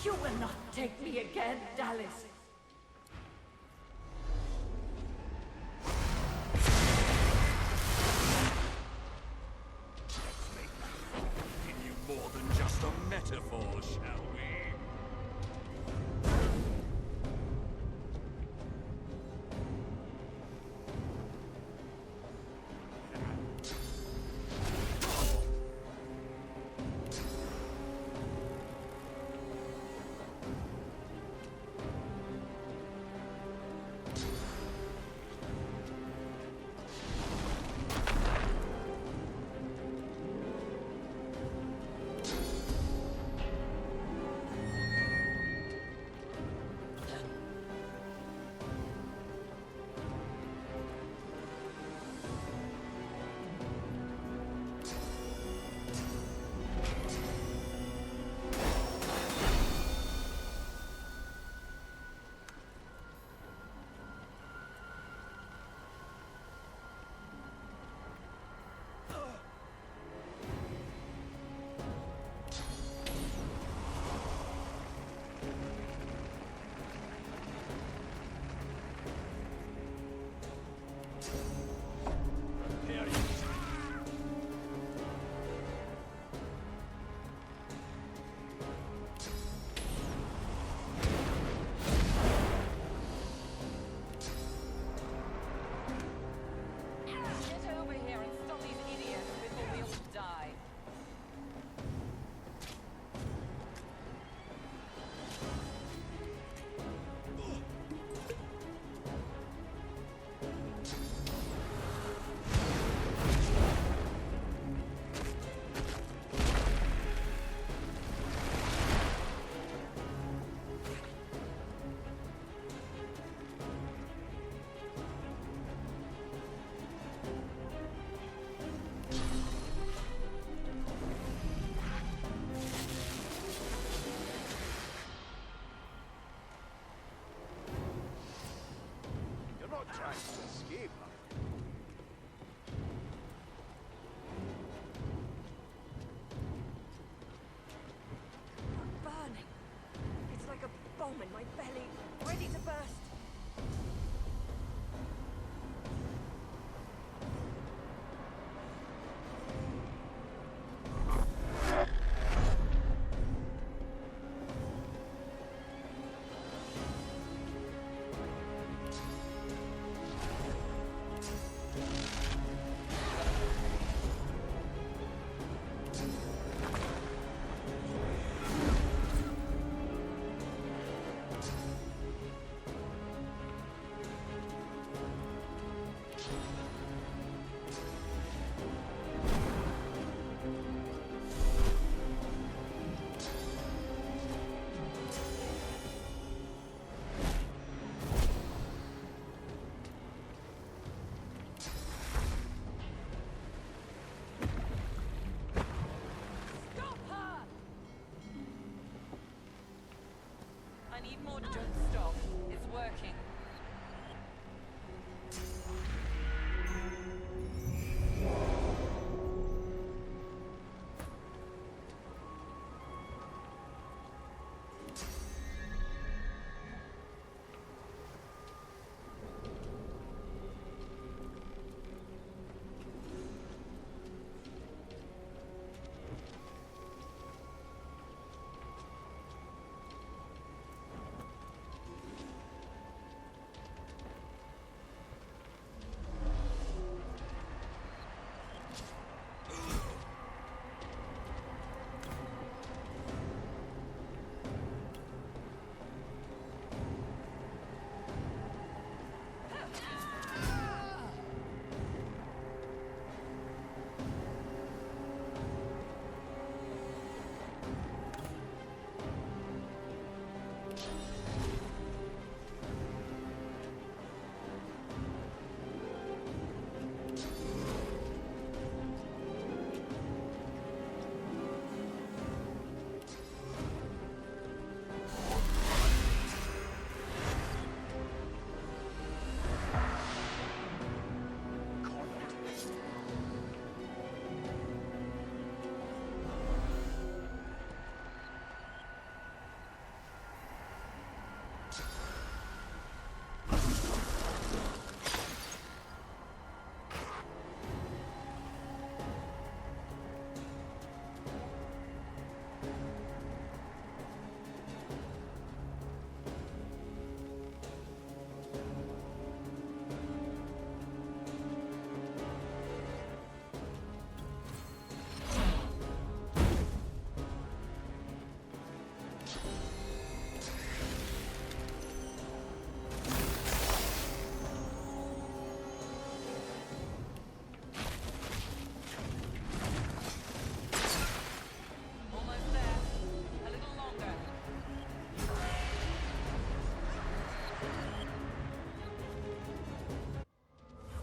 You will not take me again, Dallas. Let's make that in you more than just a metaphor, shall we? Trying to escape, huh? I'm burning. It's like a bomb in my belly, ready to burst. I need more. Don't stop. It's working.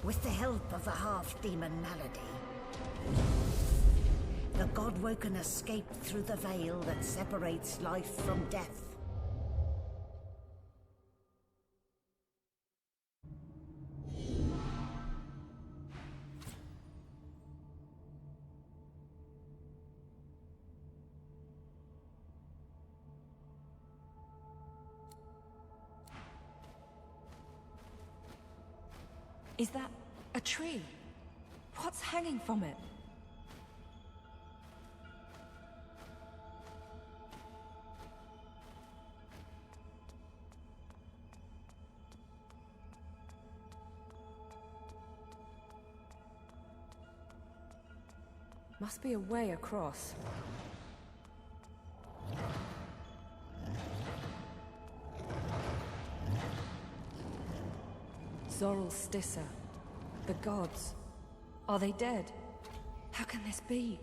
With the help of the half-demon Malady, the Godwoken escaped through the veil that separates life from death. Is that a tree? What's hanging from it? Must be a way across. Zorul Stissa. The gods. Are they dead? How can this be?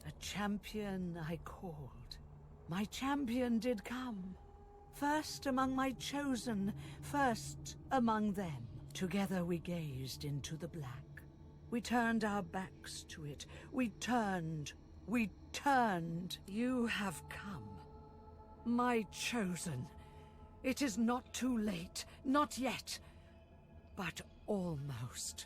A champion I called. My champion did come. First among my chosen, first among them. Together we gazed into the black. We turned our backs to it. We turned. You have come. My chosen. It is not too late. Not yet. But almost.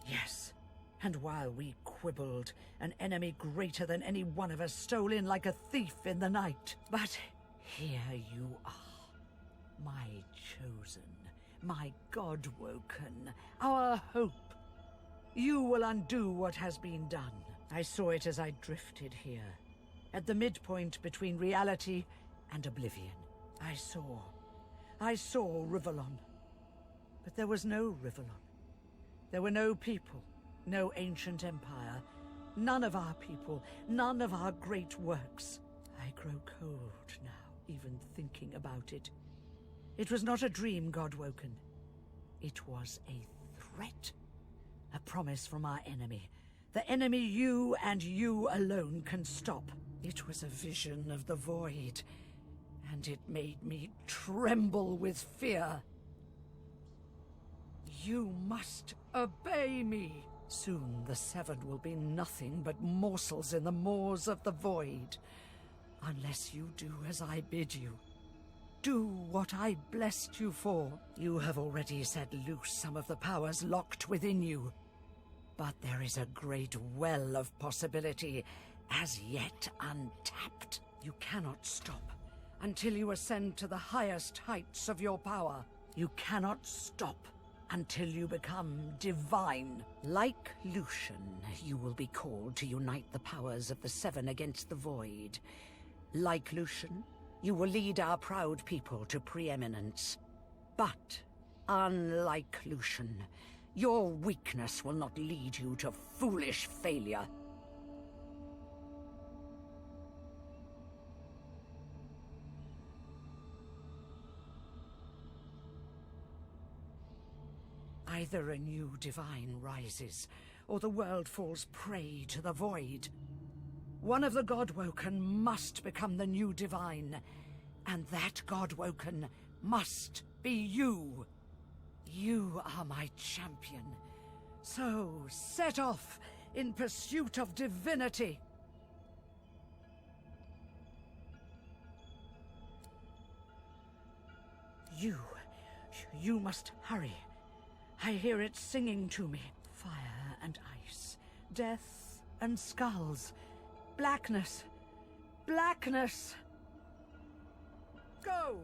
Yes. And while we quibbled, an enemy greater than any one of us stole in like a thief in the night. But here you are, my chosen, my Godwoken, our hope. You will undo what has been done. I saw it as I drifted here, at the midpoint between reality and oblivion. I saw Rivellon. But there was no Rivellon. There were no people. No ancient empire, none of our people, none of our great works. I grow cold now, even thinking about it. It was not a dream, Godwoken. It was a threat. A promise from our enemy. The enemy you and you alone can stop. It was a vision of the void, and it made me tremble with fear. You must obey me. Soon the Seven will be nothing but morsels in the maws of the void. Unless you do as I bid you. Do what I blessed you for. You have already set loose some of the powers locked within you. But there is a great well of possibility, as yet untapped. You cannot stop until you ascend to the highest heights of your power. You cannot stop until you become divine. Like Lucian, you will be called to unite the powers of the Seven against the Void. Like Lucian, you will lead our proud people to preeminence. But, unlike Lucian, your weakness will not lead you to foolish failure. Either a new divine rises, or the world falls prey to the void. One of the Godwoken must become the new divine, and that Godwoken must be you. You are my champion. So set off in pursuit of divinity. You must hurry. I hear it singing to me. Fire and ice, death and skulls, blackness, blackness. Go!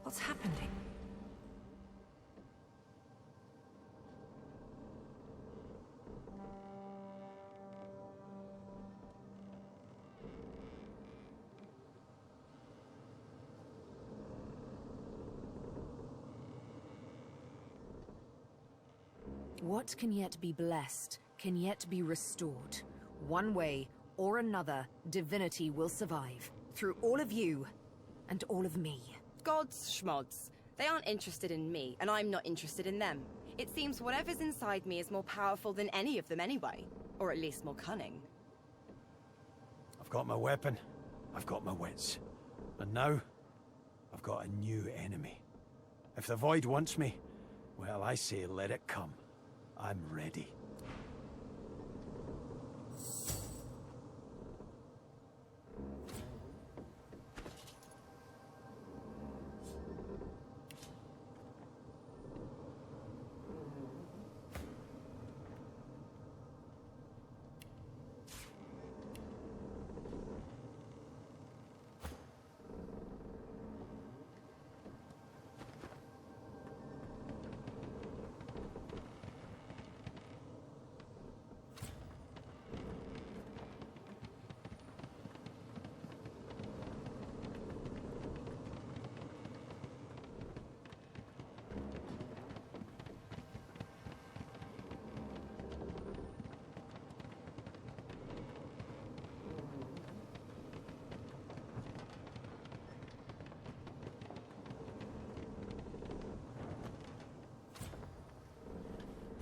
What's happening? What can yet be blessed can yet be restored. One way or another, Divinity will survive. Through all of you, and all of me. Gods schmods. They aren't interested in me, and I'm not interested in them. It seems whatever's inside me is more powerful than any of them anyway. Or at least more cunning. I've got my weapon, I've got my wits. And now, I've got a new enemy. If the Void wants me, well, I say let it come. I'm ready.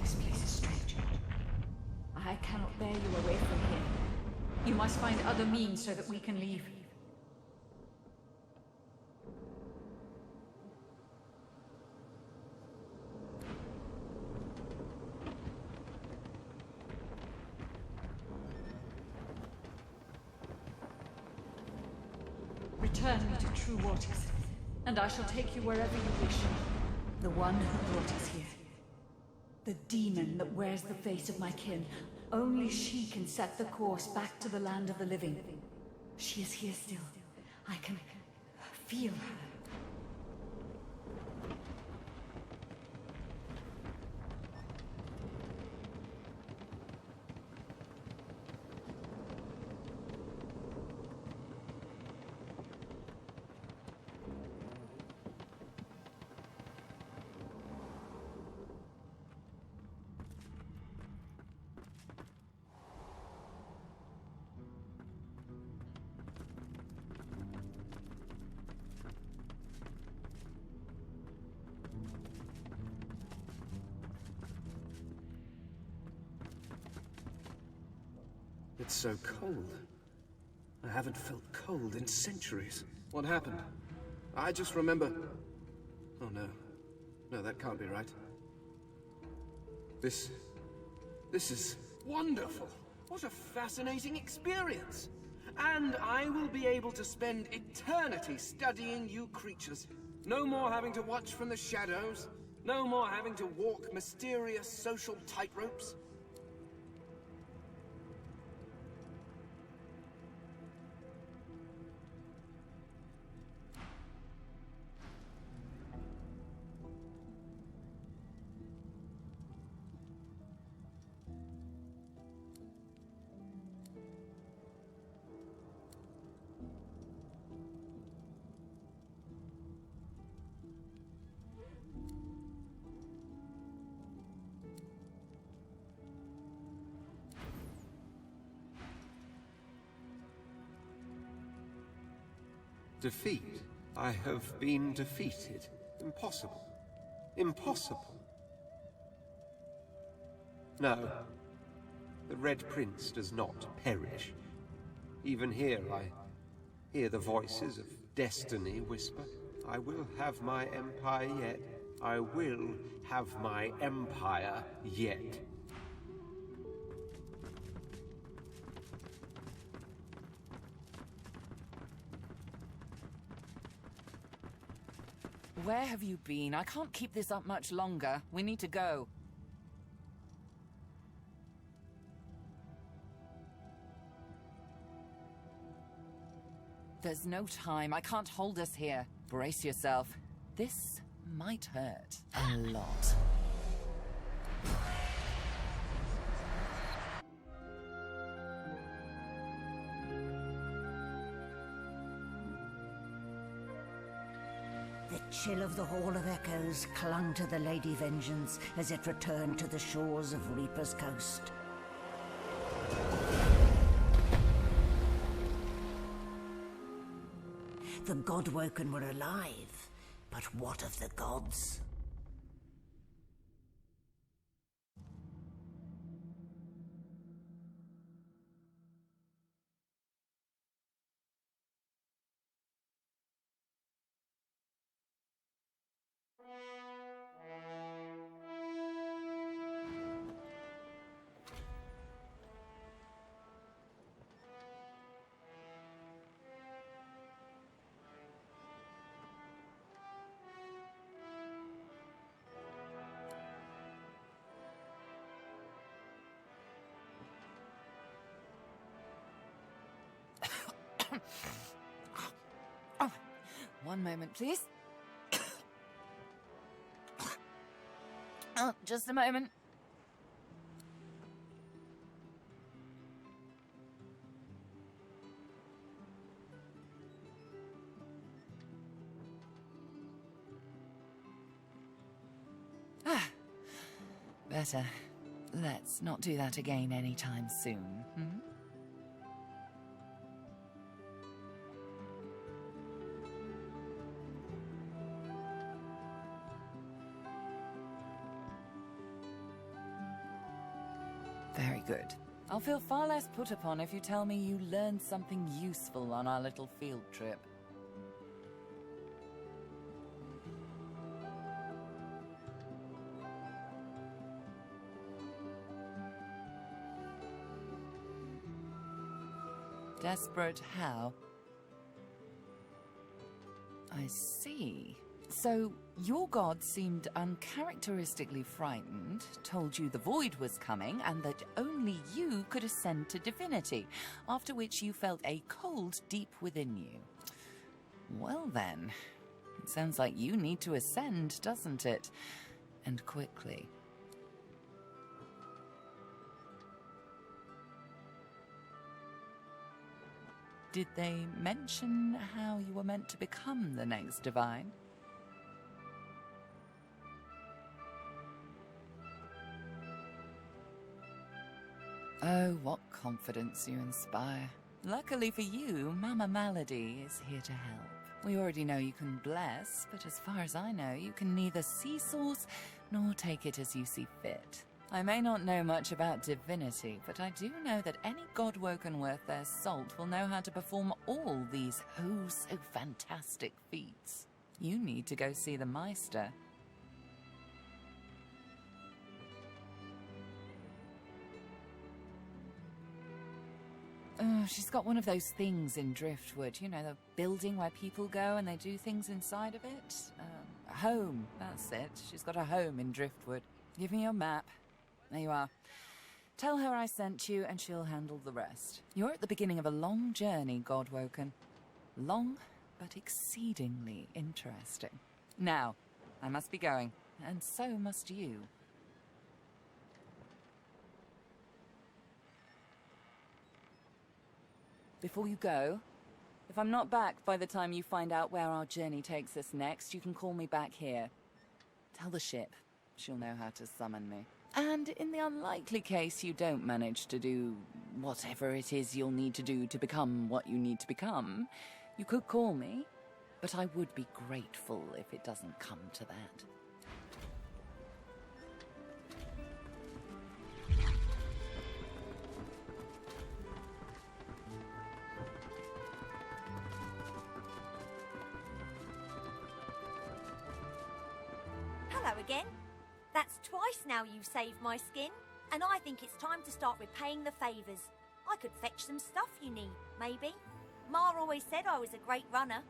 This place is strange. I cannot bear you away from here. You must find other means so that we can leave. Return me to true waters, and I shall take you wherever you wish. The one who brought us here. The demon that wears the face of my kin. Only she can set the course back to the land of the living. She is here still. I can feel her. It's so cold. I haven't felt cold in centuries. What happened? I just remember... Oh no. No, that can't be right. This is wonderful! What a fascinating experience! And I will be able to spend eternity studying you creatures. No more having to watch from the shadows. No more having to walk mysterious social tightropes. Defeat? I have been defeated. Impossible. Impossible. No. The Red Prince does not perish. Even here I hear the voices of destiny whisper, I will have my empire yet. I will have my empire yet. Where have you been? I can't keep this up much longer. We need to go. There's no time. I can't hold us here. Brace yourself. This might hurt a lot. The chill of the Hall of Echoes clung to the Lady Vengeance as it returned to the shores of Reaper's Coast. The Godwoken were alive, but what of the gods? Oh, one moment, please. Oh, just a moment. Better. Let's not do that again anytime soon, hmm? Very good. I'll feel far less put upon if you tell me you learned something useful on our little field trip. Desperate how? I see. So, your god seemed uncharacteristically frightened, told you the void was coming, and that only you could ascend to divinity, after which you felt a cold deep within you. Well then, it sounds like you need to ascend, doesn't it? And quickly. Did they mention how you were meant to become the next divine? Oh, what confidence you inspire. Luckily for you, Mama Malady is here to help. We already know you can bless, but as far as I know, you can neither seesaws nor take it as you see fit. I may not know much about divinity, but I do know that any Godwoken worth their salt will know how to perform all these oh-so-fantastic feats. You need to go see the Meister. She's got one of those things in Driftwood, you know, the building where people go and they do things inside of it. A home, that's it. She's got a home in Driftwood. Give me your map. There you are. Tell her I sent you and she'll handle the rest. You're at the beginning of a long journey, Godwoken. Long, but exceedingly interesting. Now, I must be going, and so must you. Before you go, if I'm not back by the time you find out where our journey takes us next, you can call me back here. Tell the ship. She'll know how to summon me. And in the unlikely case you don't manage to do whatever it is you'll need to do to become what you need to become, you could call me, but I would be grateful if it doesn't come to that. Hello again. That's twice now you've saved my skin, and I think it's time to start repaying the favours. I could fetch some stuff you need, maybe. Ma always said I was a great runner.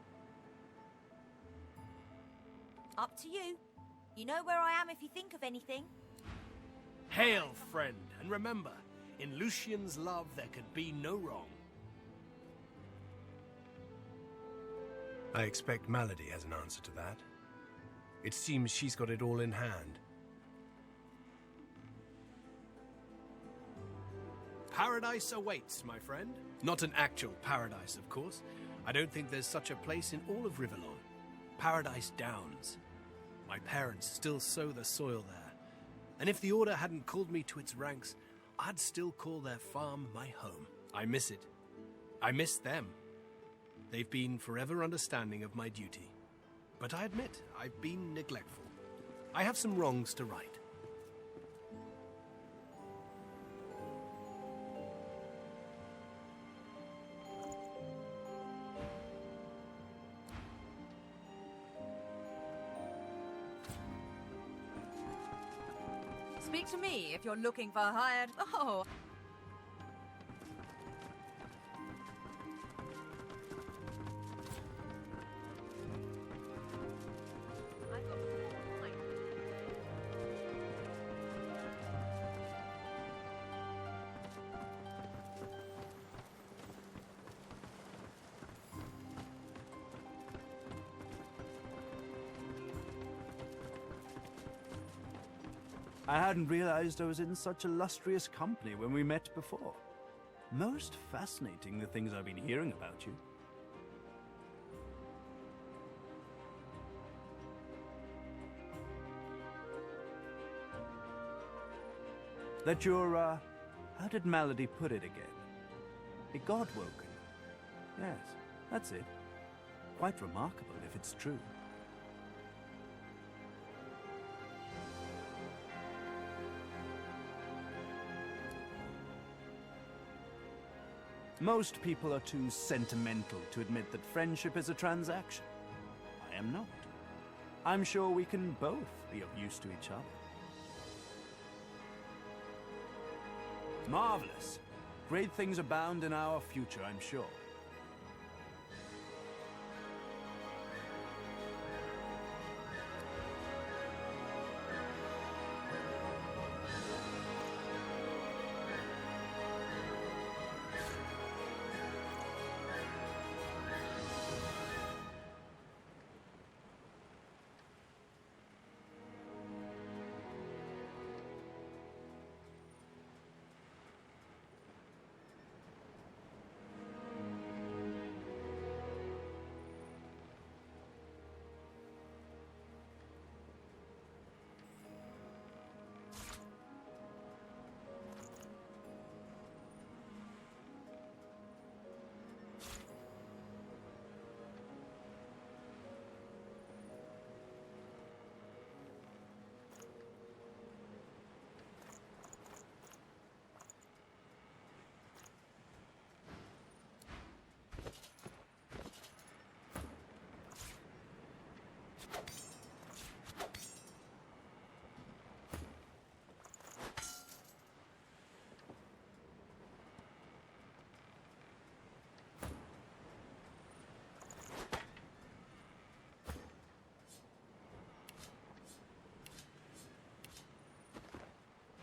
Up to you. You know where I am if you think of anything. Hail, friend, and remember, in Lucian's love there could be no wrong. I expect Malady has an answer to that. It seems she's got it all in hand. Paradise awaits, my friend. Not an actual paradise, of course. I don't think there's such a place in all of Rivellon. Paradise Downs. My parents still sow the soil there. And if the Order hadn't called me to its ranks, I'd still call their farm my home. I miss it. I miss them. They've been forever understanding of my duty. But I admit, I've been neglectful. I have some wrongs to right. Speak to me if you're looking for hired. Oh. I hadn't realized I was in such illustrious company when we met before. Most fascinating, the things I've been hearing about you. That you're, how did Malady put it again? A god-woken. Yes, that's it. Quite remarkable if it's true. Most people are too sentimental to admit that friendship is a transaction. I am not. I'm sure we can both be of use to each other. Marvelous. Great things abound in our future, I'm sure.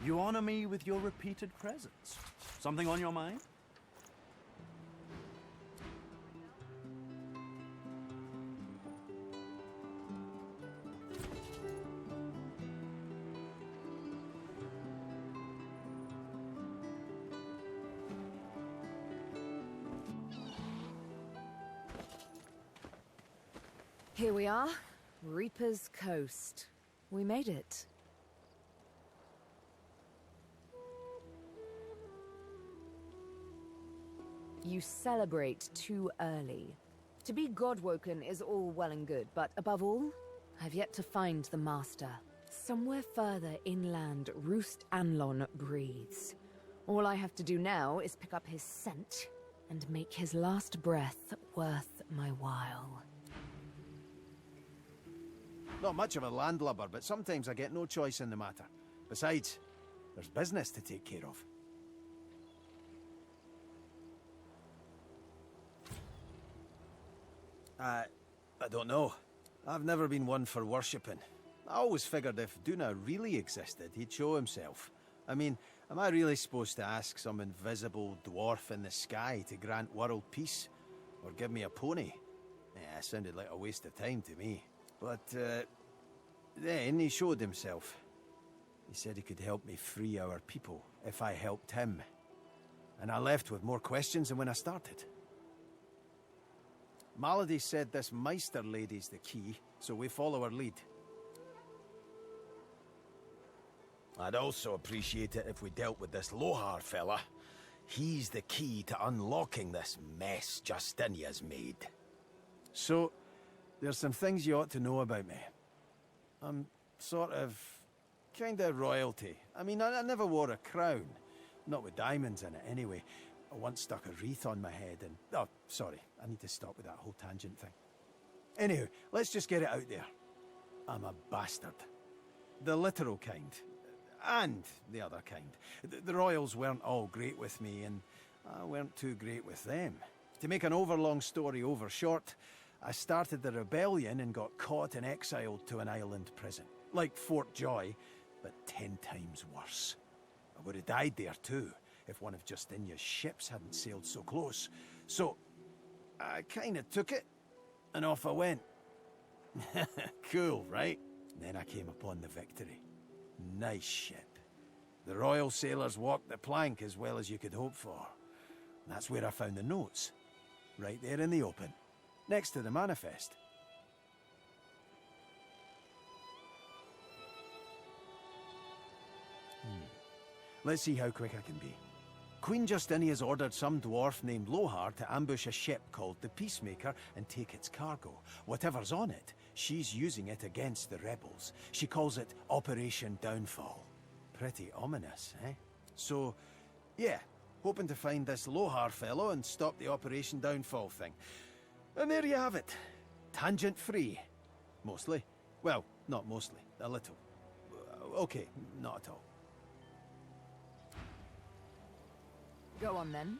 You honor me with your repeated presence. Something on your mind? Here we are, Reaper's Coast. We made it. You celebrate too early. To be godwoken is all well and good, but above all, I've yet to find the Master. Somewhere further inland, Roost Anlon breathes. All I have to do now is pick up his scent and make his last breath worth my while. Not much of a landlubber, but sometimes I get no choice in the matter. Besides, there's business to take care of. I don't know. I've never been one for worshipping. I always figured if Duna really existed, he'd show himself. I mean, am I really supposed to ask some invisible dwarf in the sky to grant world peace? Or give me a pony? Yeah, sounded like a waste of time to me. But, then he showed himself. He said he could help me free our people if I helped him. And I left with more questions than when I started. Malady said this Meister lady's the key, so we follow her lead. I'd also appreciate it if we dealt with this Lohar fella. He's the key to unlocking this mess Justinia's made. So, there's some things you ought to know about me. I'm sort of... kinda royalty. I mean, I never wore a crown. Not with diamonds in it, anyway. I once stuck a wreath on my head and... Oh, sorry. I need to stop with that whole tangent thing. Anywho, let's just get it out there. I'm a bastard. The literal kind. And the other kind. The royals weren't all great with me, and I weren't too great with them. To make an overlong story over short, I started the rebellion and got caught and exiled to an island prison. Like Fort Joy, but 10 times worse. I would have died there too, if one of Justinia's ships hadn't sailed so close. So, I kinda took it, and off I went. Cool, right? Then I came upon the Victory. Nice ship. The royal sailors walked the plank as well as you could hope for. That's where I found the notes. Right there in the open. Next to the manifest. Let's see how quick I can be. Queen Justinia's ordered some dwarf named Lohar to ambush a ship called the Peacemaker and take its cargo. Whatever's on it, she's using it against the rebels. She calls it Operation Downfall. Pretty ominous, eh? So, yeah, hoping to find this Lohar fellow and stop the Operation Downfall thing. And there you have it. Tangent-free. Mostly. Well, not mostly. A little. Okay, not at all. Go on, then.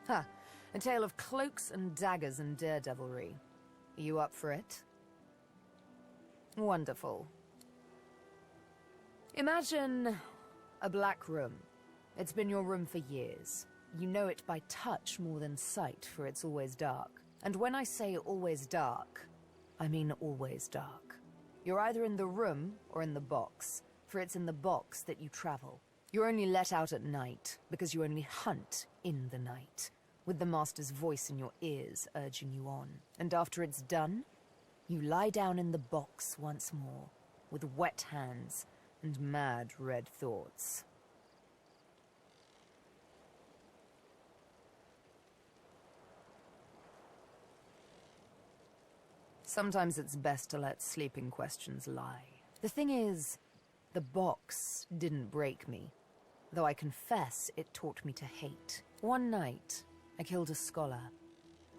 Huh. A tale of cloaks and daggers and daredevilry. You up for it? Wonderful. Imagine a black room. It's been your room for years. You know it by touch more than sight, for it's always dark. And when I say always dark, I mean always dark. You're either in the room or in the box, for it's in the box that you travel. You're only let out at night, because you only hunt in the night, with the Master's voice in your ears urging you on. And after it's done, you lie down in the box once more, with wet hands and mad red thoughts. Sometimes it's best to let sleeping questions lie. The thing is, the box didn't break me, though I confess it taught me to hate. One night, I killed a scholar.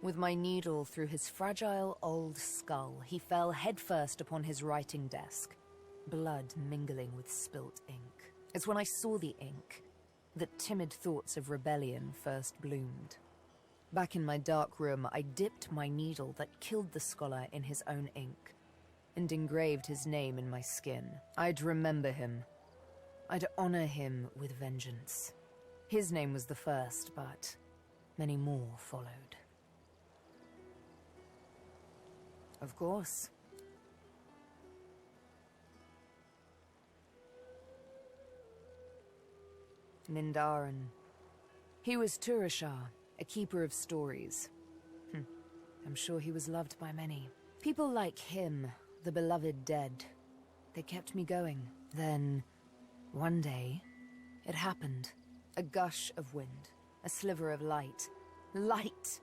With my needle through his fragile old skull, he fell headfirst upon his writing desk, blood mingling with spilt ink. It's when I saw the ink that timid thoughts of rebellion first bloomed. Back in my dark room, I dipped my needle that killed the scholar in his own ink, and engraved his name in my skin. I'd remember him. I'd honor him with vengeance. His name was the first, but many more followed. Of course. Mindarin. He was Turashar, a keeper of stories. I'm sure he was loved by many. People like him, the beloved dead, they kept me going. Then, one day, it happened. A gush of wind, a sliver of light. Light!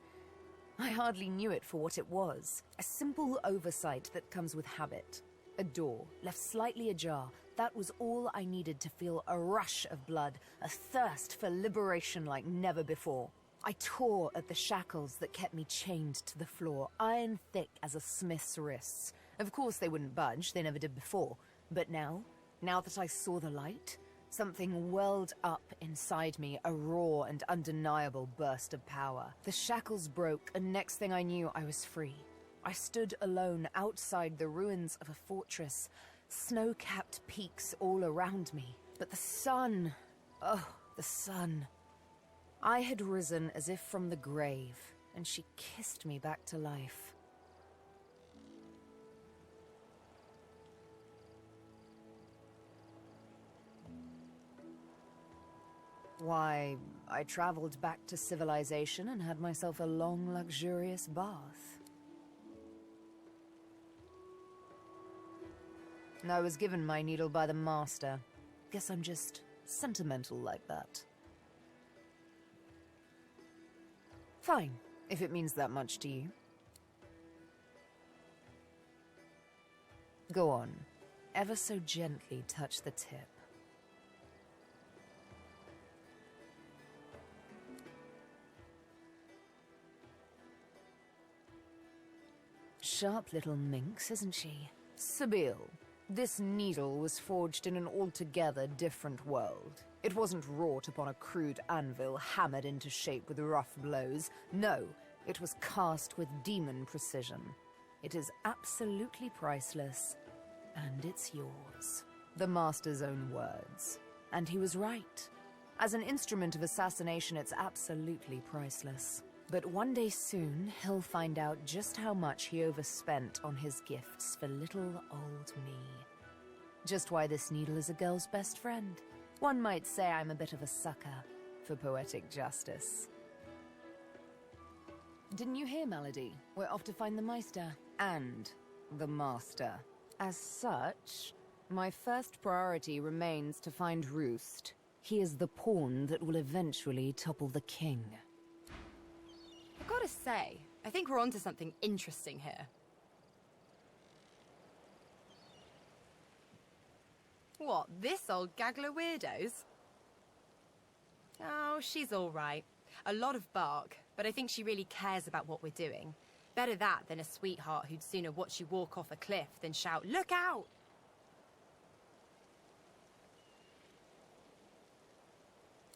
I hardly knew it for what it was. A simple oversight that comes with habit. A door, left slightly ajar. That was all I needed to feel a rush of blood, a thirst for liberation like never before. I tore at the shackles that kept me chained to the floor, iron thick as a smith's wrists. Of course they wouldn't budge, they never did before. But now that I saw the light, something welled up inside me, a raw and undeniable burst of power. The shackles broke, and next thing I knew, I was free. I stood alone outside the ruins of a fortress, snow-capped peaks all around me. But the sun, oh, the sun. I had risen as if from the grave, and she kissed me back to life. Why, I traveled back to civilization and had myself a long, luxurious bath. I was given my needle by the Master. Guess I'm just sentimental like that. Fine, if it means that much to you. Go on. Ever so gently touch the tip. Sharp little minx, isn't she? Sibyl, this needle was forged in an altogether different world. It wasn't wrought upon a crude anvil, hammered into shape with rough blows. No, it was cast with demon precision. It is absolutely priceless, and it's yours. The Master's own words. And he was right. As an instrument of assassination, it's absolutely priceless. But one day soon, he'll find out just how much he overspent on his gifts for little old me. Just why this needle is a girl's best friend. One might say I'm a bit of a sucker for poetic justice. Didn't you hear, Melody? We're off to find the Meister and the Master. As such, my first priority remains to find Roost. He is the pawn that will eventually topple the king. I've got to say, I think we're onto something interesting here. What, this old gaggle of weirdos? Oh, she's all right. A lot of bark, but I think she really cares about what we're doing. Better that than a sweetheart who'd sooner watch you walk off a cliff than shout, "Look out!"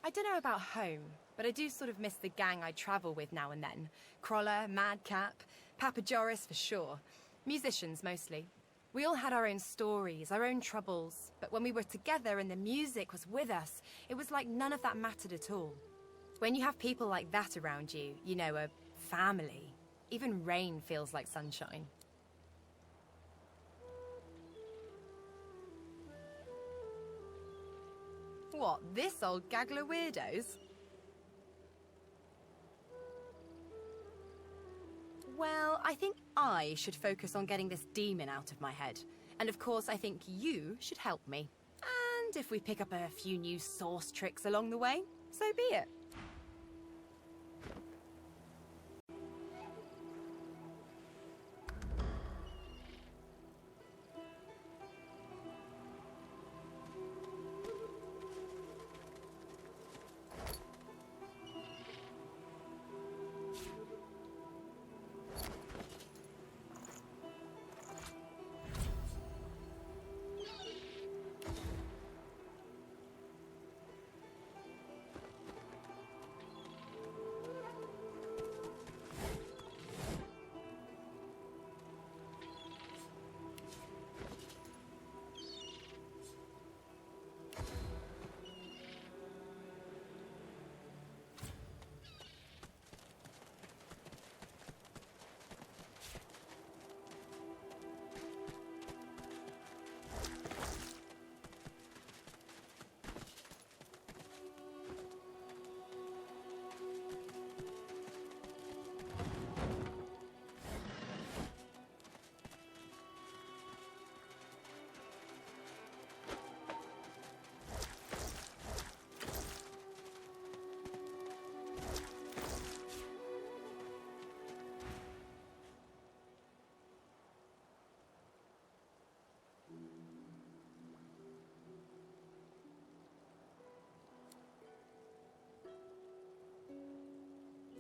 I don't know about home, but I do sort of miss the gang I travel with now and then. Crawler, Madcap, Papa Joris for sure. Musicians mostly. We all had our own stories, our own troubles, but when we were together and the music was with us, it was like none of that mattered at all. When you have people like that around you, you know, a family, even rain feels like sunshine. What, this old gaggle of weirdos? Well, I think I should focus on getting this demon out of my head. And of course, I think you should help me. And if we pick up a few new source tricks along the way, so be it.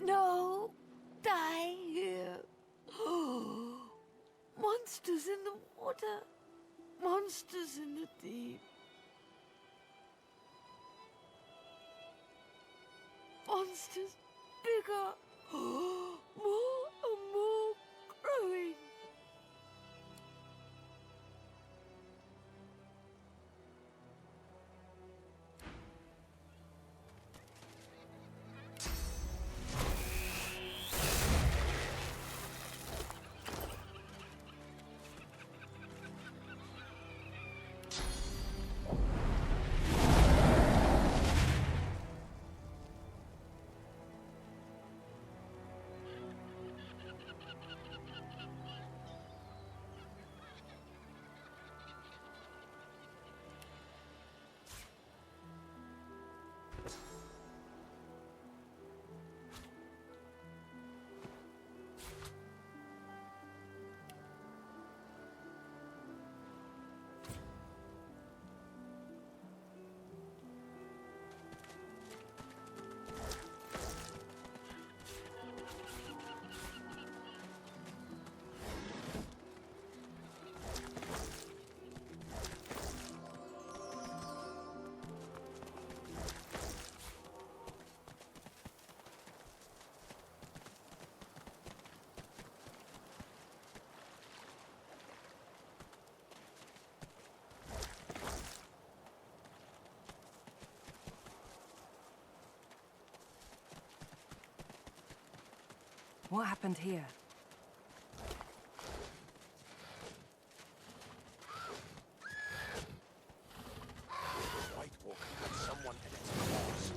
No, die here. Monsters in the water. Monsters in the deep. Monsters bigger. More and more growing. What happened here? White Walker had someone in its claws.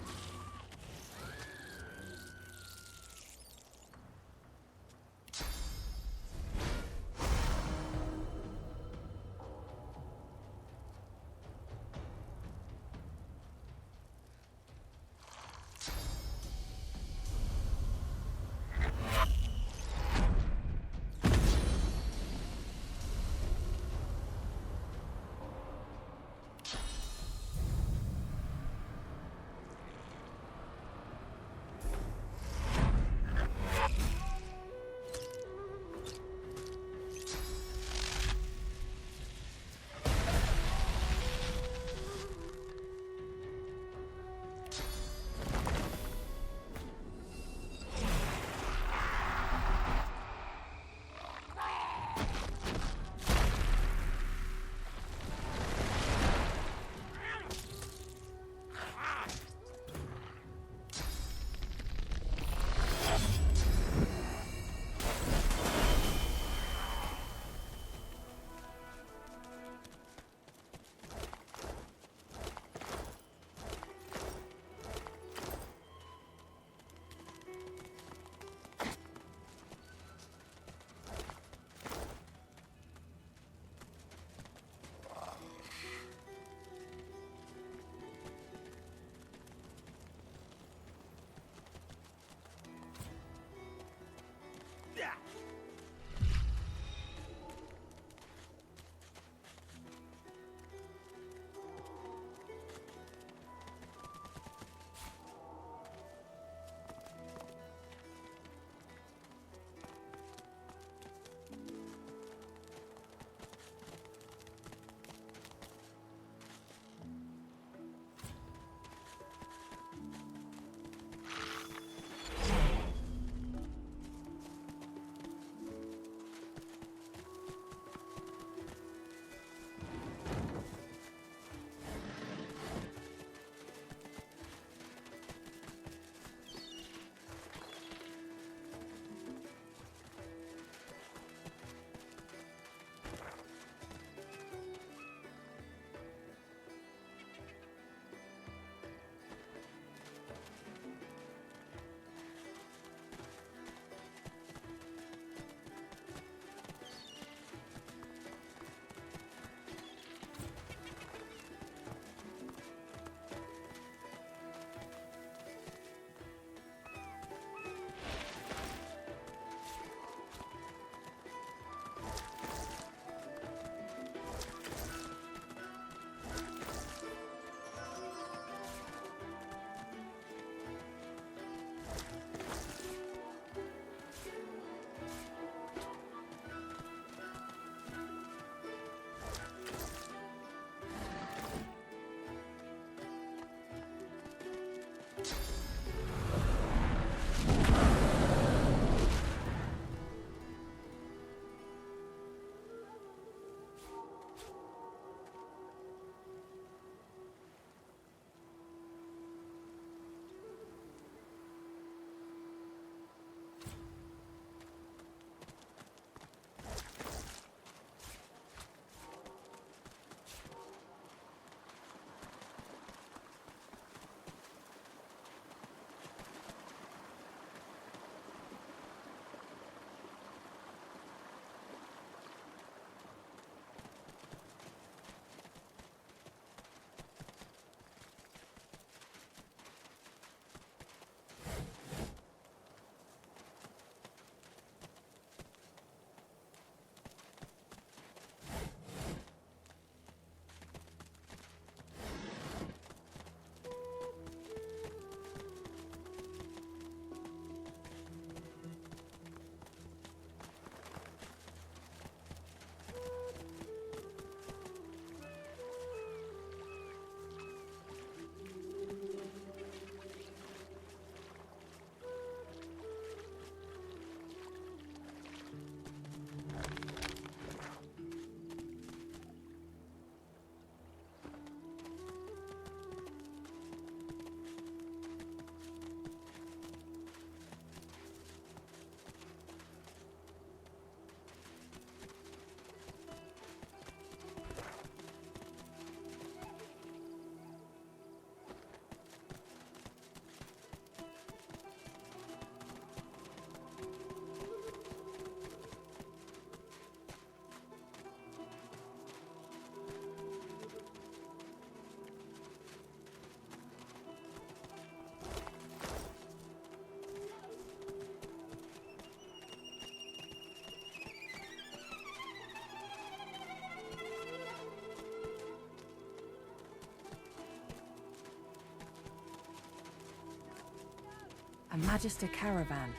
Magister caravan.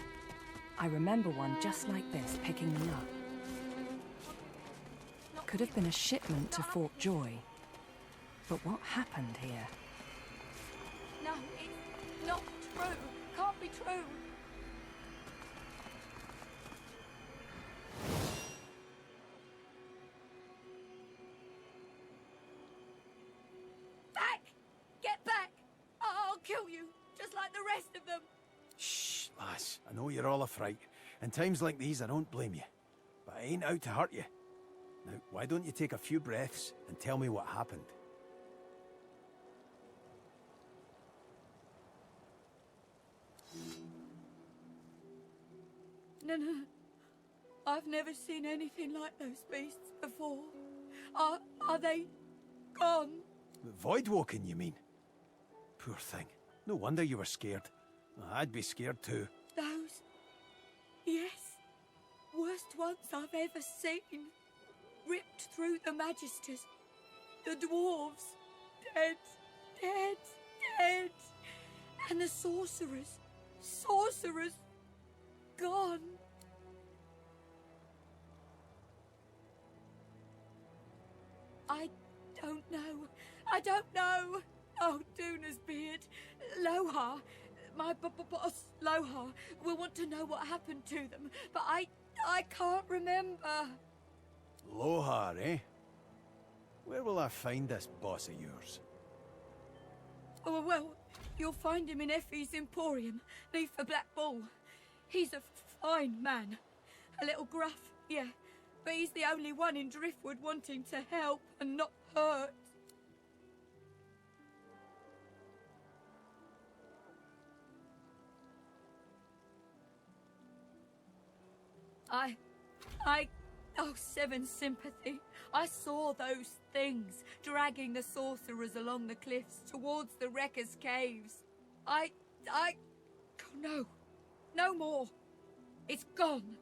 I remember one just like this picking me up. Could have been a shipment to Fort Joy. But what happened here? No, it's not true. Can't be true. Back! Get back! I'll kill you, just like the rest of them. Shh, lass. I know you're all afraid. In times like these, I don't blame you. But I ain't out to hurt you. Now, why don't you take a few breaths and tell me what happened? No. I've never seen anything like those beasts before. Are they gone? Voidwoken, you mean? Poor thing. No wonder you were scared. I'd be scared too. Those... yes. Worst ones I've ever seen. Ripped through the Magisters. The dwarves. Dead. Dead. Dead. And the sorcerers. Sorcerers. Gone. I don't know. I don't know. Oh, Duna's beard. Lohar. My boss, Lohar, will want to know what happened to them, but I can't remember. Lohar, eh? Where will I find this boss of yours? Oh, well, you'll find him in Effie's Emporium, neath the Black Bull. He's a fine man. A little gruff, yeah, but he's the only one in Driftwood wanting to help and not hurt. Oh, Seven sympathy. I saw those things dragging the sorcerers along the cliffs towards the Wreckers' caves. Oh, no. No more. It's gone.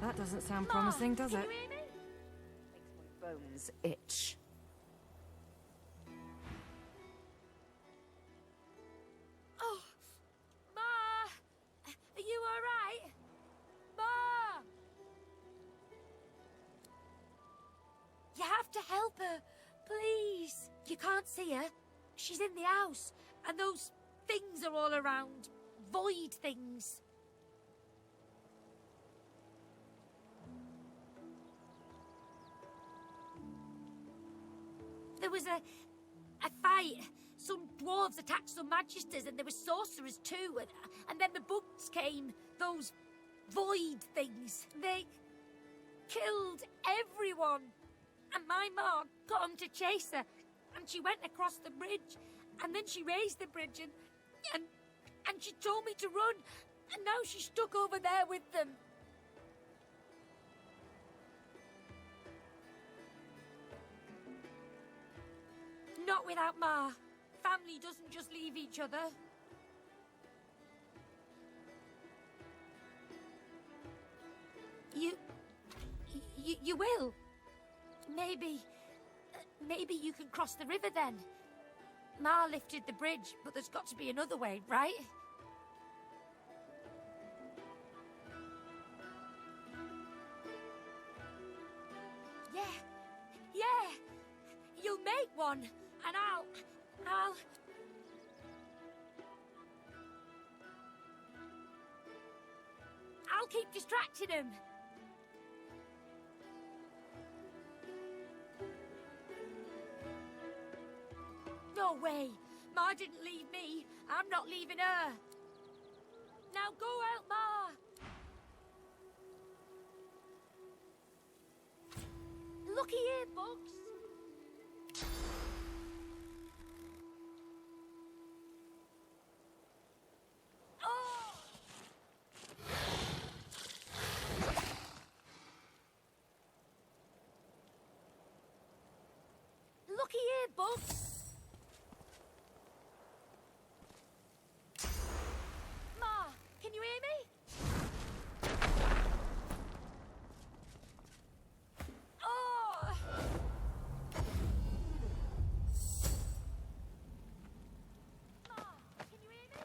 That doesn't sound promising, does it? Makes my bones itch. Oh, Ma! Are you alright? Ma! You have to help her, please. You can't see her. She's in the house, and those things are all around. Void things. There was a fight. Some dwarves attacked some magisters, and there were sorcerers too, and then the bugs came. Those void things. They killed everyone. And my ma got 'em to chase her, and she went across the bridge, and then she raised the bridge, and she told me to run, and now she's stuck over there with them. Not without Ma. Family doesn't just leave each other. You will? Maybe you can cross the river then. Ma lifted the bridge, but there's got to be another way, right? Yeah. You'll make one, and I'll keep distracting him. No way. Ma didn't leave me. I'm not leaving her. Now go out, Ma. Looky here, Bugs. Oh! Looky here, Bugs. Ma, can you hear me? Oh! Ma, can you hear me?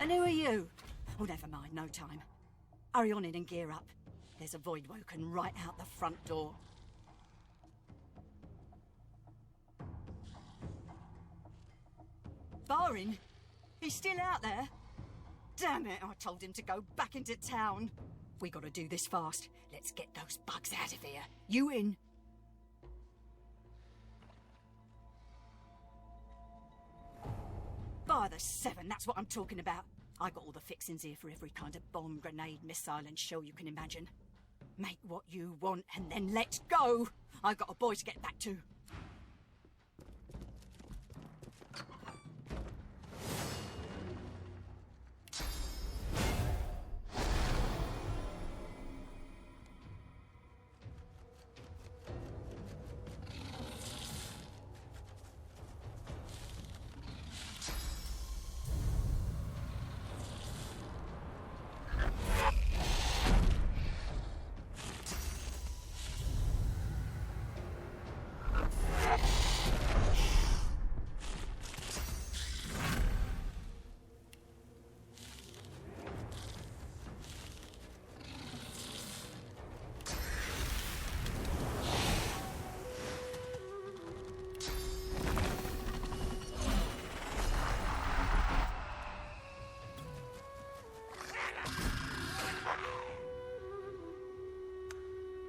And who are you? Oh, never mind, no time. Hurry on in and gear up. There's a void woken right out the front door. Barin? He's still out there? Damn it, I told him to go back into town. We gotta do this fast. Let's get those bugs out of here. You in? By the 7, that's what I'm talking about. I got all the fixings here for every kind of bomb, grenade, missile and shell you can imagine. Make what you want and then let's go! I got a boy to get back to.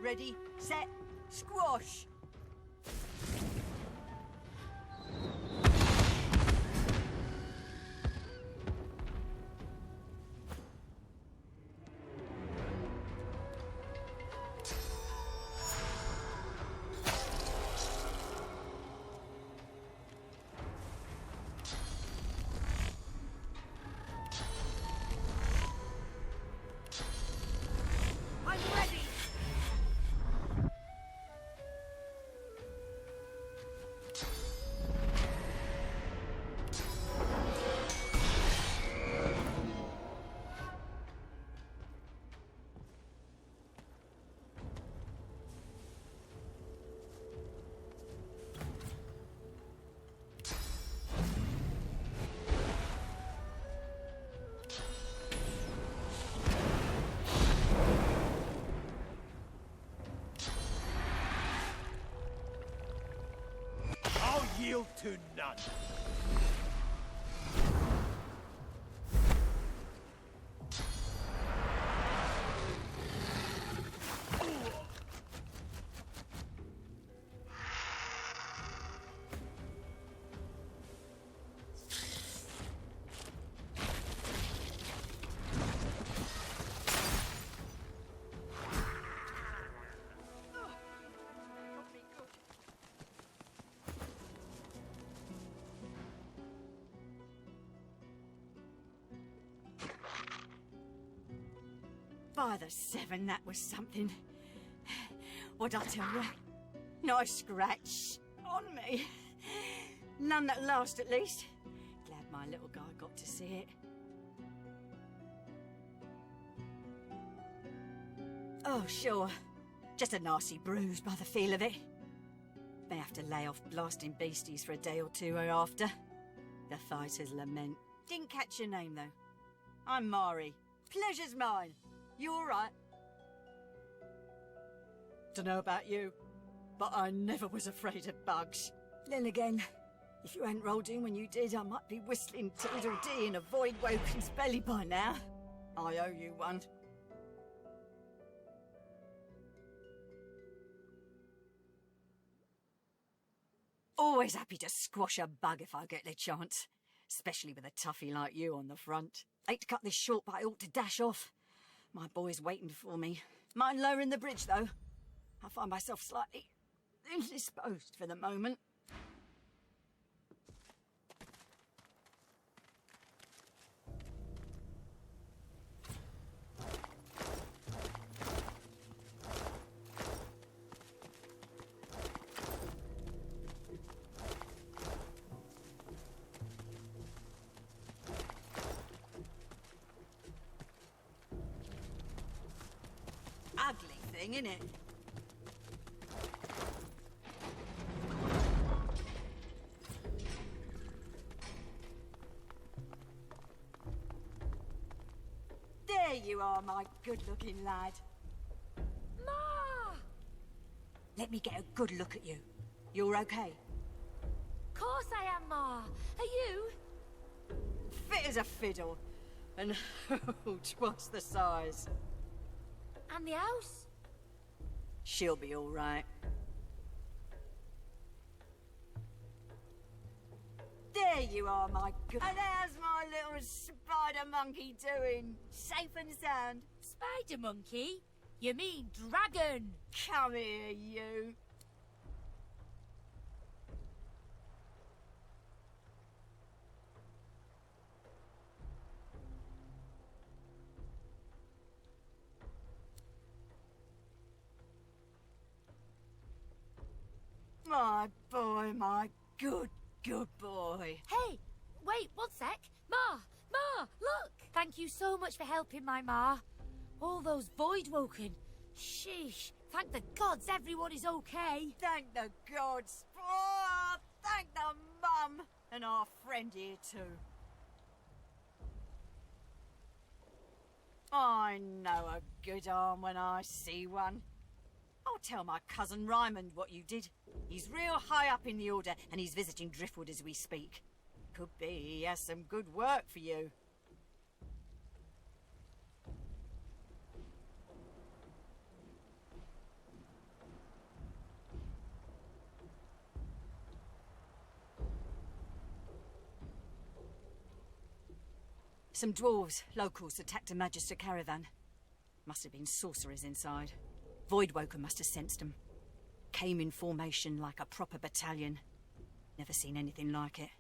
Ready, set, squash! yield to none. By the seven, that was something. What'd I tell you? Not a scratch on me. None that last, at least. Glad my little guy got to see it. Oh, sure. Just a nasty bruise by the feel of it. May have to lay off blasting beasties for a day or two after. The fighter's lament. Didn't catch your name, though. I'm Mari. Pleasure's mine. You all right? Dunno about you, but I never was afraid of bugs. Then again, if you hadn't rolled in when you did, I might be whistling Tweedledee in a Voidwoken's belly by now. I owe you one. Always happy to squash a bug if I get the chance. Especially with a toughie like you on the front. Hate to cut this short, but I ought to dash off. My boy's waiting for me. Mind lowering the bridge, though? I find myself slightly indisposed for the moment. Ugly thing, innit? There you are, my good-looking lad. Ma! Let me get a good look at you. You're okay? Course I am, Ma. Are you? Fit as a fiddle. And twice the size. And the house? She'll be all right. There you are, my good... And how's my little spider monkey doing? Safe and sound? Spider monkey? You mean dragon? Come here, you. My boy, my good boy. Hey, wait, one sec. Ma! Ma, look! Thank you so much for helping my Ma. All those Voidwoken. Sheesh. Thank the gods everyone is okay. Thank the gods. Oh, thank the mum. And our friend here too. I know a good arm when I see one. I'll tell my cousin Rymond what you did. He's real high up in the Order, and he's visiting Driftwood as we speak. Could be he has some good work for you. Some dwarves, locals, attacked a Magister caravan. Must have been sorcerers inside. Voidwoken must have sensed them. Came in formation like a proper battalion. Never seen anything like it.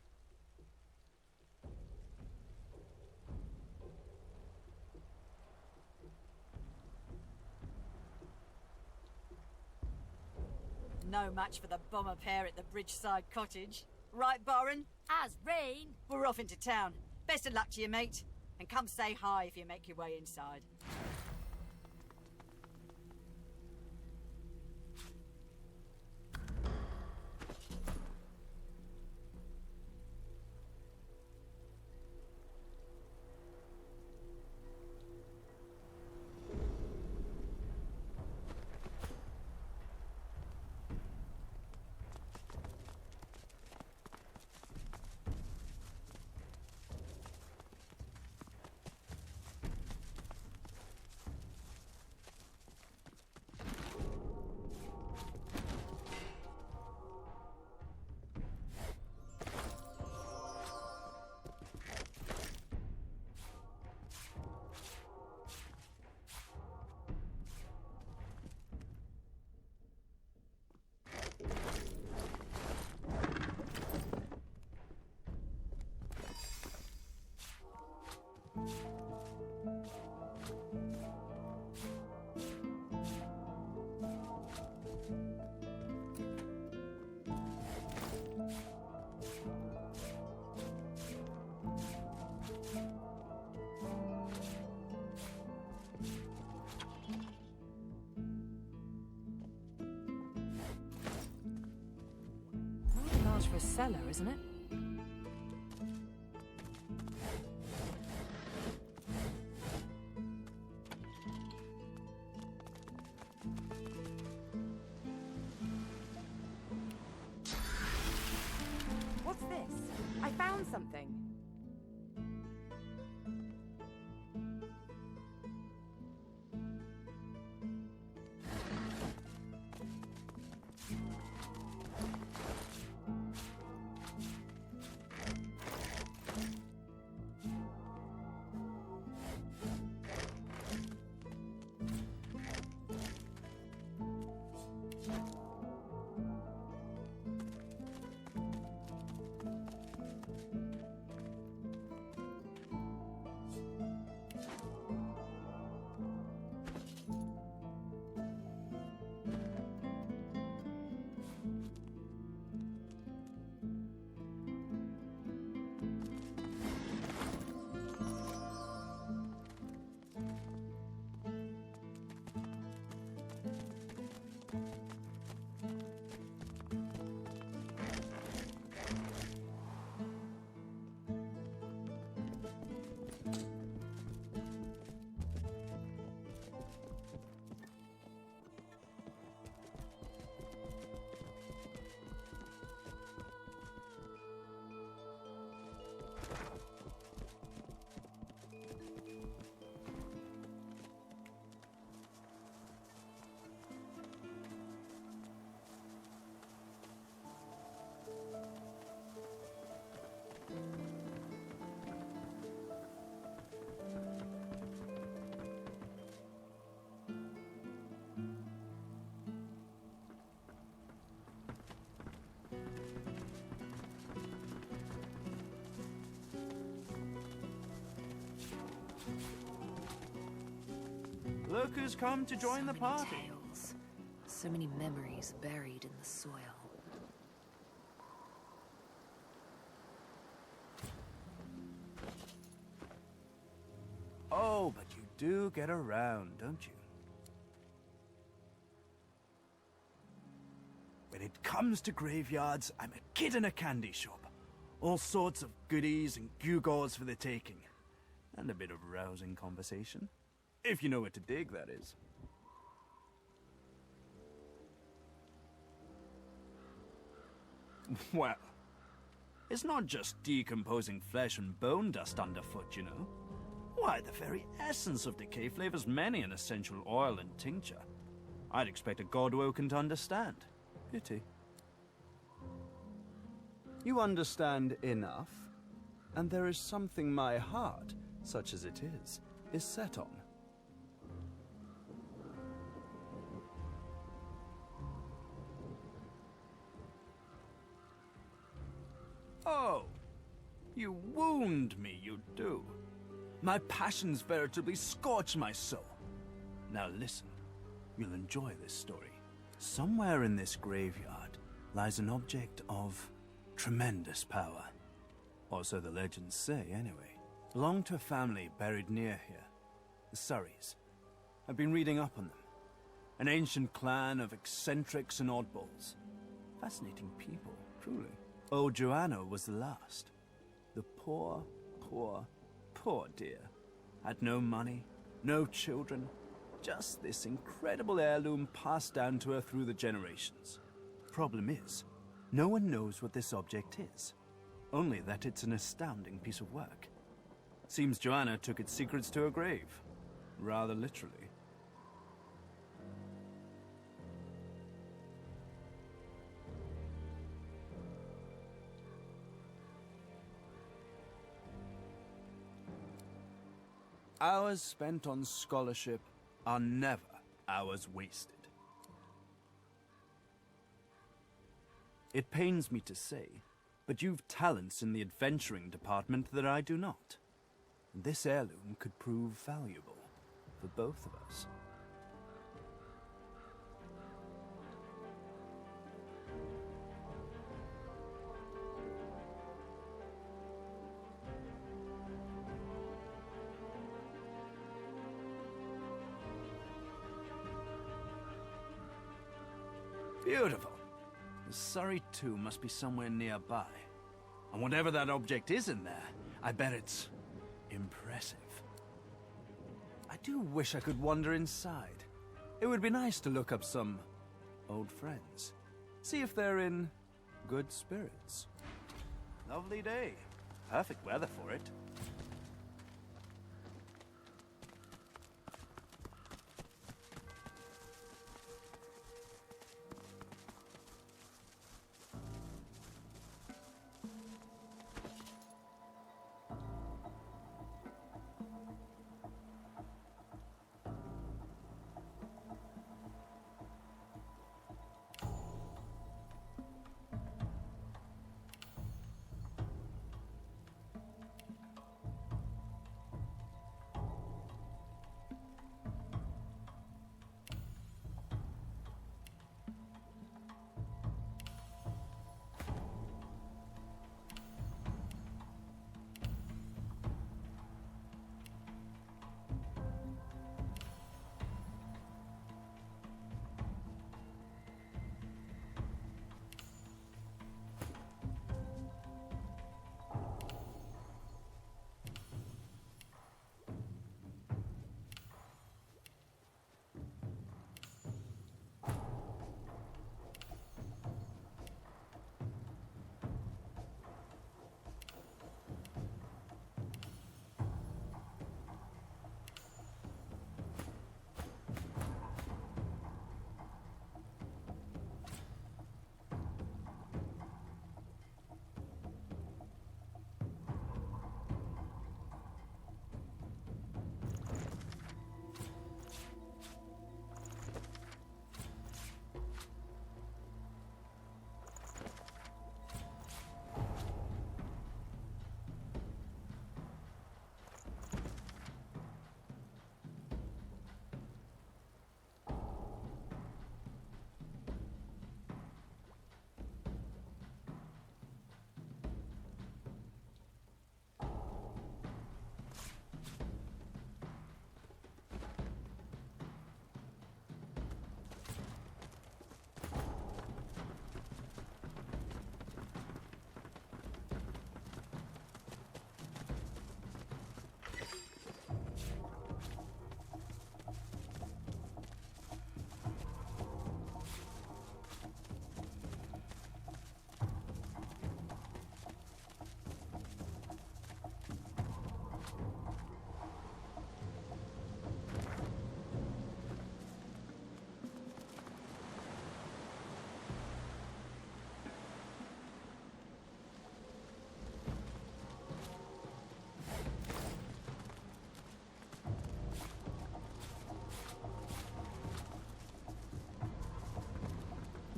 No match for the bomber pair at the Bridgeside Cottage. Right, Boren? As rain. We're off into town. Best of luck to you, mate. And come say hi if you make your way inside. charge for a cellar, isn't it? What's this? I found something. Look who's come to join the party. Tales. So many memories buried in the soil. Oh, but you do get around, don't you? When it comes to graveyards, I'm a kid in a candy shop. All sorts of goodies and gewgaws for the taking. And a bit of rousing conversation. If you know where to dig, that is. Well, it's not just decomposing flesh and bone dust underfoot, you know. Why, the very essence of decay flavors many an essential oil and tincture. I'd expect a Godwoken to understand. Pity. You understand enough, and there is something my heart, such as it is set on. Oh, you wound me, you do. My passions veritably scorch my soul. Now listen, you'll enjoy this story. Somewhere in this graveyard lies an object of tremendous power. Or so the legends say, anyway. Belonged to a family buried near here, the Surreys. I've been reading up on them. An ancient clan of eccentrics and oddballs. Fascinating people, truly. Old Joanna was the last. The poor dear. Had no money, no children, just this incredible heirloom passed down to her through the generations. Problem is, no one knows what this object is. Only that it's an astounding piece of work. Seems Joanna took its secrets to her grave. Rather literally. Hours spent on scholarship are never hours wasted. It pains me to say, but you've talents in the adventuring department that I do not. This heirloom could prove valuable for both of us. Beautiful. The Surrey tomb must be somewhere nearby. And whatever that object is in there, I bet it's impressive. I do wish I could wander inside. It would be nice to look up some old friends. See if they're in good spirits. Lovely day. Perfect weather for it.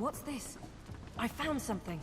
What's this? I found something.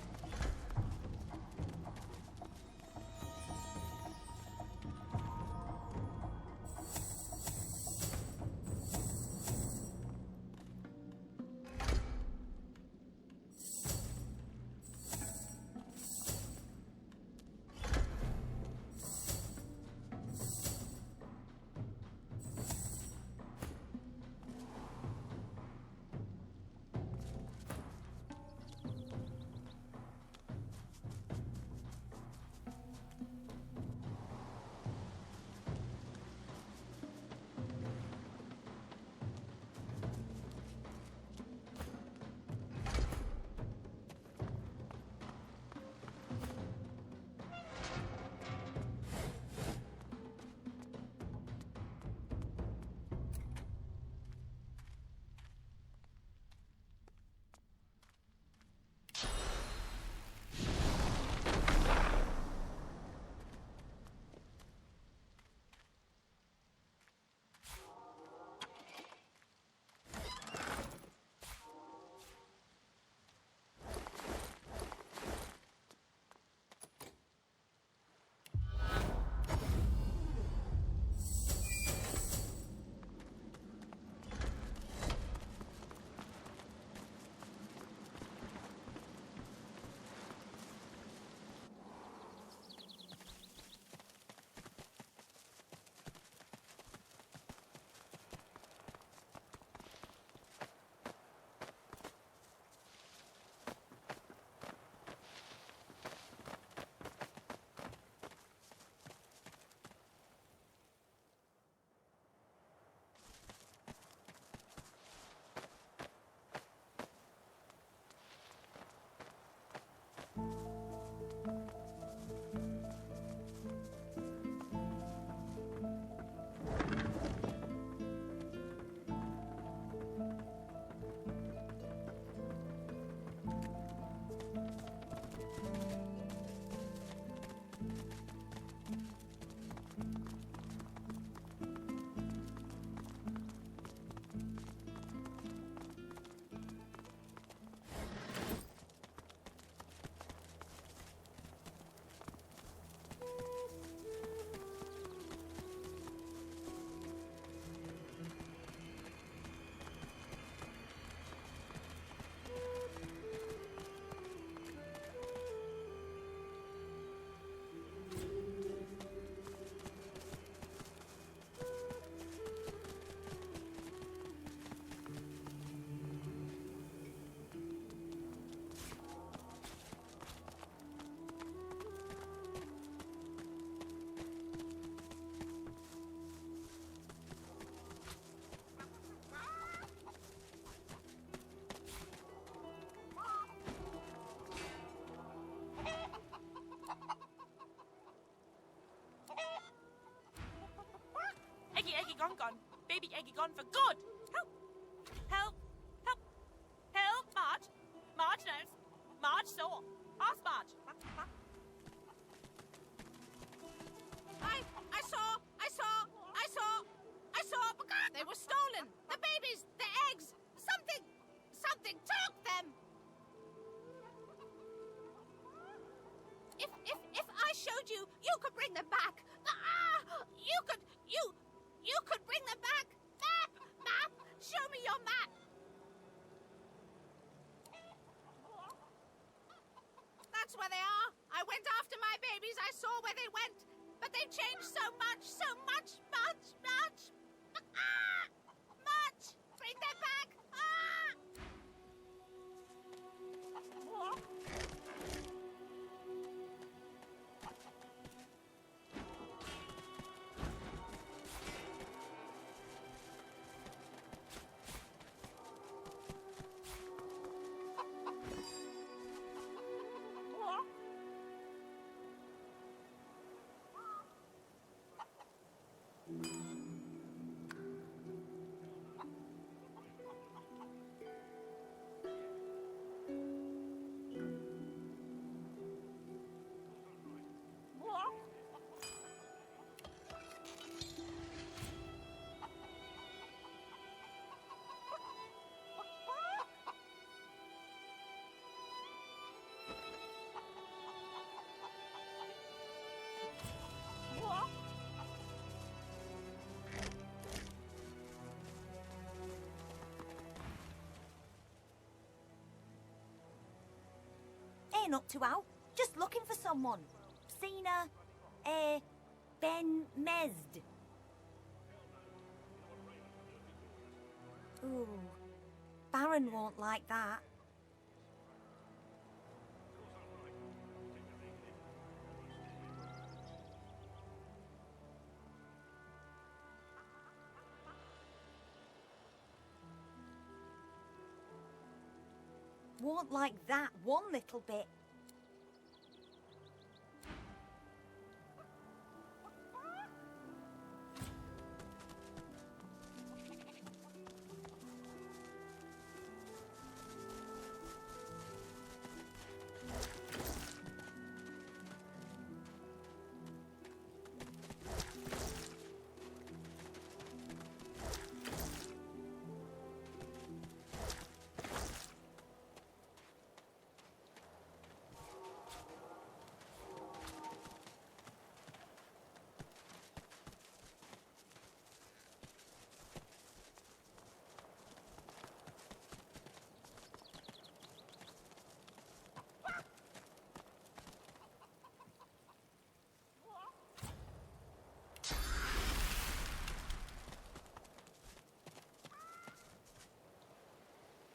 gone. Baby Eggy gone for good. Help! Help! Help! Help! Marge! Marge knows. Marge saw. Ask Marge. I saw. They were stolen. The babies, the eggs. Something took them. If I showed you, you could bring them back. You could bring them back. Map, show me your map. That's where they are. I went after my babies. I saw where they went, but they've changed so much. Much. Bring them back. Ain't up to how. Just looking for someone. Seen Ben Mesd. Ooh. Baron won't like that. Won't like that one little bit.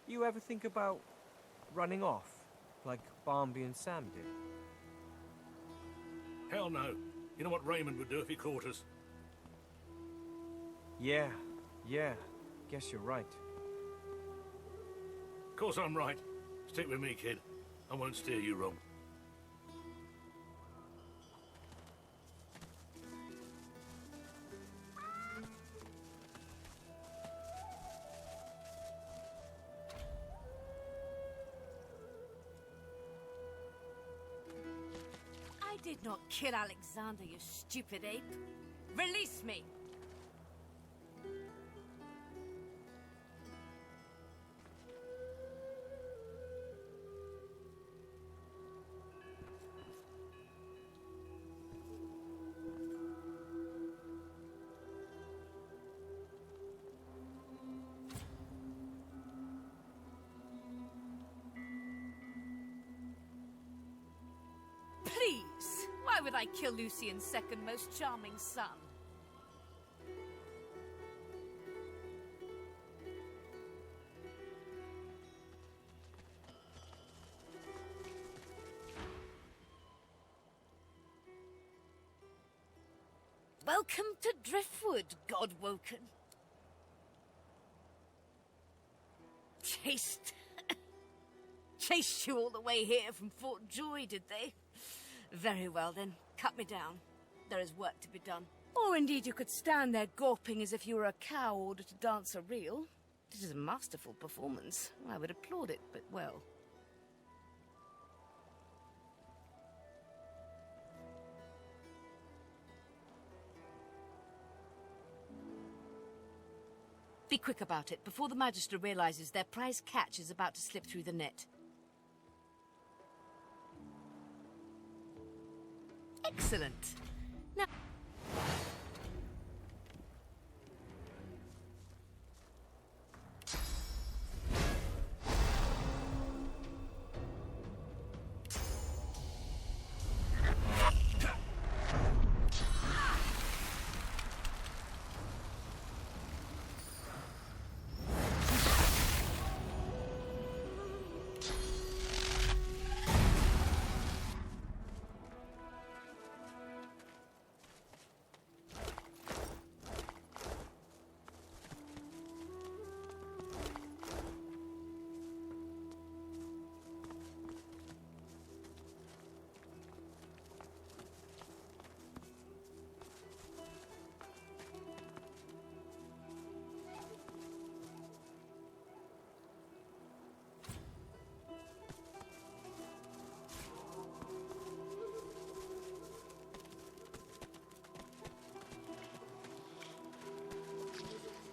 You ever think about running off, like Barnby and Sam did? Hell no. You know what Raymond would do if he caught us? Yeah. Guess you're right. Of course I'm right. Stick with me, kid. I won't steer you wrong. I did not kill Alexander, you stupid ape. Release me! Please, why would I kill Lucian's second most charming son? Welcome to Driftwood, Godwoken. Chased you all the way here from Fort Joy, did they? Very well then, cut me down. There is work to be done. Or indeed you could stand there gawping as if you were a cow ordered to dance a reel. It is a masterful performance. I would applaud it, but well. Be quick about it, before the Magister realizes their prize catch is about to slip through the net. Excellent. Now...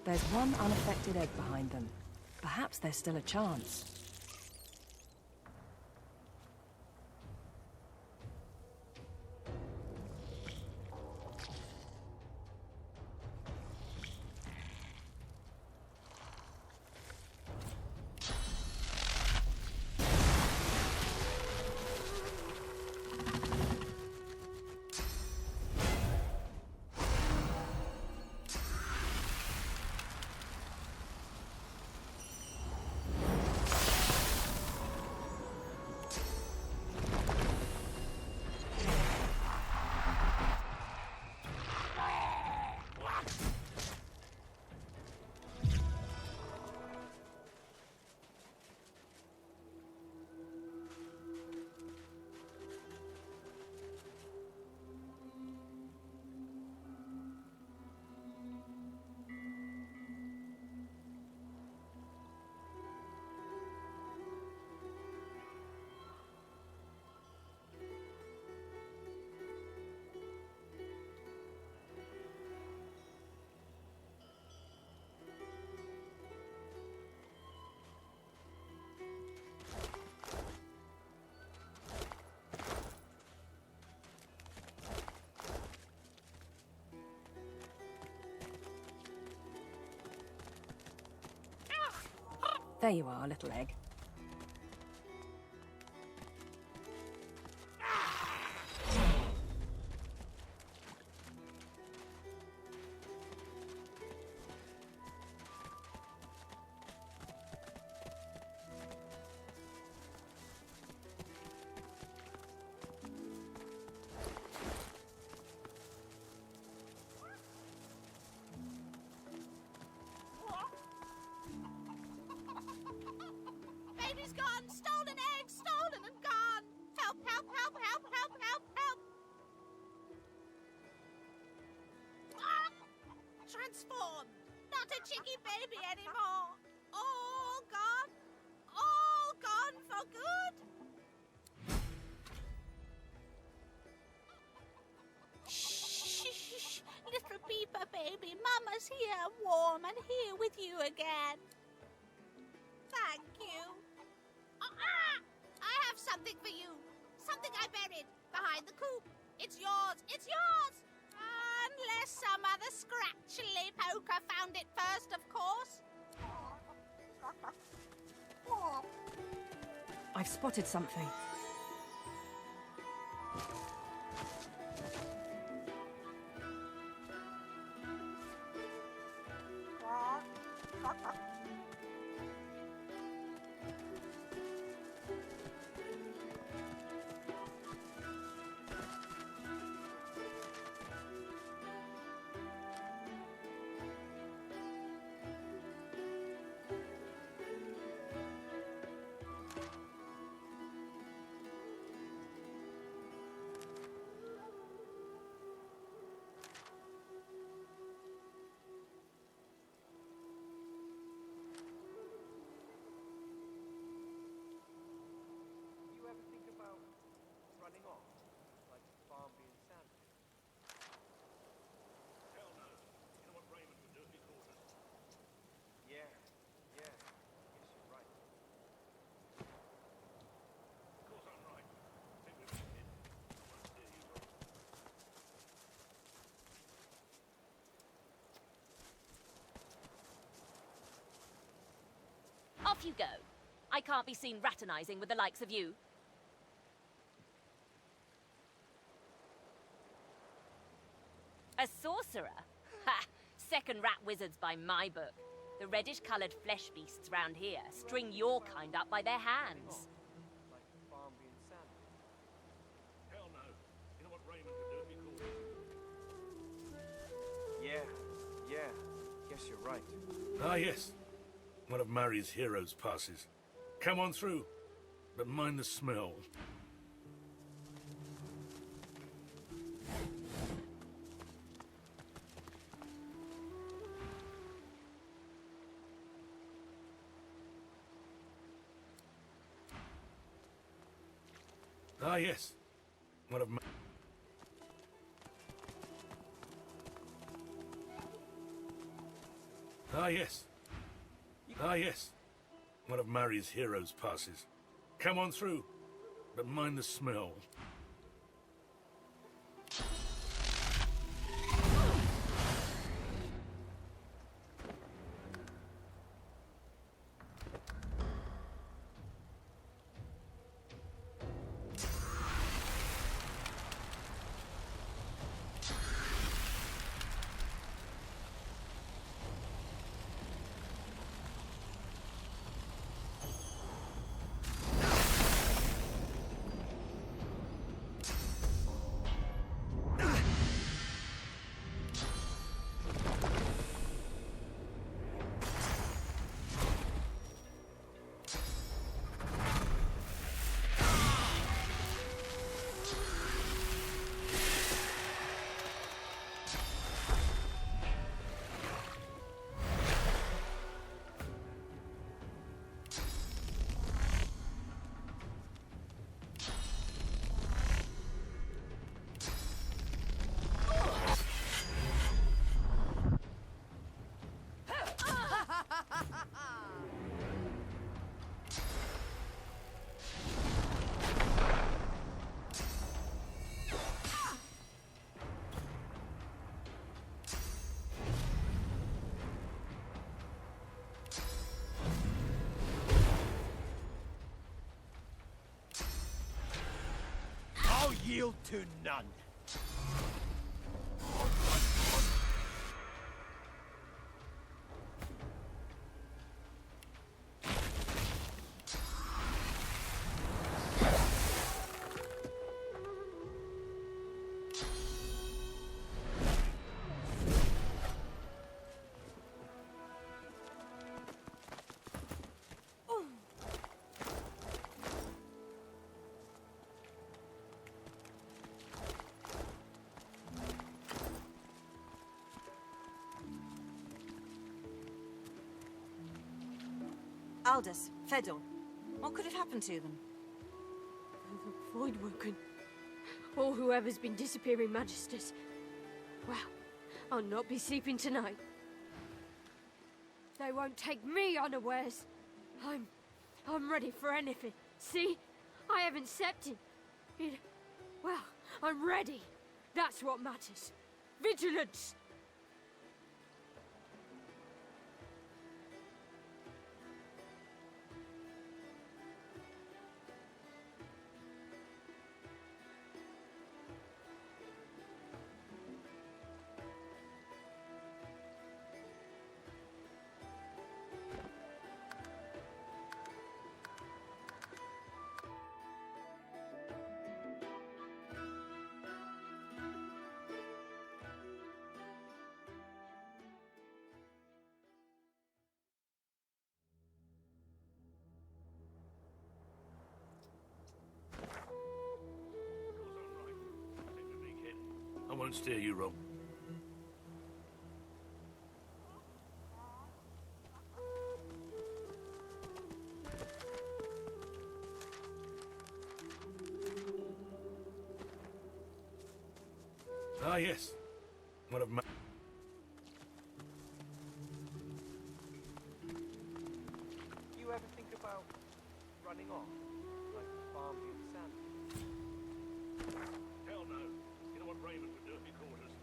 There's one unaffected egg behind them. Perhaps there's still a chance. There you are, little egg. Baby's gone! Stolen egg! Stolen and gone! Help, help, help, help, help, help, help! Ah! Transformed! Not a chicky baby anymore! All gone! All gone for good! Shh! Little Beeper baby, Mama's here, warm and here with you again. Thank you. I have something for you. Something I buried behind the coop. It's yours. It's yours. Unless some other scratchily poker found it first, of course. I've spotted something. Off you go. I can't be seen raternizing with the likes of you. A sorcerer? Ha! Second rat wizards by my book. The reddish-coloured flesh beasts round here string your kind up by their hands. Hell no. You know what Raymond would do if he called me? Yeah. Guess you're right. Ah, yes. One of Mari's heroes passes. Come on through, but mind the smell. Ah, yes. One of my... Ah, yes. Ah, yes. One of Mari's heroes passes. Come on through, but mind the smell. I'll yield to none. Aldous, Fedor, what could have happened to them? The Voidwoken. Or whoever's been disappearing Magisters. Well, I'll not be sleeping tonight. They won't take me unawares. I'm ready for anything. See? I haven't slept well, I'm ready. That's what matters. Vigilance! I won't steer you wrong. Ah, yes. One of my... You ever think about running off? Like Barnaby and Sam? Hell no. You know what Raymond would do if he caught us?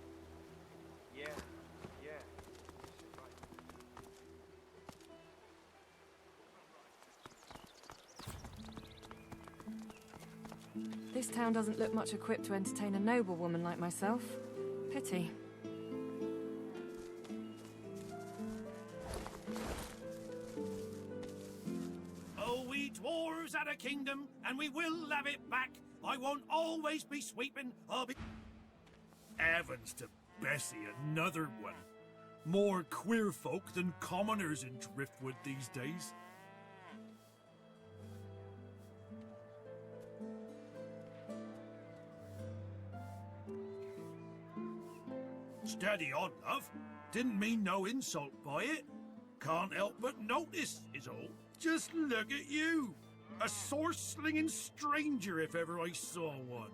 Yeah. This town doesn't look much equipped to entertain a noblewoman like myself. Pity. Oh, we dwarves had a kingdom, and we will have it back. I won't always be sweeping, I'll be... Heavens to Bessie, another one. More queer folk than commoners in Driftwood these days. Steady on, love. Didn't mean no insult by it. Can't help but notice, is all. Just look at you. A sword-slinging stranger if ever I saw one.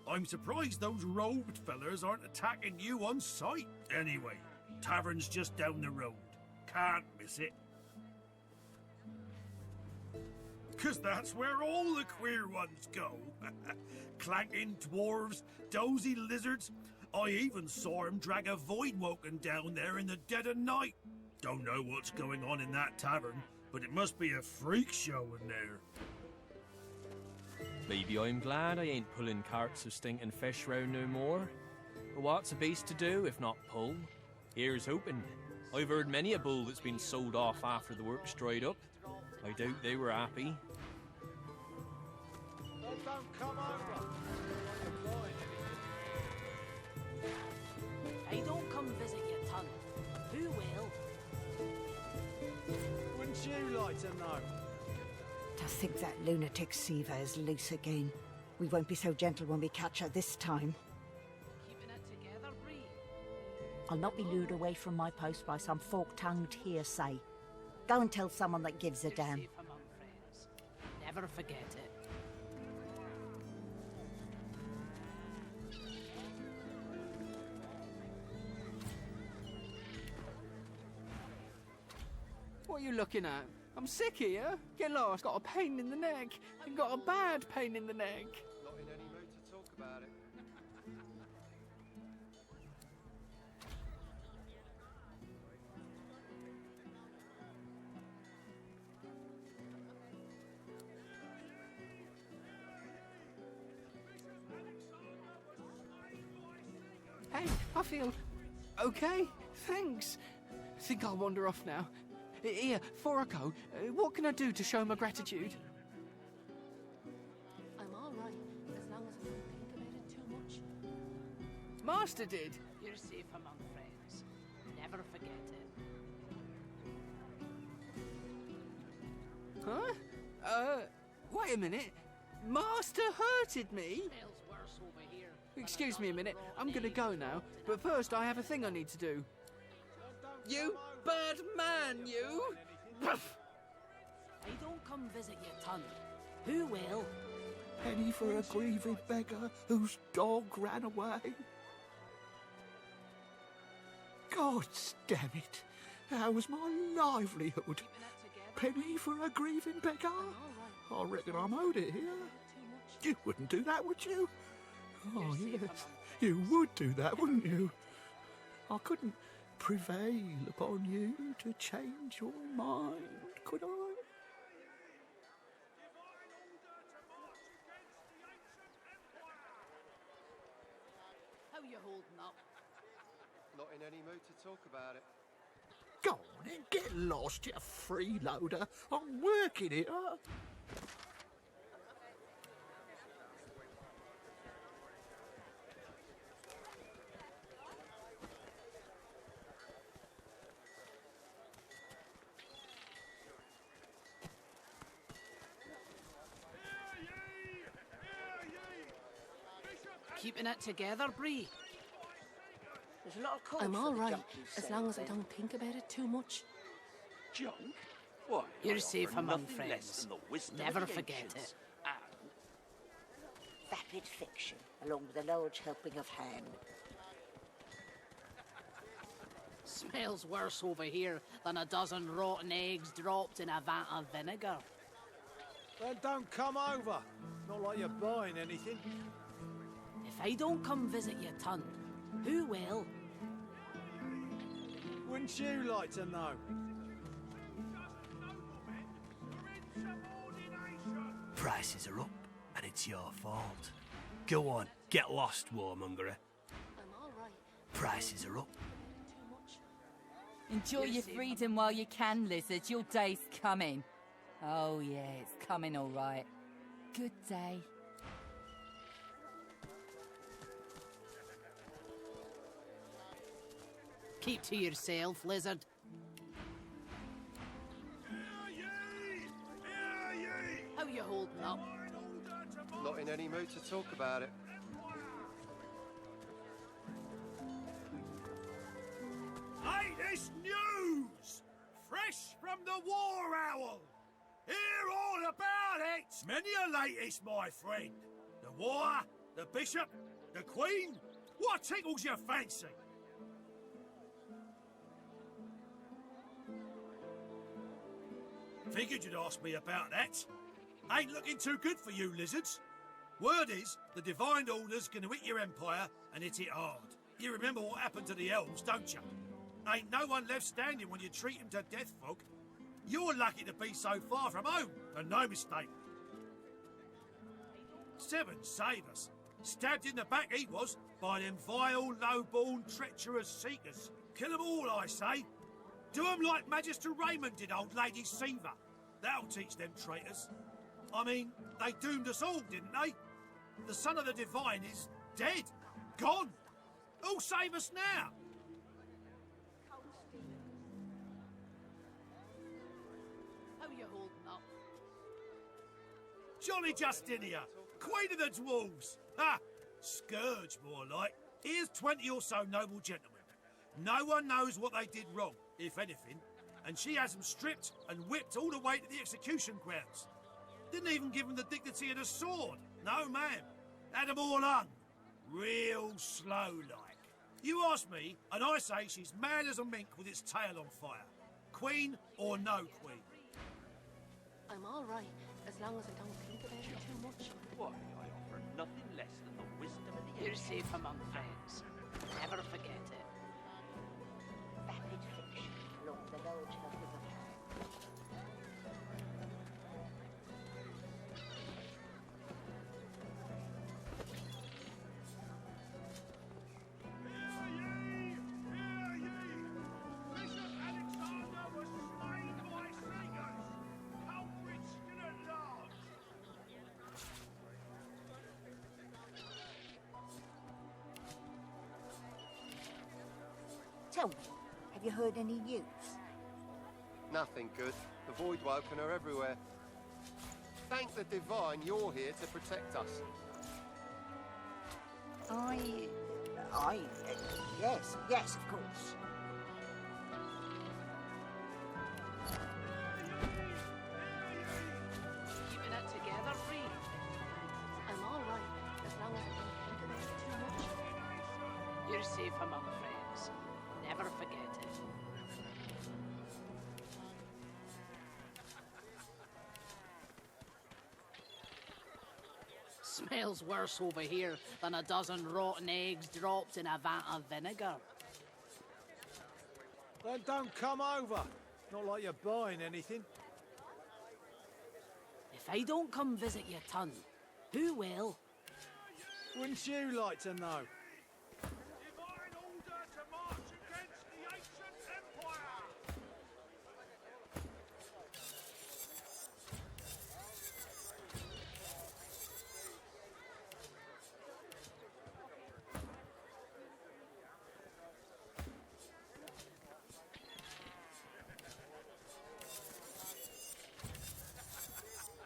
I'm surprised those robed fellers aren't attacking you on sight. Anyway, tavern's just down the road. Can't miss it. 'Cause that's where all the queer ones go. Clanking dwarves, dozy lizards. I even saw him drag a void-woken down there in the dead of night. Don't know what's going on in that tavern, but it must be a freak show in there. Maybe I'm glad I ain't pulling carts of stinking fish round no more. But what's a beast to do if not pull? Here's hoping. I've heard many a bull that's been sold off after the work's dried up. I doubt they were happy. Don't come over. Hey, don't come visit your ton. Who will? Wouldn't you like to know? To think that lunatic Siva is loose again. We won't be so gentle when we catch her this time. Keeping it together, Bree. I'll not be lured away from my post by some fork-tongued hearsay. Go and tell someone that gives a damn. Safe among friends. Never forget it. What are you looking at? I'm sick here. Get lost. Got a pain in the neck. And got a bad pain in the neck. Not in any mood to talk about it. Hey, I feel okay. Thanks. Think I'll wander off now. Here, before I go, what can I do to show my gratitude? I'm all right, as long as I don't think about it too much. Master did. You're safe among friends. Never forget it. Huh? Wait a minute. Master hurted me? Smells worse over here. Excuse me a minute. I'm gonna go now. But first, I have a thing I need to do. You bad man, you! Hey, don't come visit your ton. Who will? Penny for a grieving beggar whose dog ran away. God damn it. That was my livelihood. Penny for a grieving beggar? I reckon I'm owed it here. You wouldn't do that, would you? Oh, yes. You would do that, wouldn't you? I couldn't prevail upon you to change your mind, could I? How you holding up? Not in any mood to talk about it. Go on then, get lost, you freeloader. I'm working it up. Keeping it together, Bree. There's a lot of I'm all right, as long as I don't think about it too much. Junk? Why, You're I safe offer among nothing friends. less than the wisdom Never of the forget ancients. it. Vapid fiction, along with a large helping of ham. Smells worse over here than a dozen rotten eggs dropped in a vat of vinegar. Then don't come over. Not like you're buying anything. If I don't come visit your ton, who will? Wouldn't you like to know? Prices are up, and it It's your fault. Go on, get lost, warmongerer. I'm all right. Prices are up. Enjoy your freedom while you can, lizard. Your day's coming. Oh, yeah, it's coming all right. Good day. Keep to yourself, lizard. How you holding up? Not in any mood to talk about it. Latest news! Fresh from the War Owl! Hear all about it! Many a latest, my friend. The war, the bishop, the queen. What tickles your fancy? Figured you'd ask me about that. Ain't looking too good for you, lizards. Word is, the Divine Order's gonna hit your empire, and hit it hard. You remember what happened to the elves, don't you? Ain't no one left standing when you treat them to death, folk. You're lucky to be so far from home, and no mistake. Seven save us. Stabbed in the back he was, by them vile, low-born, treacherous seekers. Kill 'em all, I say. Do 'em like Magister Raymond did old Lady Siva. That'll teach them traitors. I mean, they doomed us all, didn't they? The son of the Divine is dead. Gone. Who'll save us now? How you holding up? Jolly Justinia, Queen of the Dwarves. Ha! Scourge, more like. Here's 20 or so noble gentlemen. No one knows what they did wrong, if anything, and she has them stripped and whipped all the way to the execution grounds. Didn't even give them the dignity of the sword. No, ma'am. Had them all hung. Real slow-like. You ask me, and I say she's mad as a mink with its tail on fire. Queen or no queen? I'm all right, as long as I don't think about it too much. Why, I offer nothing less than the wisdom of the You're age. safe among friends. Never forget it. Vapid fiction along the lodge of the river. Tell me, have you heard any news? Nothing good. The Voidwoken are everywhere. Thank the Divine you're here to protect us. Yes, of course. Keeping it together, Bree. I'm all right, as long as I don't think about it too much. You're safe among friends. Never forget it. Smells worse over here than a dozen rotten eggs dropped in a vat of vinegar. Then don't come over. Not like you're buying anything. If I don't come visit your ton, who will? Wouldn't you like to know? Divine order to march against the ancient empire!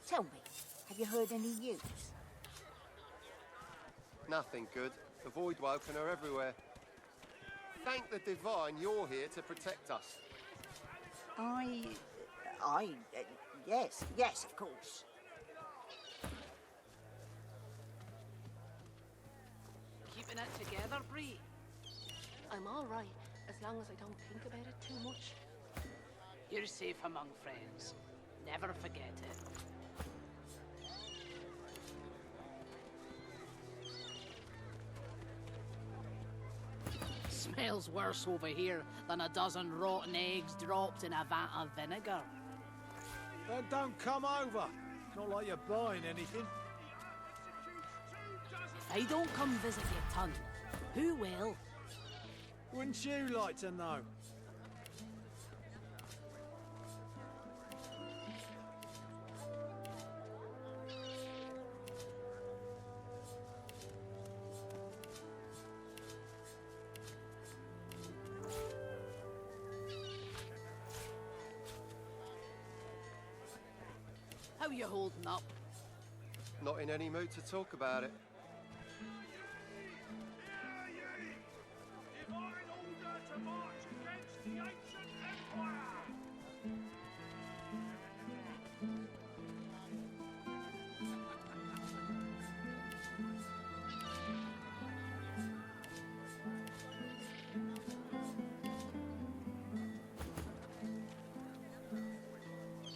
Tell me, have you heard any news? Nothing good. The Voidwoken are everywhere. Thank the Divine you're here to protect us. Yes, of course. Keeping it together, Bree. I'm all right, as long as I don't think about it too much. You're safe among friends. Never forget it. Smells worse over here than a dozen rotten eggs dropped in a vat of vinegar. Then don't come over. Not like you're buying anything. If I don't come visit your ton, who will? Wouldn't you like to know? How you holding up? Not in any mood to talk about it.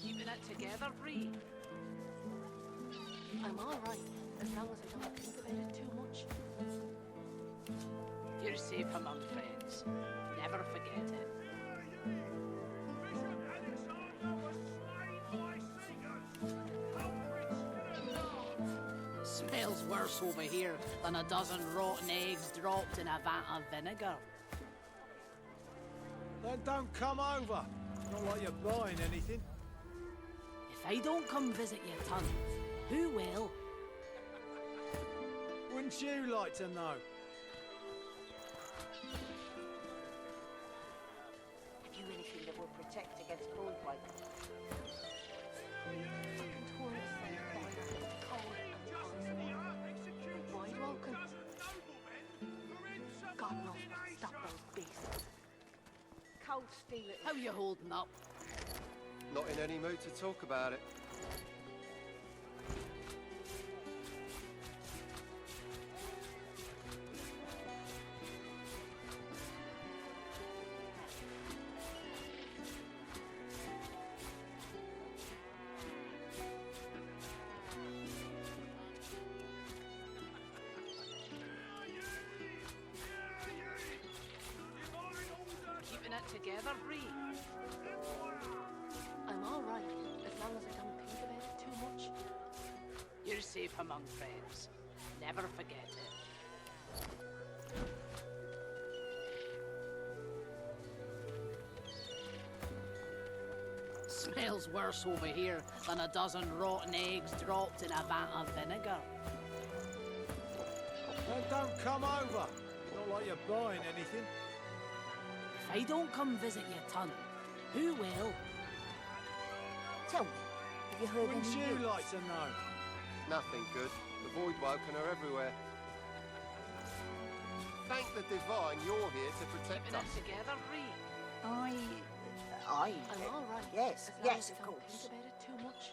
Keeping it together, Bree? I'm alright, as long as I don't think about it too much. You're safe among friends. Never forget it. Smells worse over here than a dozen rotten eggs dropped in a vat of vinegar. Then don't come over. Not like you're buying anything. If I don't come visit your ton, who will? Wouldn't you like to know? Have you anything that will protect against cold wipe? Void Walking. God knows what stop those beasts. Cold steel it. How you holding up? Not in any mood to talk about it. Keeping it together, Bree? I'm alright, as long as I don't think about it too much. You're safe among friends. Never forget it. Smells worse over here than a dozen rotten eggs dropped in a vat of vinegar. Then don't come over. Not like you're buying anything. If I don't come visit your ton, who will? Tell me, have you heard Wouldn't any you news? like to know? Nothing good. The Void Woken are everywhere. Thank the Divine you're here to protect Keeping us. it together, Bree? I'm alright. Yes, as long yes, as of I don't course. think about it too much.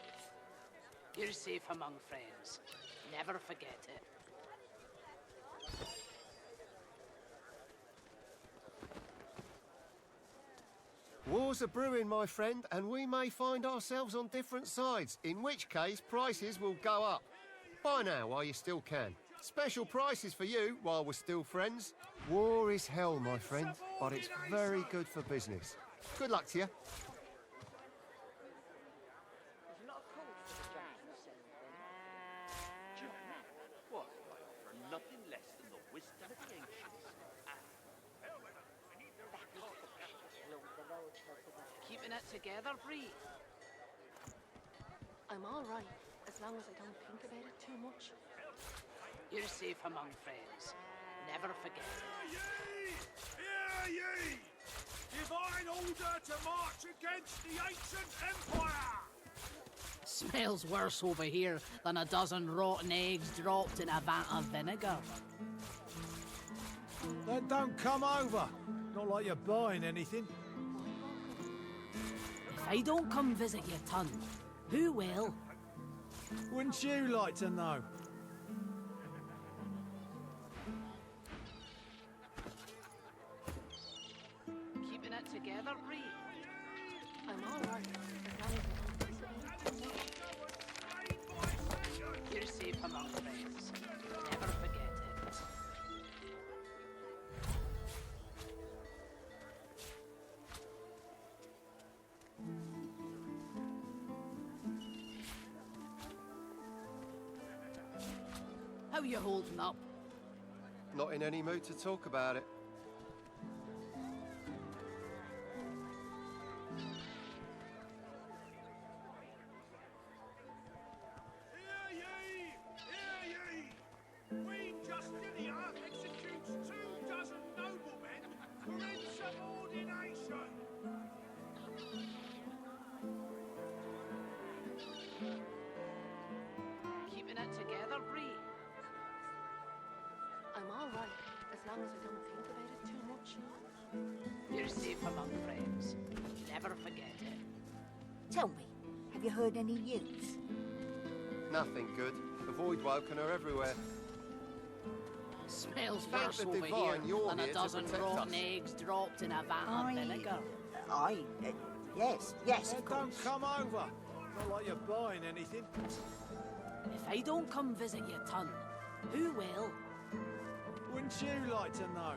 You're safe among friends. Never forget it. Wars are brewing, my friend, and we may find ourselves on different sides, in which case prices will go up. Buy now while you still can. Special prices for you while we're still friends. War is hell, my friend, but it's very good for business. Good luck to you. What? I offer nothing less than the wisdom of the ancients. Keeping it together, Bree? I'm alright, as long as I don't think about it too much. You're safe among friends. Never forget it. Hear ye! Divine order to march against the ancient empire! Smells worse over here than a dozen rotten eggs dropped in a vat of vinegar. Then don't come over. Not like you're buying anything. If I don't come visit your ton, who will? Wouldn't you like to know? Keeping it together, Bree? I'm alright, as long as I don't think about it too much. You're safe among friends. Never forget it. How you holding up? Not in any mood to talk about it. Queen Justinia executes 24 noblemen for insubordination. Keeping it together, Bree. I'm all right, as long as I don't think about it too much. You're safe among friends. Never forget it. Tell me, have you heard any news? Nothing good. The Voidwoken are everywhere. Smells Thank worse the over divine here you're than here a to dozen protect rotten us. eggs dropped in a vat of vinegar. Yes, of course. Don't come over. Not like you're buying anything. If I don't come visit your ton, who will? Wouldn't you like to know?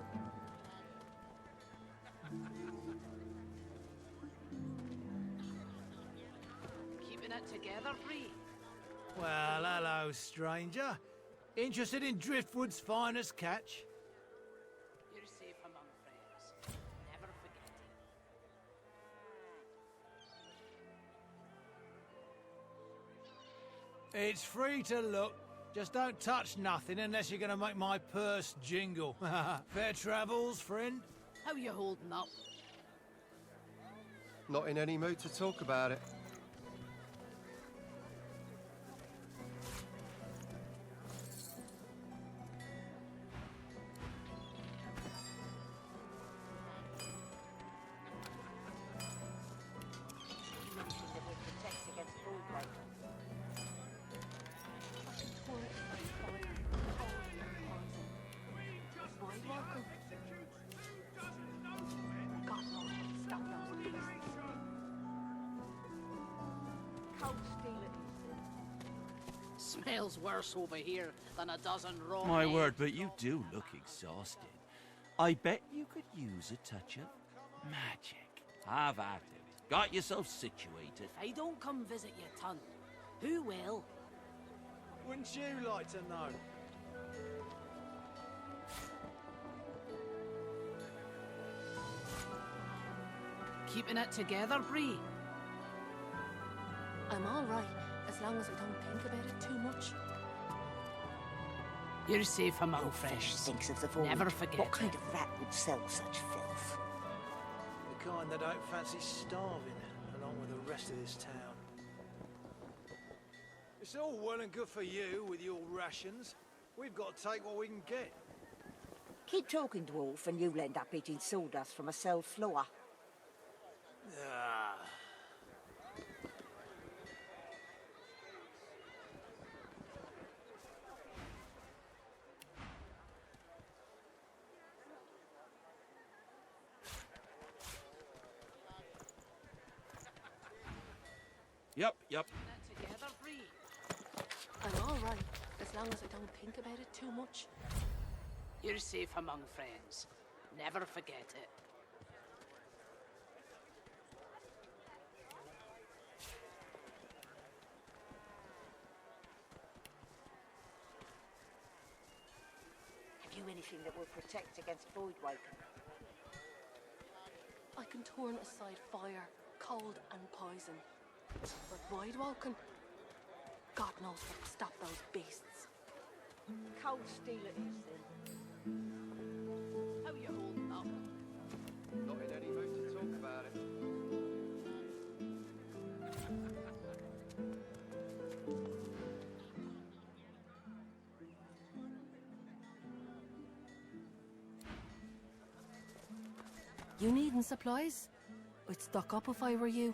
Keeping it together, Bree. Well, hello, stranger. Interested in Driftwood's finest catch? You're safe among friends. Never forget it. It's free to look. Just don't touch nothing unless you're gonna make my purse jingle. Fair travels, friend. How you holding up? Not in any mood to talk about it. Anything that will protect against Voidwoken. God knows how to stop those beasts. Cold steel it is. Smells worse over here than a dozen raw My eggs. word, but you do look exhausted. I bet you could use a touch of magic. Have at it. Got yourself situated. If I don't come visit your ton, who will? Wouldn't you like to know? Keeping it together, Bree. I'm all right, as long as I don't think about it too much. You're safe among Fish friends. thinks of the void. Never forget What kind it. of rat would sell such filth? The kind that don't fancy starving, along with the rest of this town. It's all well and good for you with your rations. We've got to take what we can get. Keep talking, dwarf, and you'll end up eating sawdust from a cell floor. Ah. Yep. Together, Bree. I'm all right, as long as I don't think about it too much. You're safe among friends. Never forget it. Have you anything that will protect against Voidwoken? I can turn aside fire, cold and poison. But Voidwoken, God knows how to stop those beasts. Cold steel it is, then. How you holding up? Not in any mood to talk about it. You needing supplies? I'd stock up if I were you.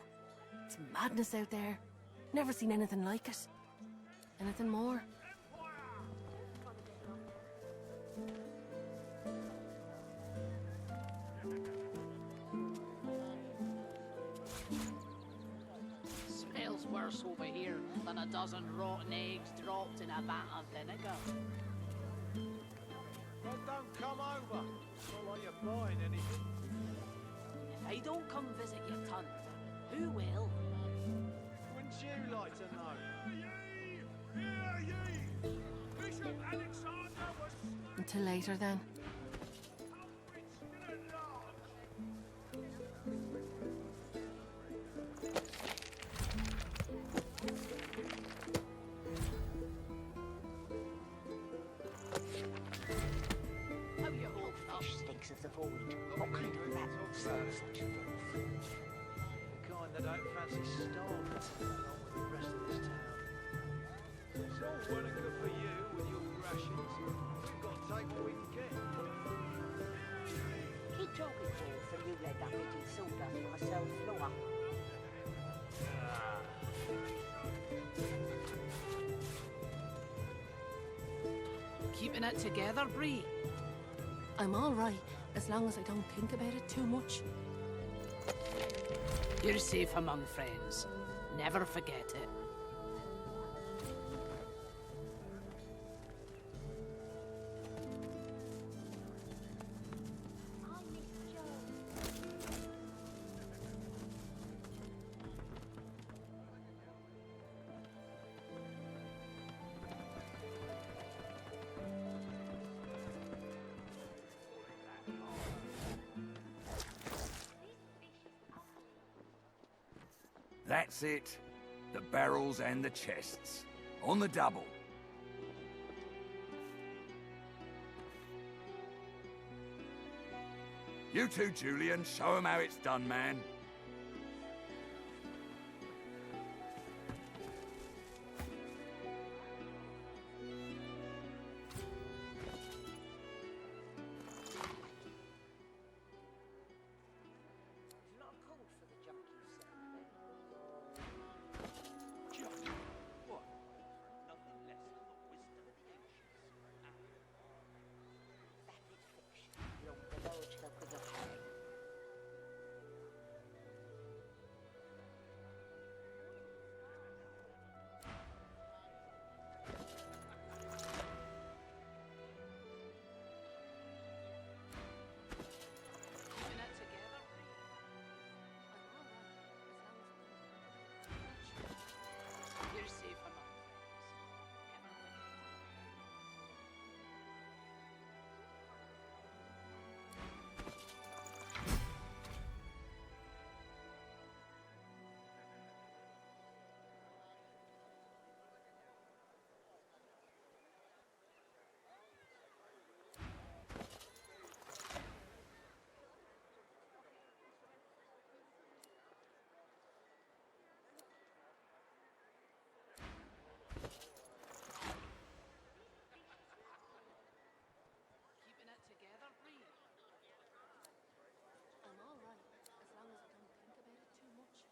It's madness out there. Never seen anything like it. Anything more? Smells worse over here than a dozen rotten eggs dropped in a vat of vinegar. Well, don't come over. Not like you're buying anything. If I don't come visit your ton, who will? Wouldn't you like to know? Hear ye! Bishop Alexander was Until later, then. Oh, you old fish stinks of the void. What kind of rat would serve such filth? The kind that don't fancy starving along with the rest of this town. It's all well and good for you with your rations. We've got to take what we can get. Keep talking, Paul, till you let that bit in sawdust from a cell floor. Keeping it together, Bree? I'm all right, as long as I don't think about it too much. You're safe among friends. Never forget it. That's it. The barrels and the chests. On the double. You too, Julian. Show 'em how it's done, man. You're safe among keeping it together, Bree? I'm all right, as long as I don't think about it too much.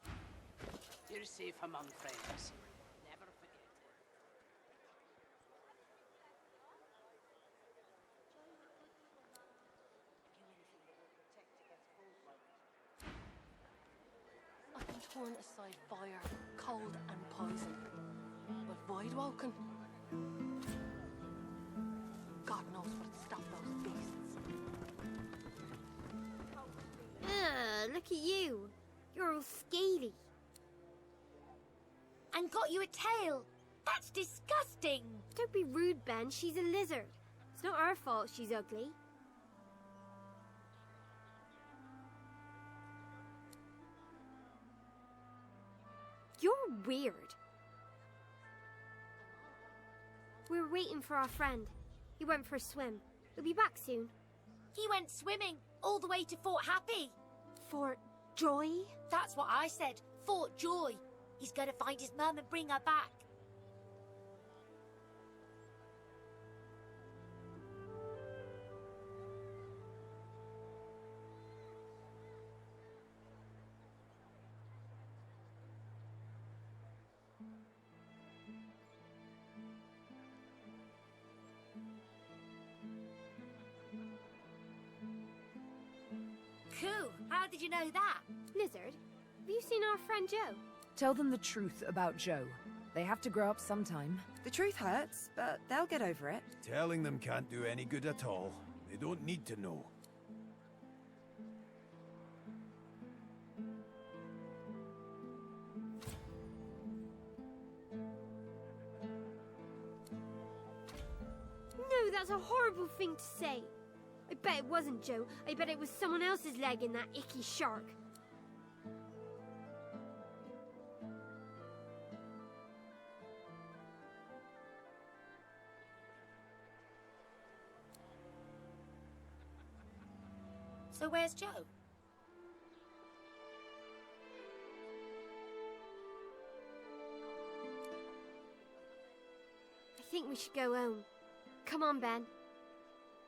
You're safe among friends. Never forget it. I can turn aside fire, cold and poison. But void-walking? God knows what'd stop those beasts. Ugh, look at you. You're all scaly. And got you a tail. That's disgusting. Don't be rude, Ben. She's a lizard. It's not her fault she's ugly. You're weird. We're waiting for our friend. He went for a swim. He'll be back soon. He went swimming all the way to Fort Happy. Fort Joy? That's what I said. Fort Joy. He's going to find his mum and bring her back. Cool. How did you know that? Lizard, have you seen our friend Joe? Tell them the truth about Joe. They have to grow up sometime. The truth hurts, but they'll get over it. Telling them can't do any good at all. They don't need to know. that's a horrible thing to say. I bet it wasn't Joe. I bet it was someone else's leg in that icky shark. So where's Joe? I think we should go home. Come on, Ben.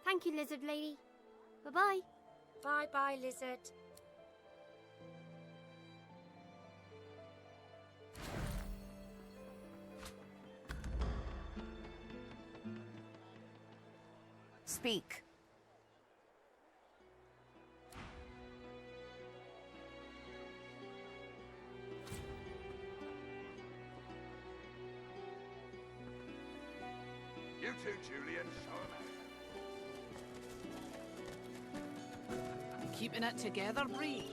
Thank you, lizard lady. Bye-bye. Bye-bye, lizard. Speak. You too, Julian. Show 'em out. Keeping it together, Bree.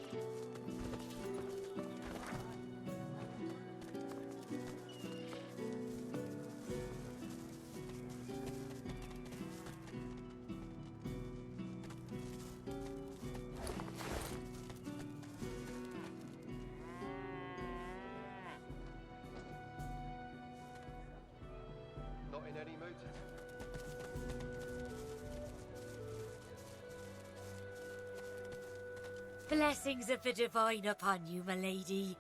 Not in any mood to... Blessings of the divine upon you, my lady.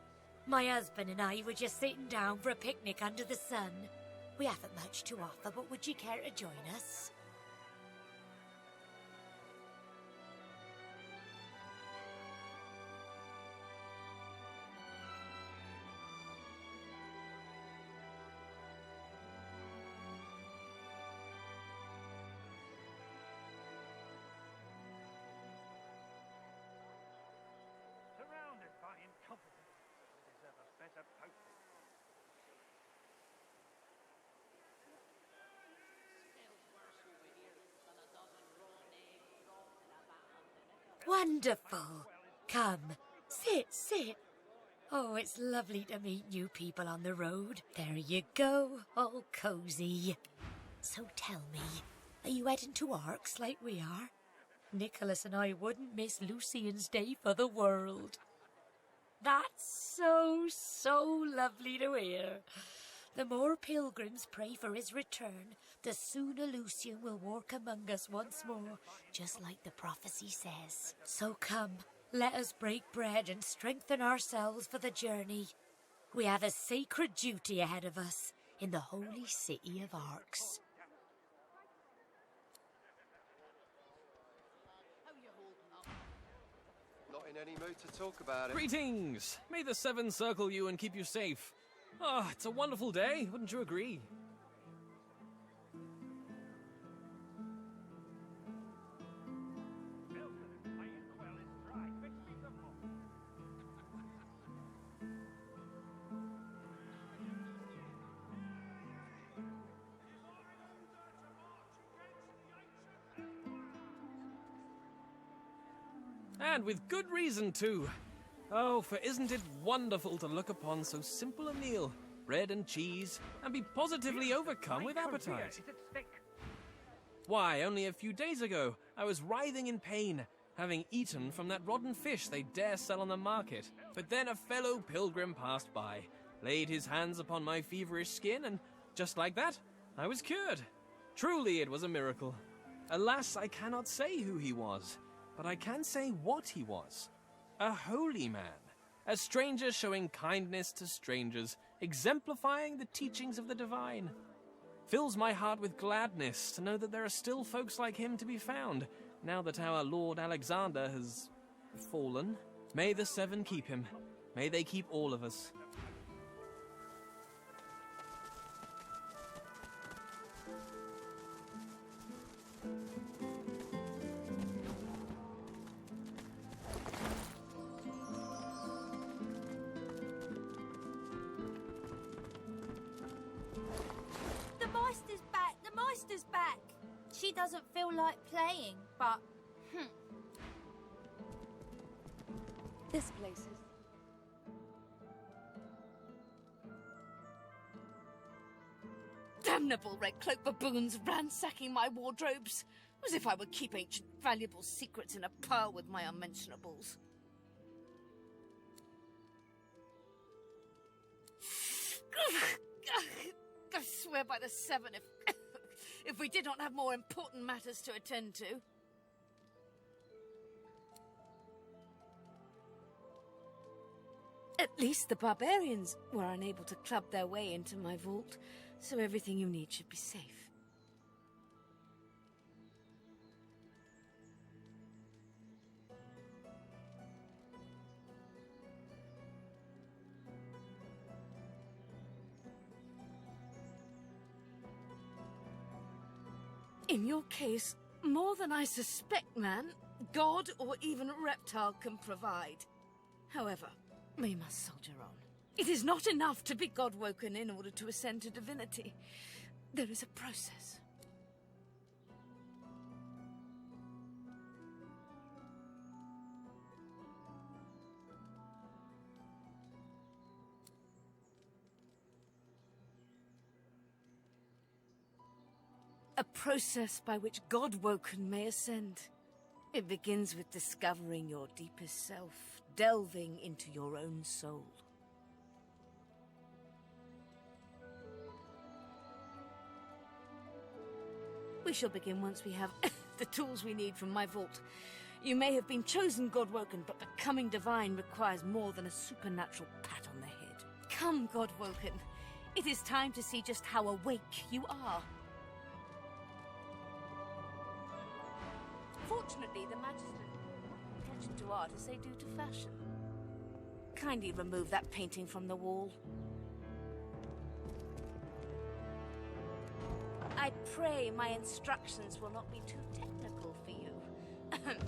My husband and I were just sitting down for a picnic under the sun. We haven't much to offer, but would you care to join us? Surrounded by incompetence, we deserve a better pope. Wonderful. Come, sit. Oh, it's lovely to meet new people on the road. There you go, all cozy. So tell me, are you heading to Arks like we are? Nicholas and I wouldn't miss Lucian's Day for the world. That's so lovely to hear. The more pilgrims pray for his return, the sooner Lucian will walk among us once more, just like the prophecy says. So come, let us break bread and strengthen ourselves for the journey. We have a sacred duty ahead of us in the holy city of Arks. Not in any mood to talk about it. Greetings! May the Seven circle you and keep you safe. Ah, it's a wonderful day, wouldn't you agree? And with good reason, too. Oh, for isn't it wonderful to look upon so simple a meal, bread and cheese, and be positively overcome with appetite? Why, only a few days ago, I was writhing in pain, having eaten from that rotten fish they dare sell on the market. But then a fellow pilgrim passed by, laid his hands upon my feverish skin, and just like that, I was cured. Truly it was a miracle. Alas, I cannot say who he was, but I can say what he was. A holy man. A stranger showing kindness to strangers, exemplifying the teachings of the divine. Fills my heart with gladness to know that there are still folks like him to be found, now that our Lord Alexander has fallen. May the Seven keep him. May they keep all of us. Sister's back. She doesn't feel like playing, but... This place is... Damn damnable red cloak baboons ransacking my wardrobes, as if I would keep ancient valuable secrets in a pile with my unmentionables. I swear by the seven, if we did not have more important matters to attend to. At least the barbarians were unable to club their way into my vault, so everything you need should be safe. In your case, more than I suspect, man, God or even reptile can provide. However, we must soldier on. It is not enough to be God-woken in order to ascend to divinity. There is a process. A process by which God-woken may ascend. It begins with discovering your deepest self, delving into your own soul. We shall begin once we have the tools we need from my vault. You may have been chosen God-woken, but becoming divine requires more than a supernatural pat on the head. Come, God-woken. It is time to see just how awake you are. Fortunately, the Magisters pay attention to art as they do to fashion. Kindly remove that painting from the wall. I pray my instructions will not be too technical for you.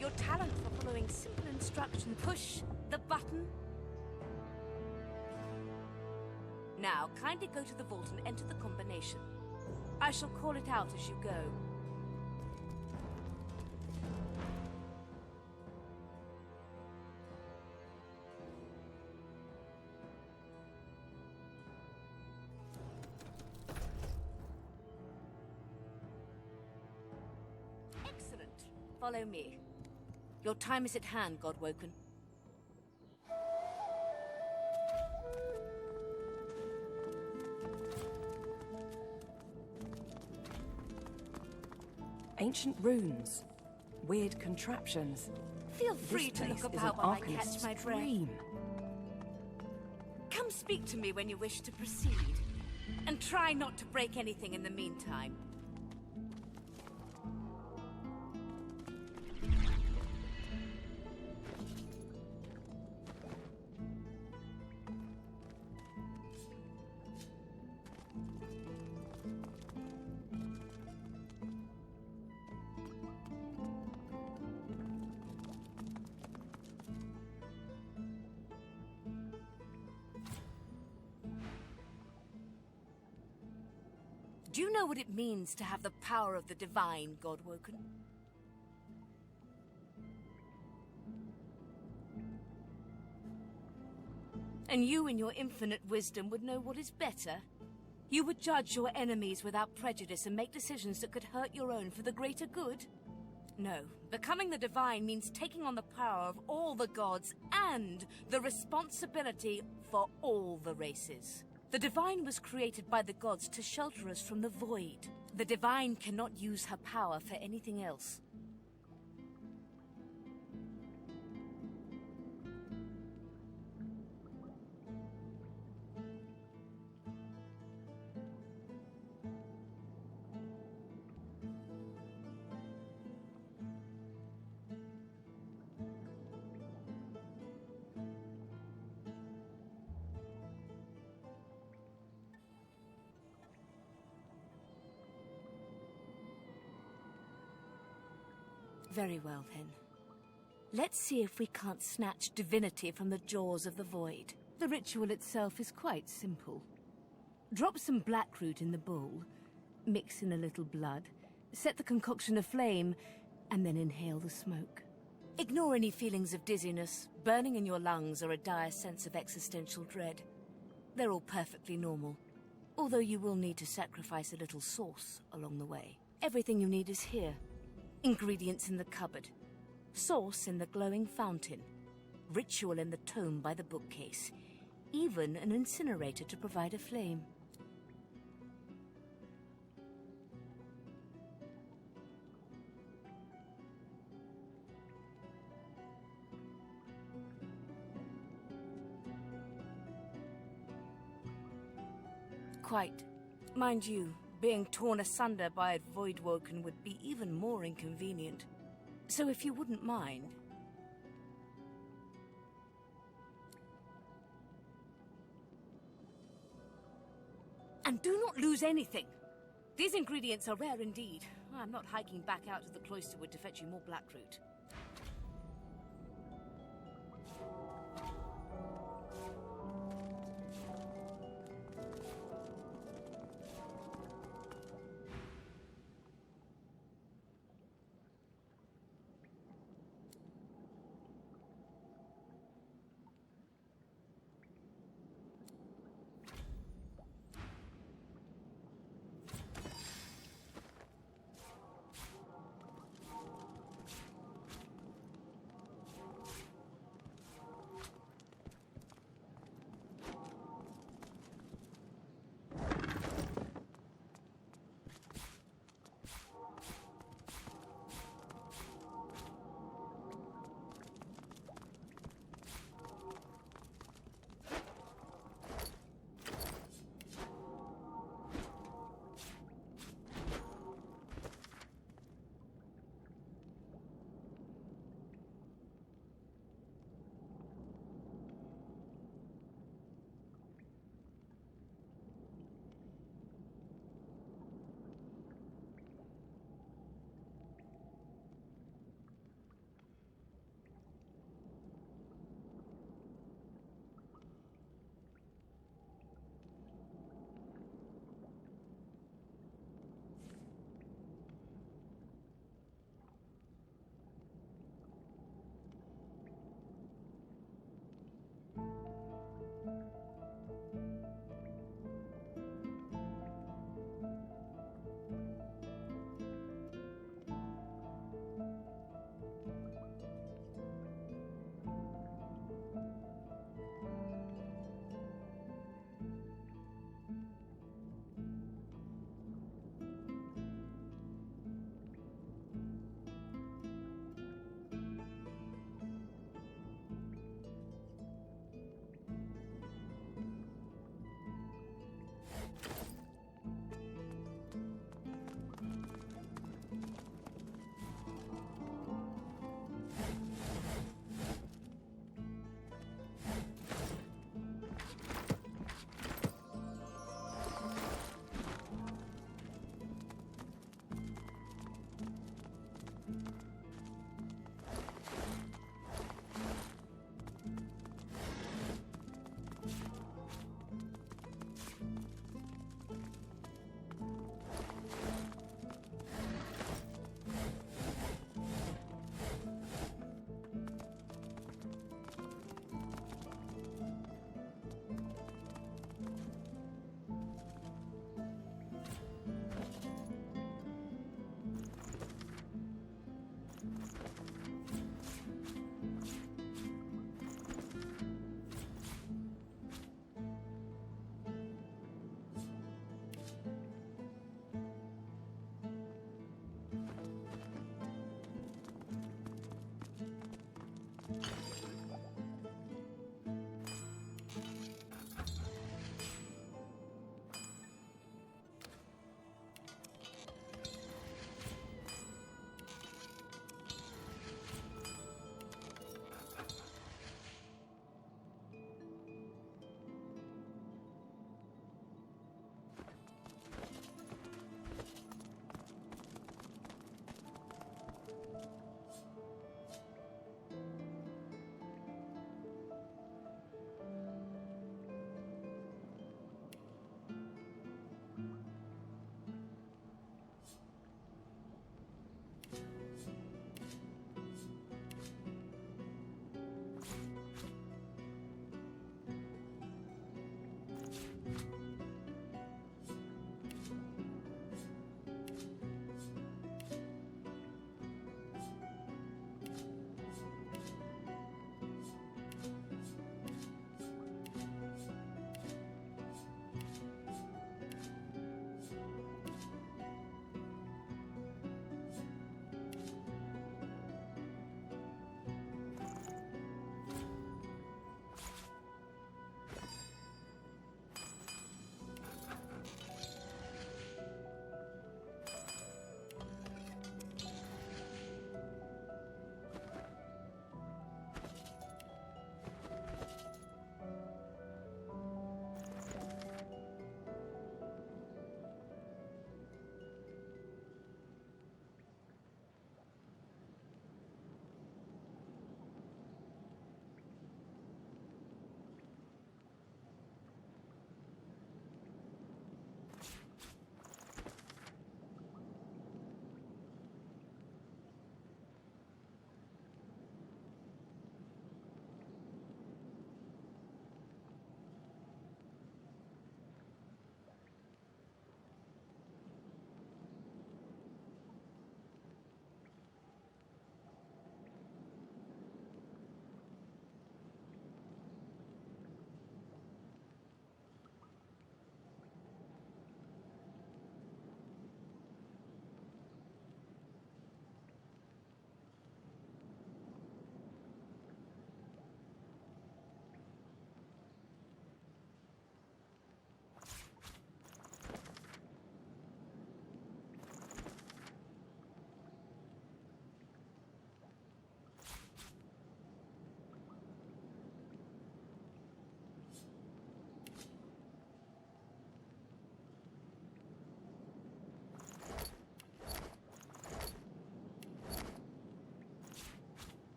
Your talent for following simple instructions. Push the button. Now, kindly go to the vault and enter the combination. I shall call it out as you go. Follow me. Your time is at hand, God-woken. Ancient runes. Weird contraptions. Feel free to look about while I catch my breath. Dream. Come speak to me when you wish to proceed. And try not to break anything in the meantime. Do you know what it means to have the power of the divine, God-woken? And you, in your infinite wisdom, would know what is better. You would judge your enemies without prejudice and make decisions that could hurt your own for the greater good. No, becoming the divine means taking on the power of all the gods and the responsibility for all the races. The Divine was created by the gods to shelter us from the void. The Divine cannot use her power for anything else. Very well, then. Let's see if we can't snatch divinity from the jaws of the void. The ritual itself is quite simple. Drop some blackroot in the bowl, mix in a little blood, set the concoction aflame, and then inhale the smoke. Ignore any feelings of dizziness, burning in your lungs, or a dire sense of existential dread. They're all perfectly normal. Although you will need to sacrifice a little sauce along the way. Everything you need is here. Ingredients in the cupboard. Sauce in the glowing fountain. Ritual in the tome by the bookcase. Even an incinerator to provide a flame. Quite. Mind you, being torn asunder by a Voidwoken would be even more inconvenient. So if you wouldn't mind... And do not lose anything! These ingredients are rare indeed. I'm not hiking back out to the Cloisterwood to fetch you more blackroot.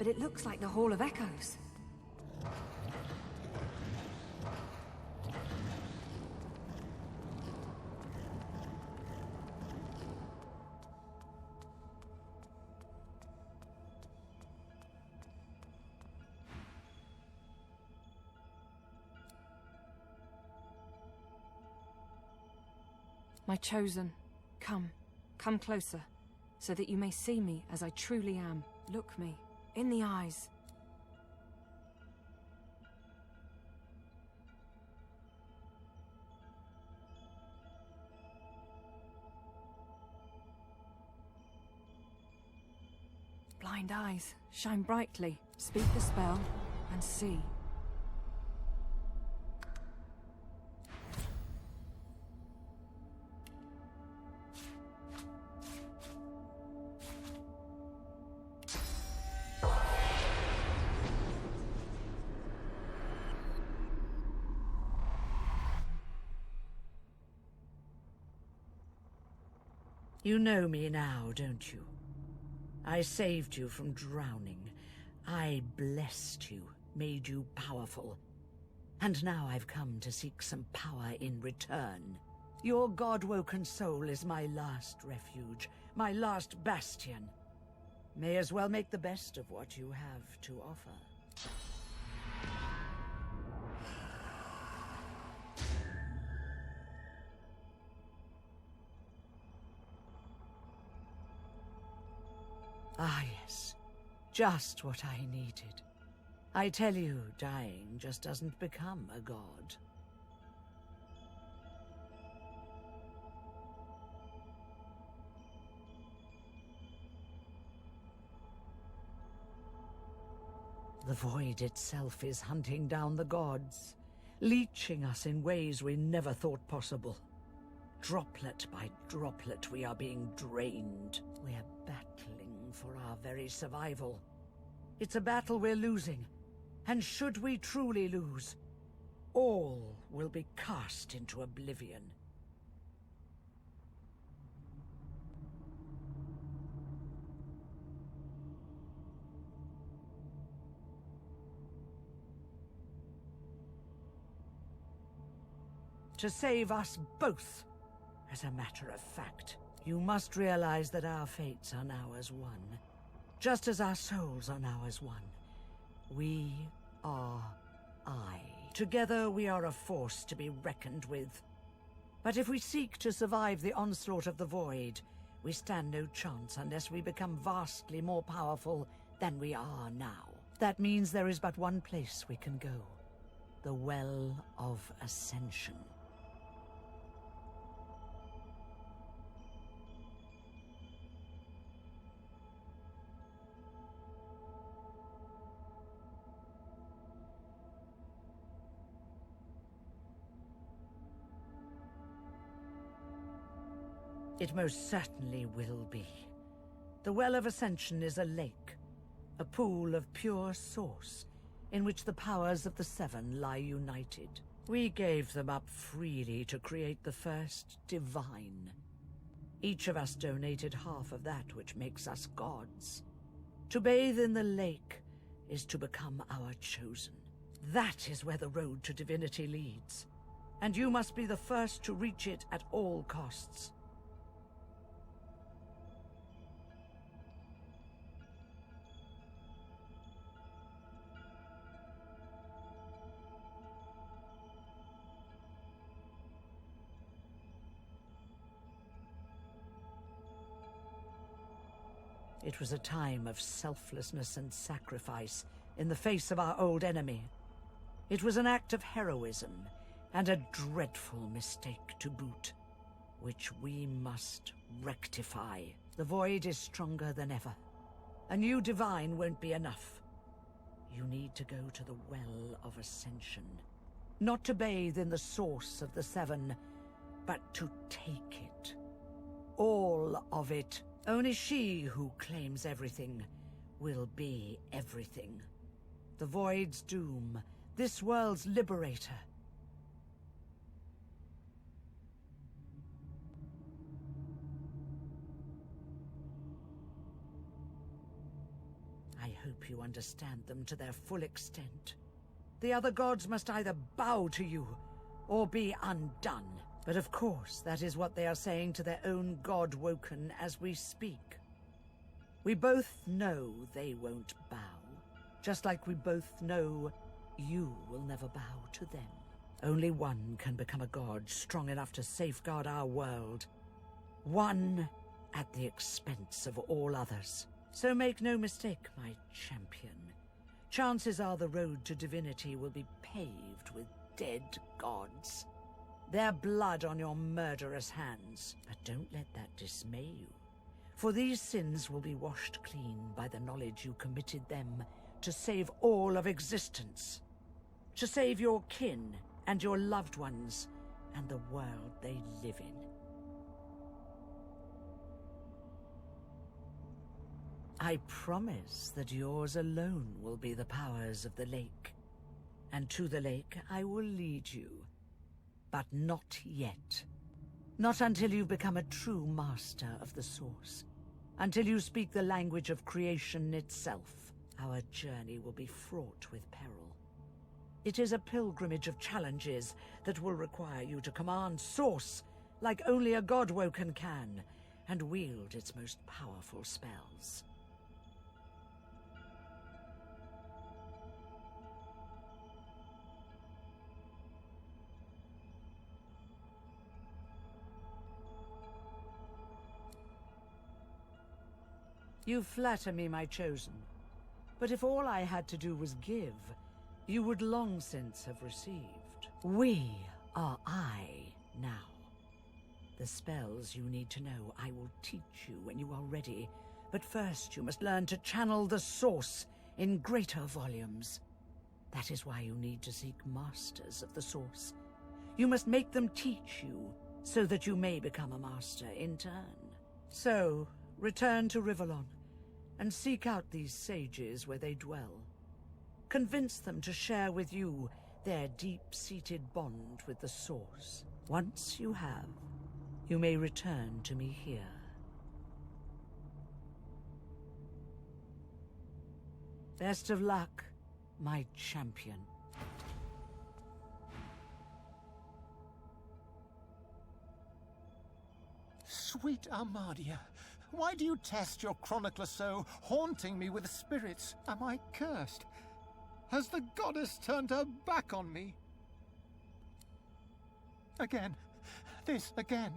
but it looks like the Hall of Echoes. My chosen, come closer, so that you may see me as I truly am. Look me in the eyes. Blind eyes, shine brightly, speak the spell, and see. You know me now, don't you? I saved you from drowning. I blessed you, made you powerful. And now I've come to seek some power in return. Your god-woken soul is my last refuge, my last bastion. May as well make the best of what you have to offer. Ah, yes. Just what I needed. I tell you, dying just doesn't become a god. The void itself is hunting down the gods, leeching us in ways we never thought possible. Droplet by droplet, we are being drained. We're battling for our very survival. It's a battle we're losing, and should we truly lose, all will be cast into oblivion. To save us both, as a matter of fact, you must realize that our fates are now as one, just as our souls are now as one. We are I. Together we are a force to be reckoned with. But if we seek to survive the onslaught of the void, we stand no chance unless we become vastly more powerful than we are now. That means there is but one place we can go. The Well of Ascension. It most certainly will be. The Well of Ascension is a lake, a pool of pure source, in which the powers of the Seven lie united. We gave them up freely to create the first divine. Each of us donated half of that which makes us gods. To bathe in the lake is to become our chosen. That is where the road to divinity leads, and you must be the first to reach it at all costs. It was a time of selflessness and sacrifice in the face of our old enemy. It was an act of heroism, and a dreadful mistake to boot, which we must rectify. The void is stronger than ever. A new divine won't be enough. You need to go to the Well of Ascension. Not to bathe in the source of the Seven, but to take it. All of it. Only she who claims everything will be everything. The Void's doom, this world's liberator. I hope you understand them to their full extent. The other gods must either bow to you or be undone. But of course, that is what they are saying to their own god Woken as we speak. We both know they won't bow, just like we both know you will never bow to them. Only one can become a god strong enough to safeguard our world. One at the expense of all others. So make no mistake, my champion. Chances are the road to divinity will be paved with dead gods. Their blood on your murderous hands. But don't let that dismay you. For these sins will be washed clean by the knowledge you committed them to save all of existence. To save your kin and your loved ones and the world they live in. I promise that yours alone will be the powers of the lake. And to the lake I will lead you. But not yet. Not until you've become a true master of the Source. Until you speak the language of creation itself. Our journey will be fraught with peril. It is a pilgrimage of challenges that will require you to command Source like only a Godwoken can, and wield its most powerful spells. You flatter me, my chosen. But if all I had to do was give, you would long since have received. We are I now. The spells you need to know I will teach you when you are ready. But first you must learn to channel the Source in greater volumes. That is why you need to seek masters of the Source. You must make them teach you, so that you may become a master in turn. So, return to Rivellon, and seek out these sages where they dwell. Convince them to share with you their deep-seated bond with the Source. Once you have, you may return to me here. Best of luck, my champion. Sweet Armadia, why do you test your chronicler so, haunting me with spirits? Am I cursed? Has the goddess turned her back on me? Again. This again.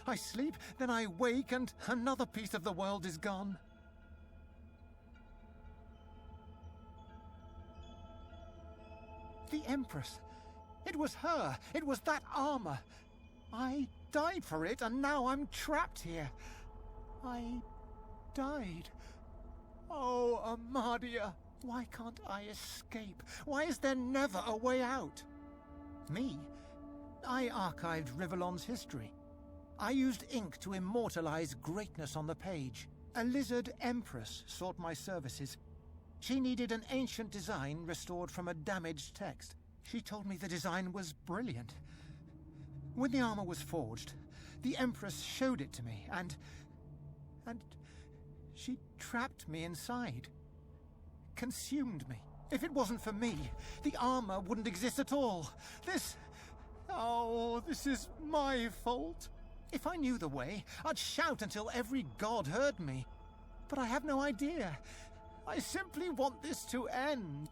I sleep, then I wake, and another piece of the world is gone. The Empress. It was her. It was that armor. I died for it, and now I'm trapped here. I died. Oh, Armadia, why can't I escape? Why is there never a way out? Me? I archived Rivellon's history. I used ink to immortalize greatness on the page. A lizard empress sought my services. She needed an ancient design restored from a damaged text. She told me the design was brilliant. When the armor was forged, the Empress showed it to me, and she trapped me inside. Consumed me. If it wasn't for me, the armor wouldn't exist at all. This is my fault. If I knew the way, I'd shout until every god heard me. But I have no idea. I simply want this to end.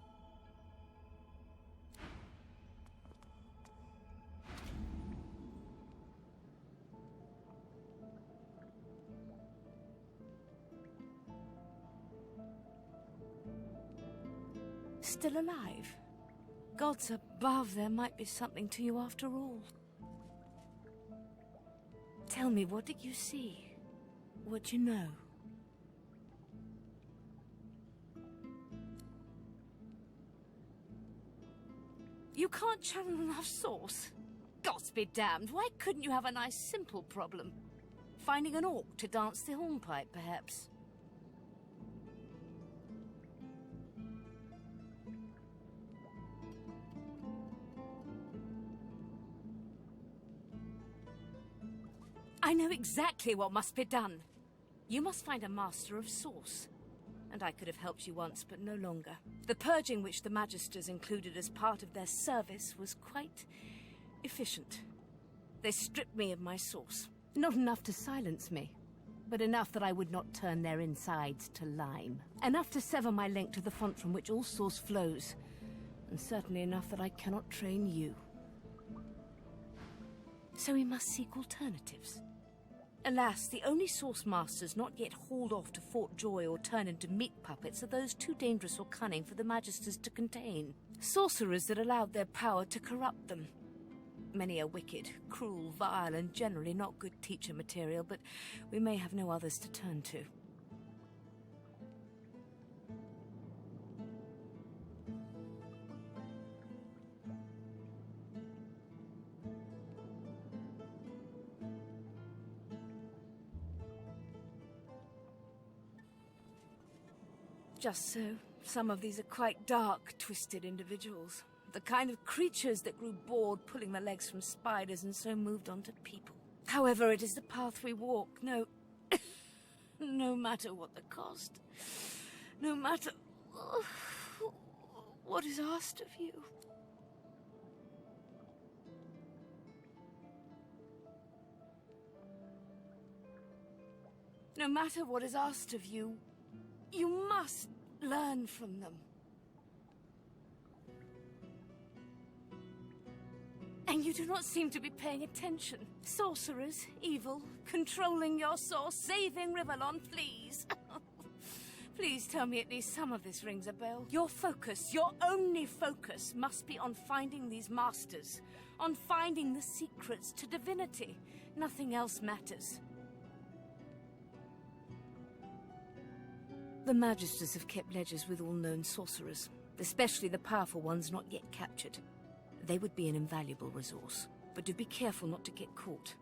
Still alive? Gods above, there might be something to you after all. Tell me, what did you see? What you know? You can't channel enough Source? Gods be damned, why couldn't you have a nice simple problem? Finding an orc to dance the hornpipe, perhaps? I know exactly what must be done. You must find a master of Source. and I could have helped you once, but no longer. The purging which the Magisters included as part of their service was quite efficient. They stripped me of my source. Not enough to silence me, but enough that I would not turn their insides to lime. Enough to sever my link to the font from which all source flows, and certainly enough that I cannot train you. So we must seek alternatives. Alas, the only source masters not yet hauled off to Fort Joy or turned into meat puppets are those too dangerous or cunning for the Magisters to contain. Sorcerers that allowed their power to corrupt them. Many are wicked, cruel, vile, and generally not good teacher material, but we may have no others to turn to. Just so, some of these are quite dark, twisted individuals. The kind of creatures that grew bored pulling their legs from spiders and so moved on to people. However, it is the path we walk, no matter what the cost. No matter what is asked of you. No matter what is asked of you, you must learn from them. And you do not seem to be paying attention. Sorcerers, evil, controlling your source, saving Rivellon, please. Please tell me at least some of this rings a bell. Your focus, your only focus, must be on finding these masters, on finding the secrets to divinity. Nothing else matters. The Magisters have kept ledgers with all known sorcerers, especially the powerful ones not yet captured. They would be an invaluable resource, but do be careful not to get caught.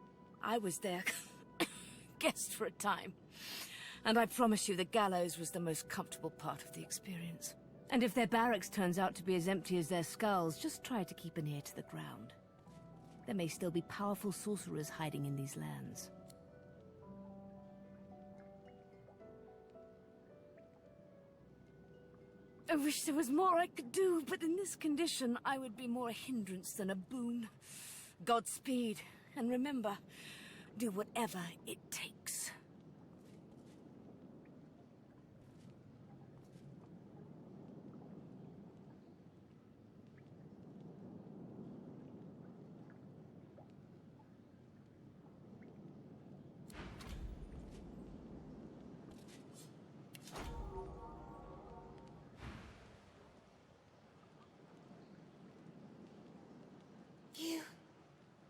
I was their guest for a time, and I promise you the gallows was the most comfortable part of the experience. And if their barracks turns out to be as empty as their skulls, just try to keep an ear to the ground. There may still be powerful sorcerers hiding in these lands. I wish there was more I could do, but in this condition, I would be more a hindrance than a boon. Godspeed, and remember, do whatever it takes.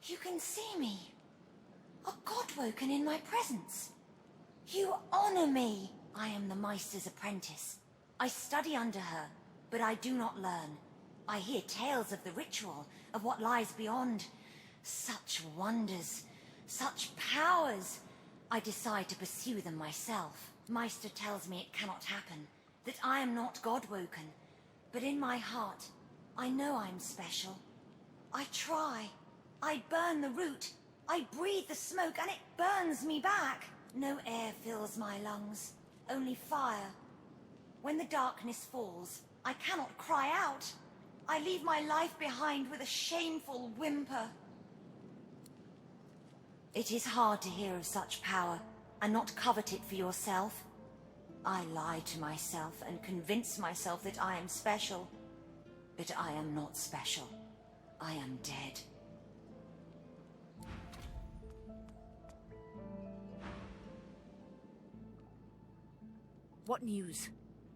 You can see me. A godwoken in my presence. You honor me. I am the Meister's apprentice. I study under her, but I do not learn. I hear tales of the ritual, of what lies beyond. Such wonders, such powers. I decide to pursue them myself. Meister tells me it cannot happen, that I am not godwoken. But in my heart, I know I'm special. I try. I burn the root. I breathe the smoke and it burns me back. No air fills my lungs, only fire. When the darkness falls, I cannot cry out. I leave my life behind with a shameful whimper. It is hard to hear of such power and not covet it for yourself. I lie to myself and convince myself that I am special. But I am not special. I am dead. What news?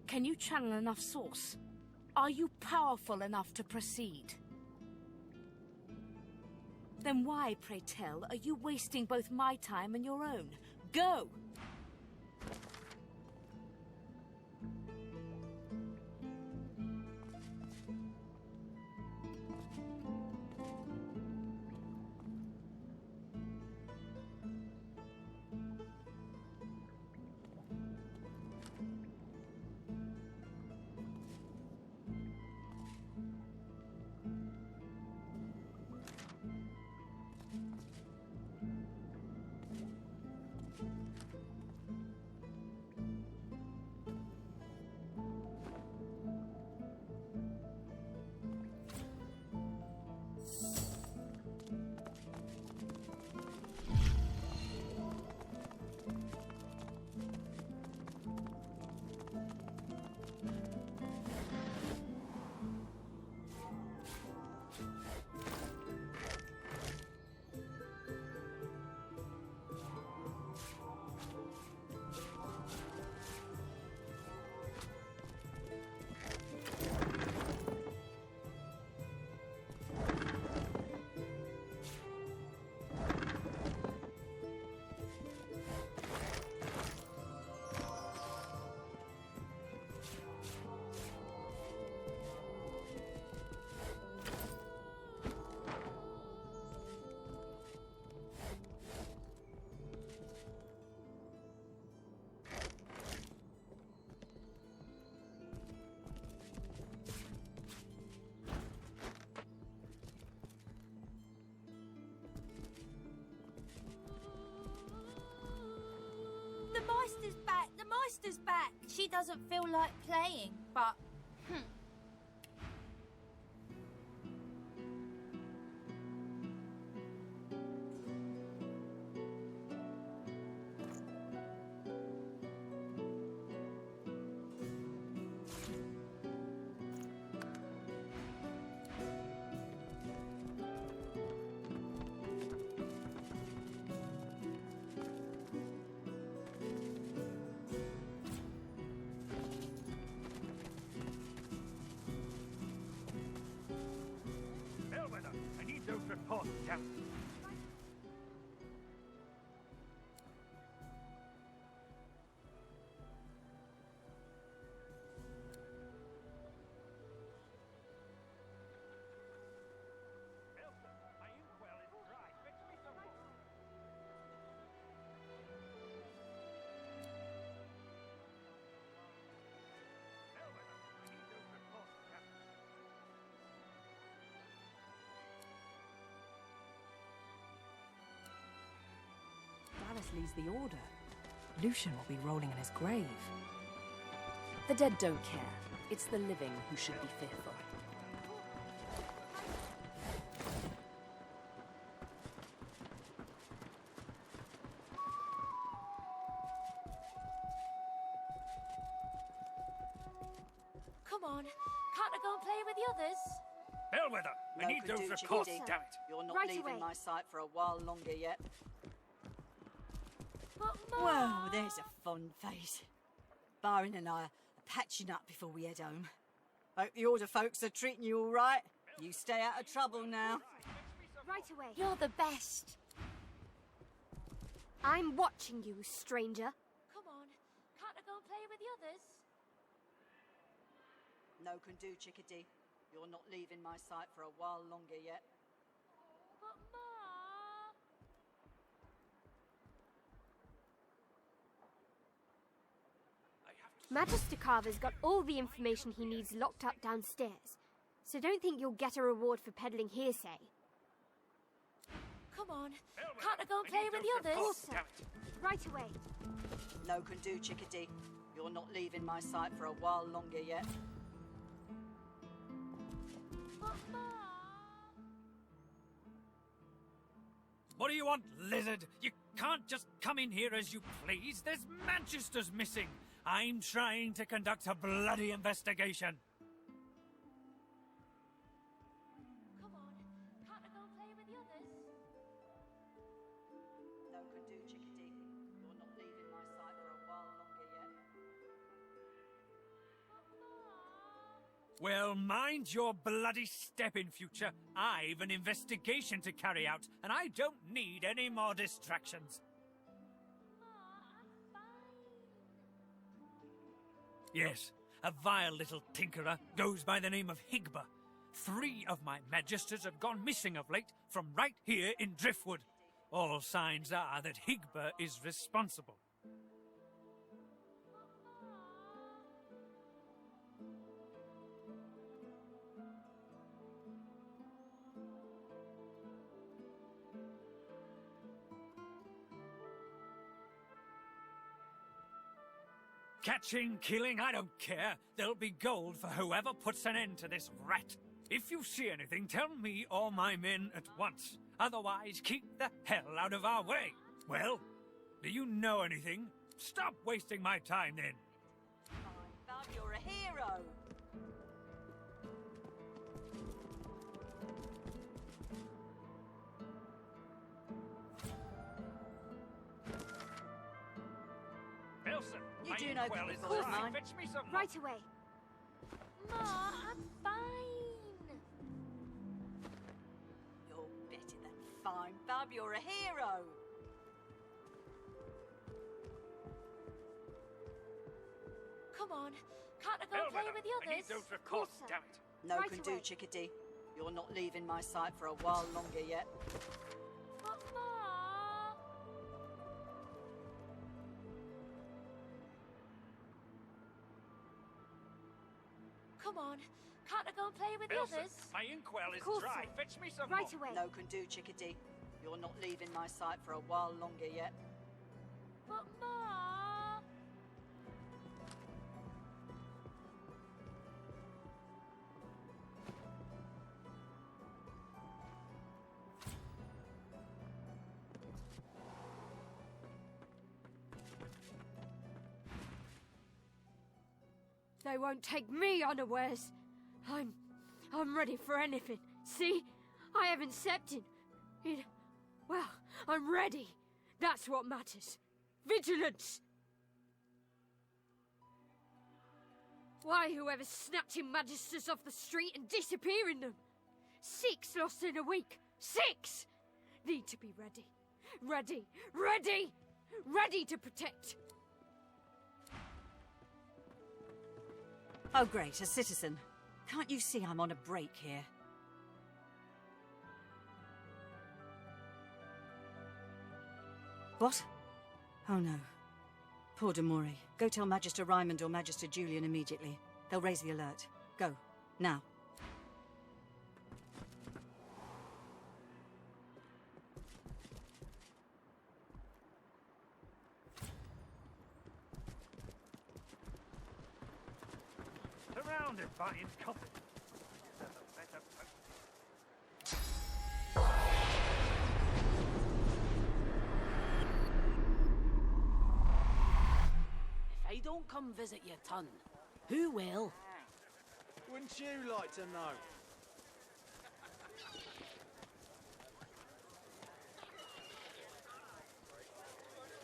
Can you channel enough source? Are you powerful enough to proceed? Then why, pray tell, are you wasting both my time and your own? Go! sister's back. She doesn't feel like playing, but... Bellwether, I need those reports down. Dallas leads the Order. Lucian will be rolling in his grave. The dead don't care. It's the living who should be fearful. Come on, can't I go and play with the others? Bellwether, I No need those Caduce, reports, Kitty. damn it. You're not Right leaving away. my sight for a while longer yet. But Well, there's a fun face. Byron and I are patching up before we head home. Hope the Order folks are treating you all right. You stay out of trouble now. Right away. You're the best. I'm watching you, stranger. Come on, can't I go and play with the others? No can do, Chickadee. You're not leaving my sight for a while longer yet. But Ma... Magister Carver's got all the information he needs locked up downstairs, so don't think you'll get a reward for peddling hearsay. Come on, can't I go and play with the others? Also, right away. No can do, Chickadee. You're not leaving my sight for a while longer yet. What do you want, lizard? You can't just come in here as you please. There's Manchester's missing. I'm trying to conduct a bloody investigation. Come on, can't I go and play with the others? No can do, Chickadee. You're not leaving my sight for a while longer yet. Well, mind your bloody step in future. I've an investigation to carry out, and I don't need any more distractions. Yes, a vile little tinkerer goes by the name of Higba. 3 of my magisters have gone missing of late from right here in Driftwood. All signs are that Higba is responsible. Catching, killing, I don't care. There'll be gold for whoever puts an end to this rat. If you see anything, tell me or my men at once. Otherwise, keep the hell out of our way. Well, do you know anything? Stop wasting my time then. Bob, you're a hero. Wilson, You my do know inkwell the is cause, dry. mine. Fetch me some Right away. Ma, I'm fine. You're better than fine, Bob. You're a hero. Come on, can't I go and play with the I need others? those reports, Also, damn it. No Right can away. do, Chickadee. You're not leaving my sight for a while longer yet. But Ma... Come on, can't I go and play with the Wilson, others? my inkwell is Course, dry. sir. Fetch me some Right more. away. No can do, Chickadee. You're not leaving my sight for a while longer yet. But Ma... They won't take me unawares. I'm ready for anything. See? I haven't stepped in... Well, I'm ready. That's what matters. Vigilance! Why whoever's snatching magisters off the street and disappearing them? 6 lost in a week. 6! Need to be ready. Ready! Ready! Ready to protect! Oh great, a citizen. Can't you see I'm on a break here? What? Oh no. Poor Demori. Go tell Magister Raymond or Magister Julian immediately. They'll raise the alert. Go. Now. Surrounded by incompetence. If I don't come visit your ton, who will? Wouldn't you like to know?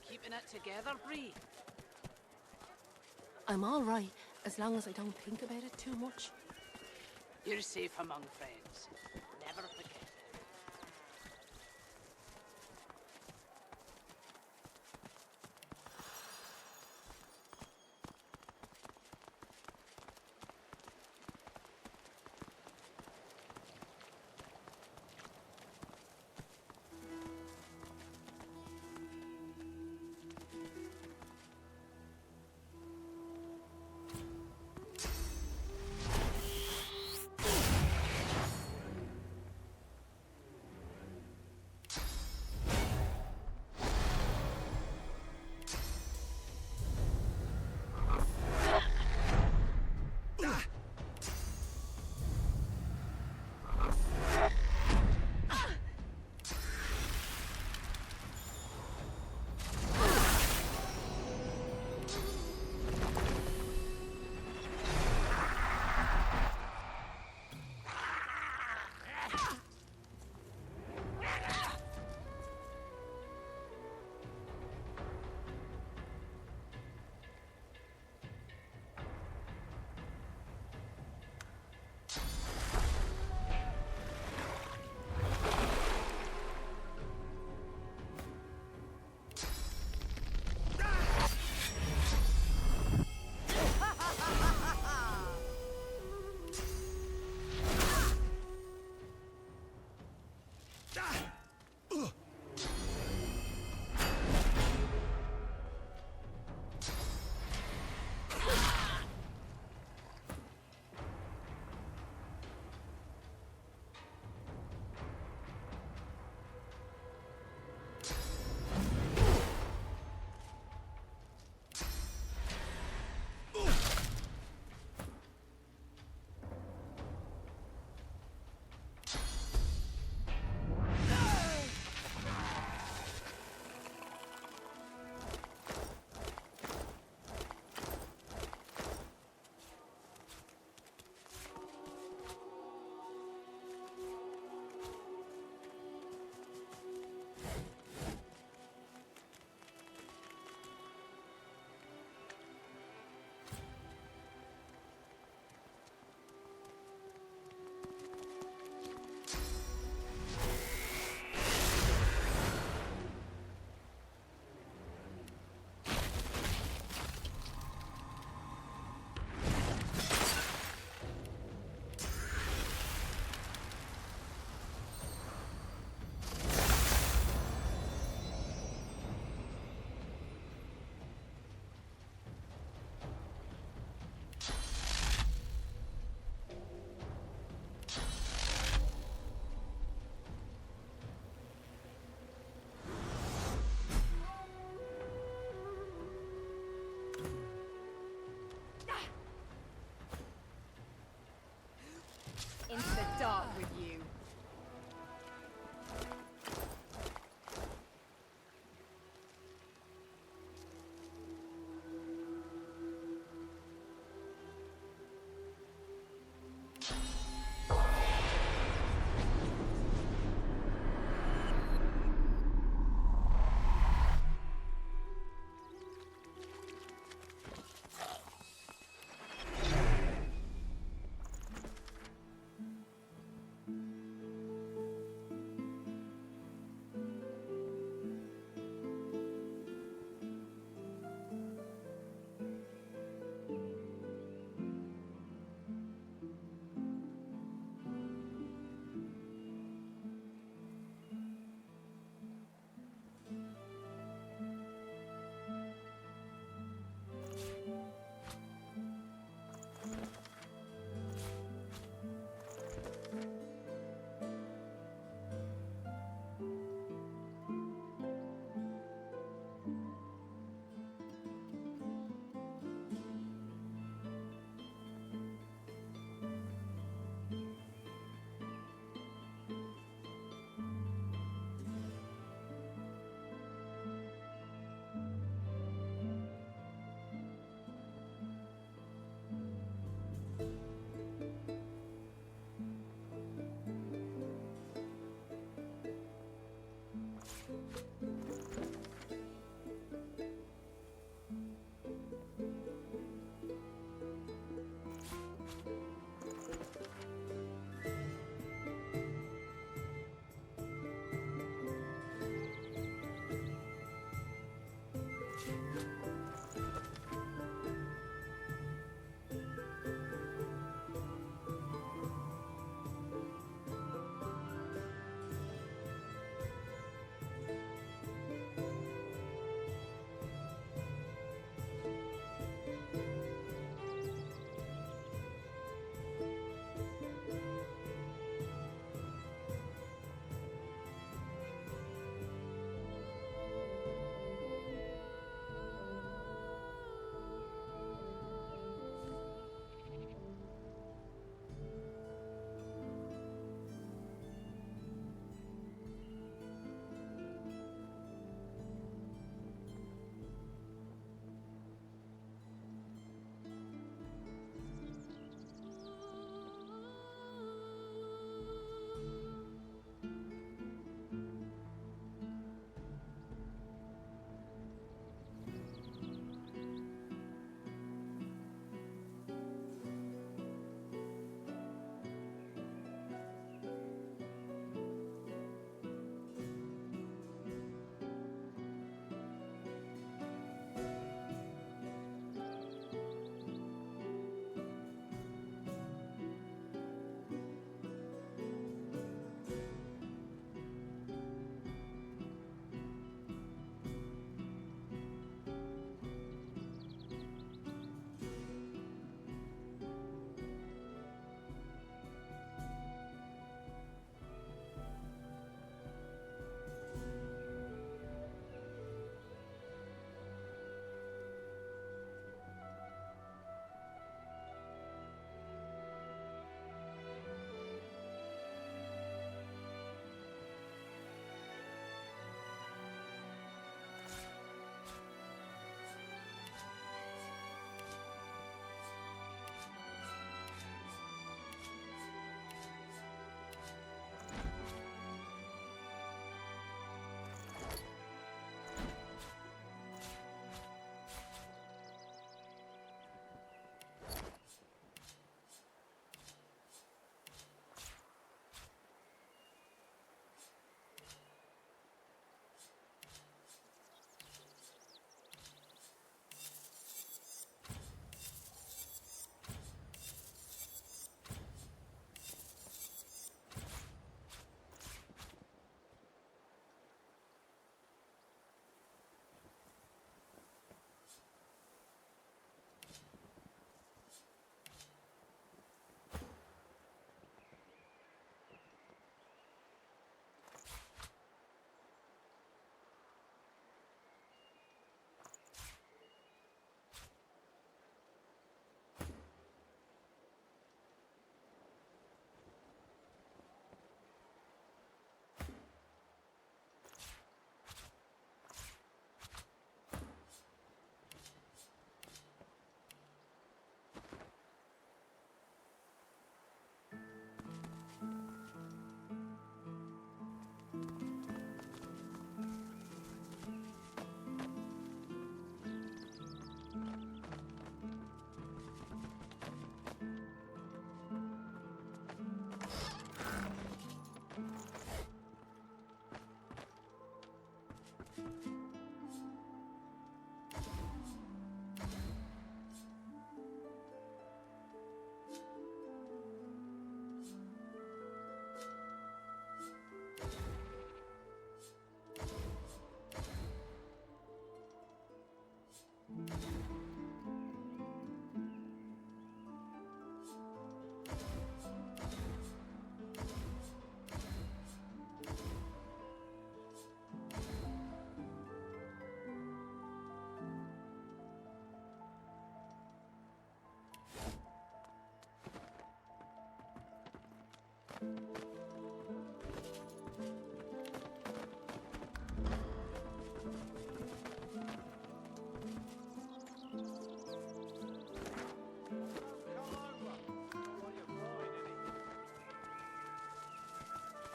Keeping it together, Bree? I'm all right, as long as I don't think about it too much. You're safe among friends. Never forget.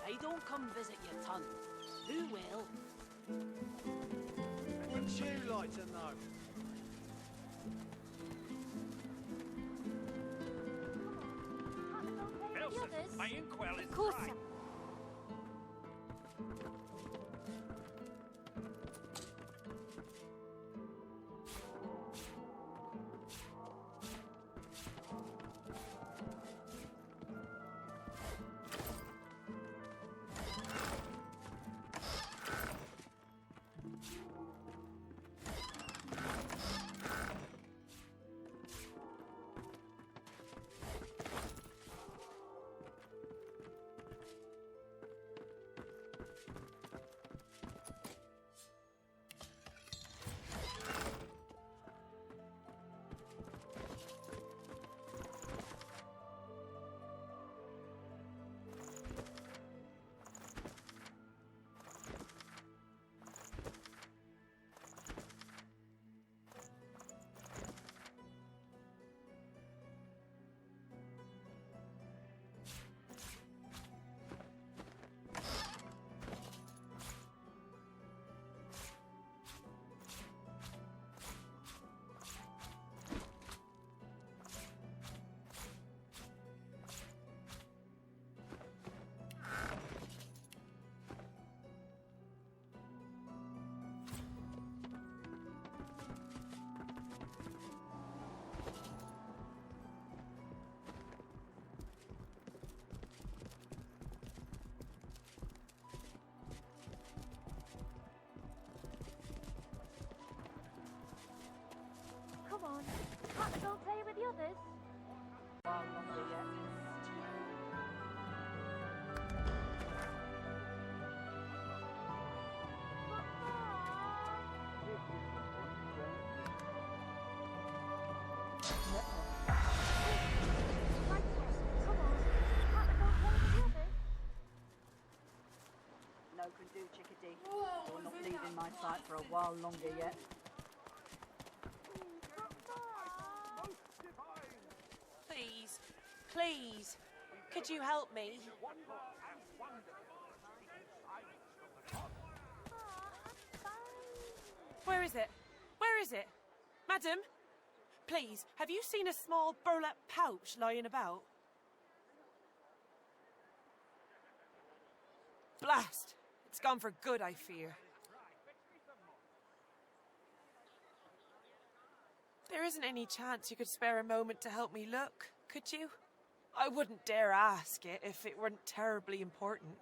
I don't come visit your ton. Who will? Wouldn't you like to know? Elsa, my inkwell is Of course, dry. sir. Come on. Can't I go play with the others? No can do, chickadee. You're not leaving my sight for a while longer yet. Please, please, could you help me? Where is it? Where is it? Madam? Please, have you seen a small burlap pouch lying about? Blast! It's gone for good, I fear. There isn't any chance you could spare a moment to help me look, could you? I wouldn't dare ask it if it weren't terribly important.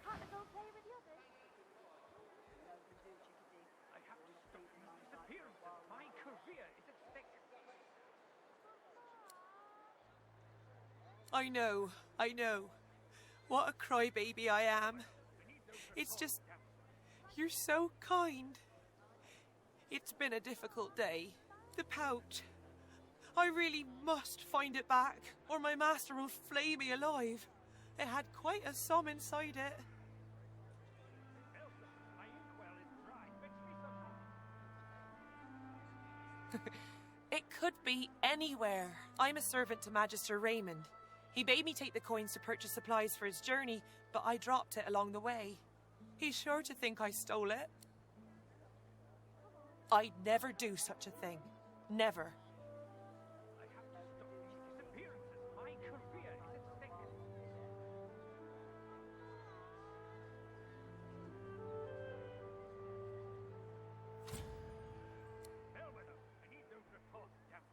Can't I go play with the others? I have to stop these disappearances. My career is at stake. I know. What a crybaby I am. It's just, you're so kind. It's been a difficult day. The pouch. I really must find it back, or my master will flay me alive. It had quite a sum inside it. It could be anywhere. I'm a servant to Magister Raymond. He bade me take the coins to purchase supplies for his journey, but I dropped it along the way. He's sure to think I stole it. I'd never do such a thing. Never. I have to stop these disappearances. My career is at stake. Bellwether, I need those reports down.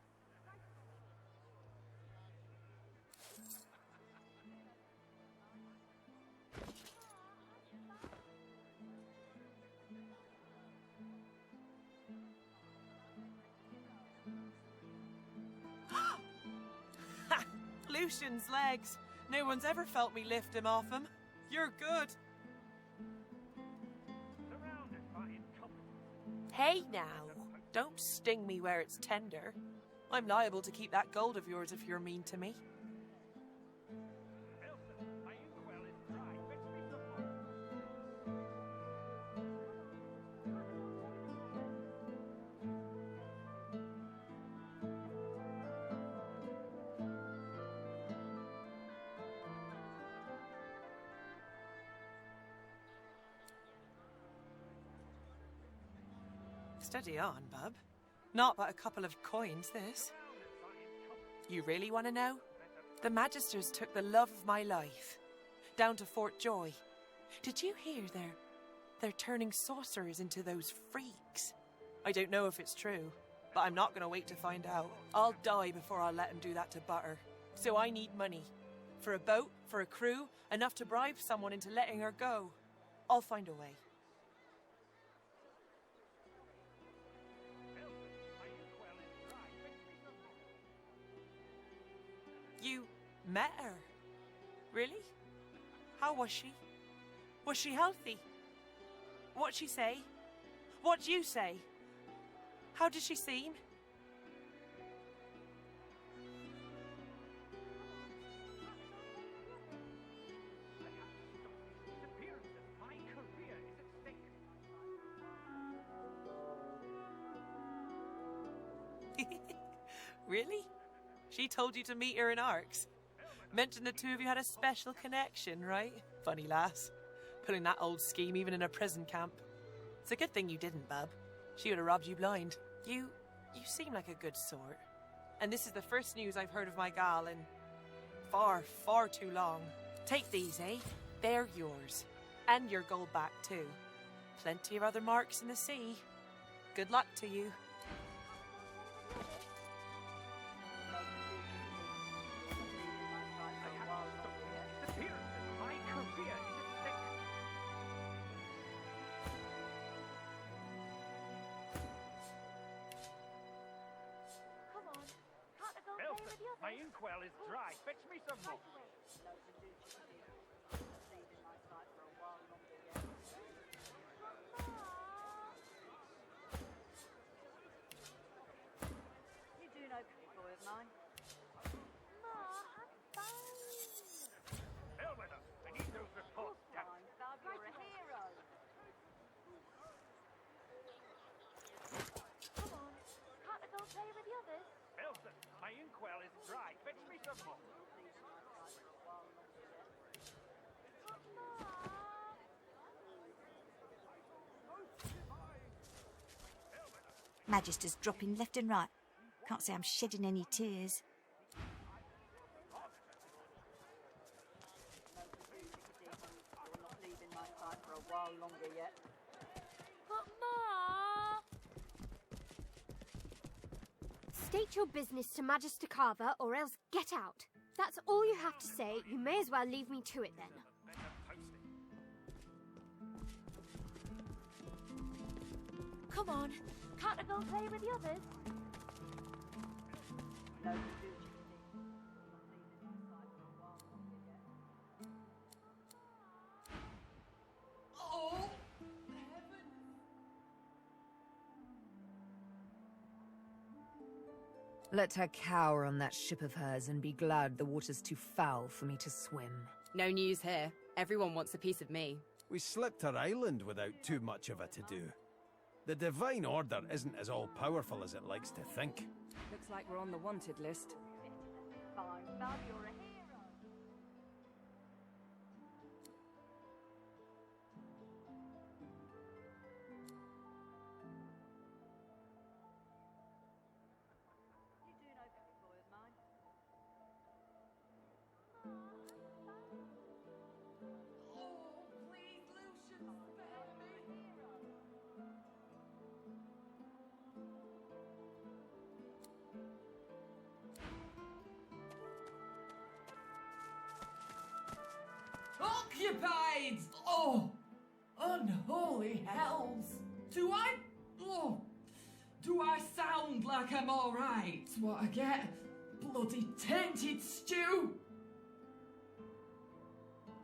Ha! Lucian's legs. No one's ever felt me lift him off him. You're good. Surrounded by incompetence. Hey now. Don't sting me where it's tender. I'm liable to keep that gold of yours if you're mean to me. Steady on, bub. Not but a couple of coins, this. You really want to know? The Magisters took the love of my life down to Fort Joy. Did you hear they're turning sorcerers into those freaks? I don't know if it's true, but I'm not going to wait to find out. I'll die before I'll let them do that to Butter. So I need money. For a boat, for a crew, enough to bribe someone into letting her go. I'll find a way. You met her? Really? How was she? Was she healthy? What'd she say? What'd you say? How did she seem? Really? She told you to meet her in Arks? Mentioned the two of you had a special connection, right? Funny lass. Pulling that old scheme even in a prison camp. It's a good thing you didn't, bub. She would have robbed you blind. You seem like a good sort. And this is the first news I've heard of my gal in far, far too long. Take these, eh? They're yours. And your gold back, too. Plenty of other marks in the sea. Good luck to you. My inkwell is dry. Fetch me some more. You do know pretty boy of mine. Ma, I'm fine. Hell with her. I need those reports. Bub, you're a hero. Come on, can't I go play with the others? Elsa, my inkwell is dry. Fetch me some more. Magisters dropping left and right. Can't say I'm shedding any tears. You're not leaving my side for a while longer yet. But Ma! State your business to Magister Carver or else get out. That's all you have to say. You may as well leave me to it then. Come on, can't I go play with the others? No, you do, Oh! Let her cower on that ship of hers and be glad the water's too foul for me to swim. No news here. Everyone wants a piece of me. We slipped her island without too much of a to-do. The Divine Order isn't as all-powerful as it likes to think. Looks like we're on the wanted list. Fine, Bub, you're a hero. You do know pretty boy of mine. Please, Lucian, spare me! Occupied! Oh! Unholy hells! Do I sound like I'm alright? What I get? Bloody tainted stew!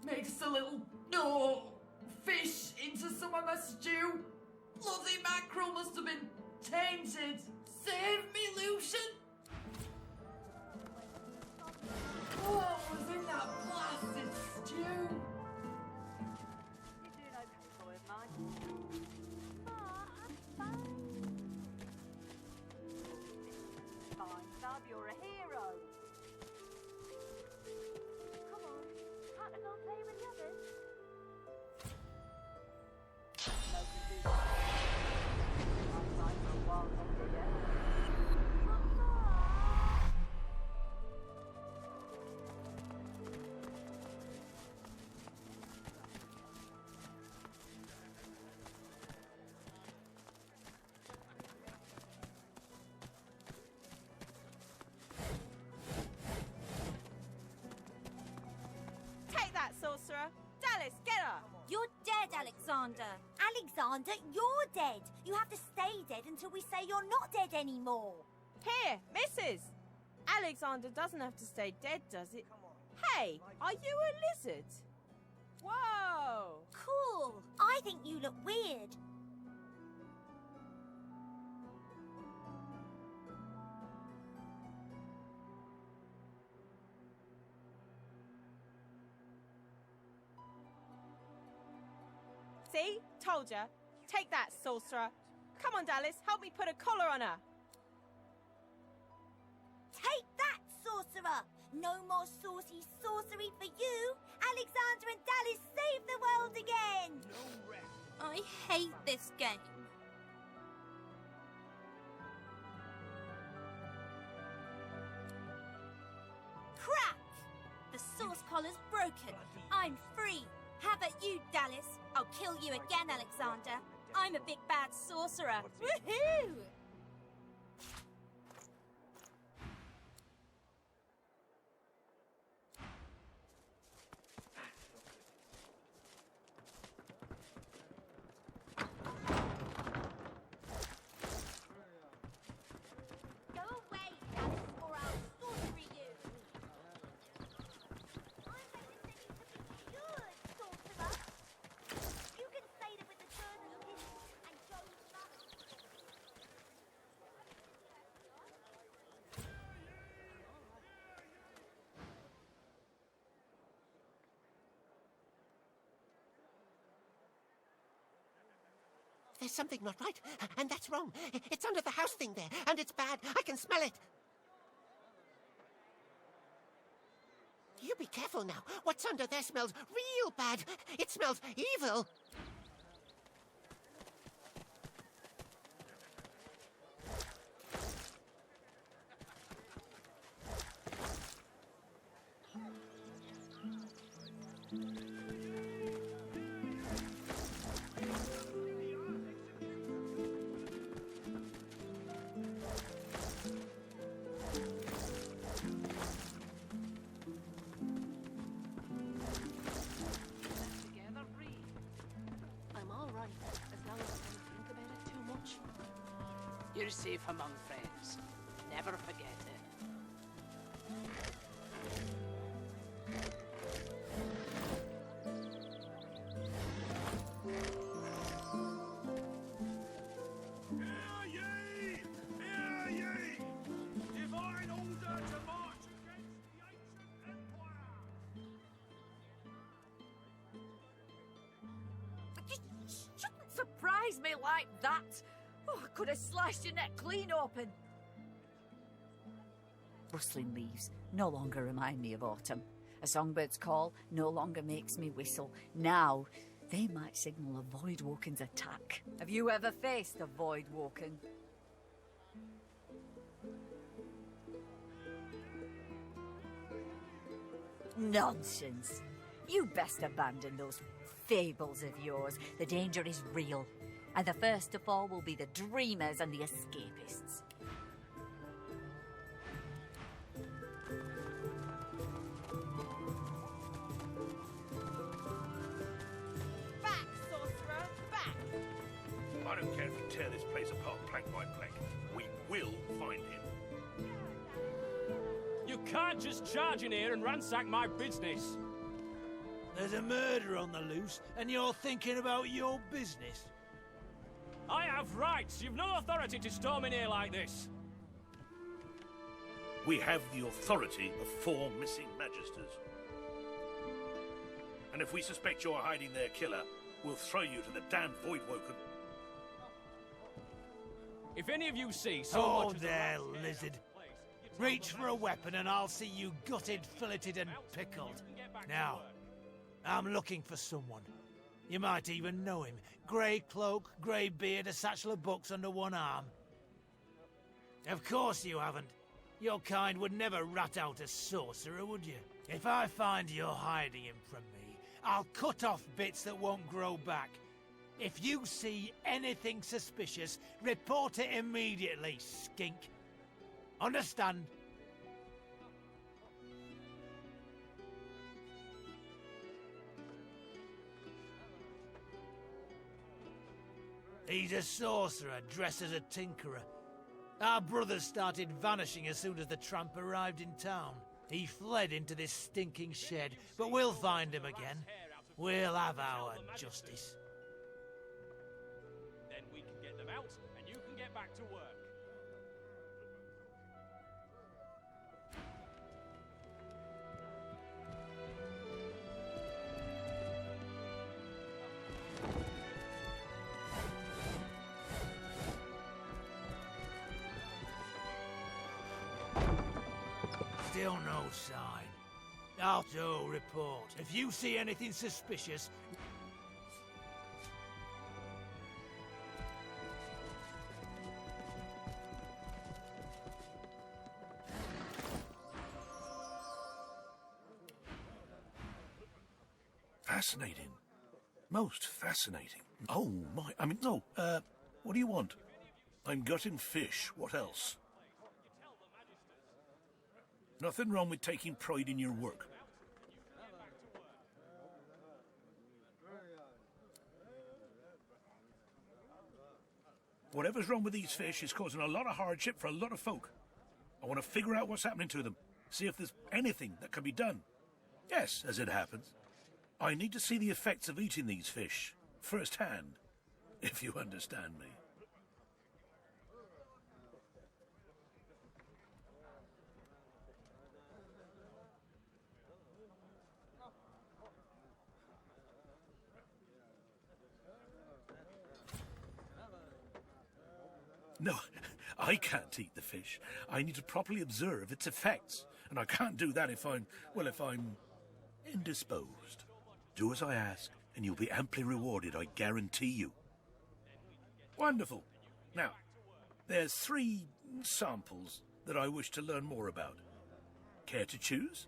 Mixed a little, fish into some of my stew. Bloody mackerel must have been tainted! Save me, Lucian! What was in that blasted stew? You're doing okay, boy of mine. Fine, Bub, you're a hero. Come on, can't I go and play with the others? No can do that. Outside for a while, longer yet. Take that, sorcerer! Dallas, get her! You're dead, Alexander. Alexander, you're dead. You have to stay dead until we say you're not dead anymore. Here, missus! Alexander doesn't have to stay dead, does it? Hey, are you a lizard? Whoa! Cool. I think you look weird. See? Told ya. Take that, sorcerer. Come on, Dallas, help me put a collar on her. Take that, sorcerer. No more saucy sorcery for you. Alexander and Dallas save the world again. I hate this game. Crack! The source collar's broken. I'm free. How about you, Dallas? I'll kill you again, Alexander. I'm a big bad sorcerer. Woohoo! Go away, Dallas, or I'll sorcery you. I'm intending to be good, sorcerer. You can say that with the bird and Joe's mother. There's something not right, and that's wrong. It's under the house thing there, and it's bad. I can smell it. You be careful now. What's under there smells real bad. It smells evil. I'm all right, as long as I don't think about it too much. You're safe among friends. Never forget it. Hear ye! Hear ye! Divine order to march against the ancient empire! You shouldn't surprise me like that. Oh, I could have sliced your neck clean open. Rustling leaves no longer remind me of autumn. A songbird's call no longer makes me whistle. Now, they might signal a Voidwoken's attack. Have you ever faced a Voidwoken? Nonsense. You best abandon those fables of yours. The danger is real. And the first to fall will be the dreamers and the escapists. Back, sorcerer, back! I don't care if you tear this place apart plank by plank. We will find him. You can't just charge in here and ransack my business. There's a murder on the loose, and you're thinking about your business. I have rights. You've no authority to storm in here like this. We have the authority of 4 missing magisters. And if we suspect you're hiding their killer, we'll throw you to the damned Voidwoken. If any of you see so Oh, much as a there, rat's hair lizard. out of place, Reach for a weapon and I'll see you gutted, filleted and pickled. Now, I'm looking for someone. You might even know him. Grey cloak, grey beard, a satchel of books under one arm. Of course you haven't. Your kind would never rat out a sorcerer, would you? If I find you're hiding him from me, I'll cut off bits that won't grow back. If you see anything suspicious, report it immediately, skink. Understand? He's a sorcerer dressed as a tinkerer. Our brothers started vanishing as soon as the tramp arrived in town. He fled into this stinking shed, but we'll find him again. We'll have our justice. Then we can get them out, and you can get back to work. Still no sign. I'll do report. If you see anything suspicious... Fascinating. Most fascinating. Oh, my... what do you want? I'm gutting fish. What else? Nothing wrong with taking pride in your work. Whatever's wrong with these fish is causing a lot of hardship for a lot of folk. I want to figure out what's happening to them. See if there's anything that can be done. Yes, as it happens. I need to see the effects of eating these fish firsthand, if you understand me. No, I can't eat the fish. I need to properly observe its effects. And I can't do that if I'm indisposed. Do as I ask, and you'll be amply rewarded, I guarantee you. Wonderful. Now, there's 3 samples that I wish to learn more about. Care to choose?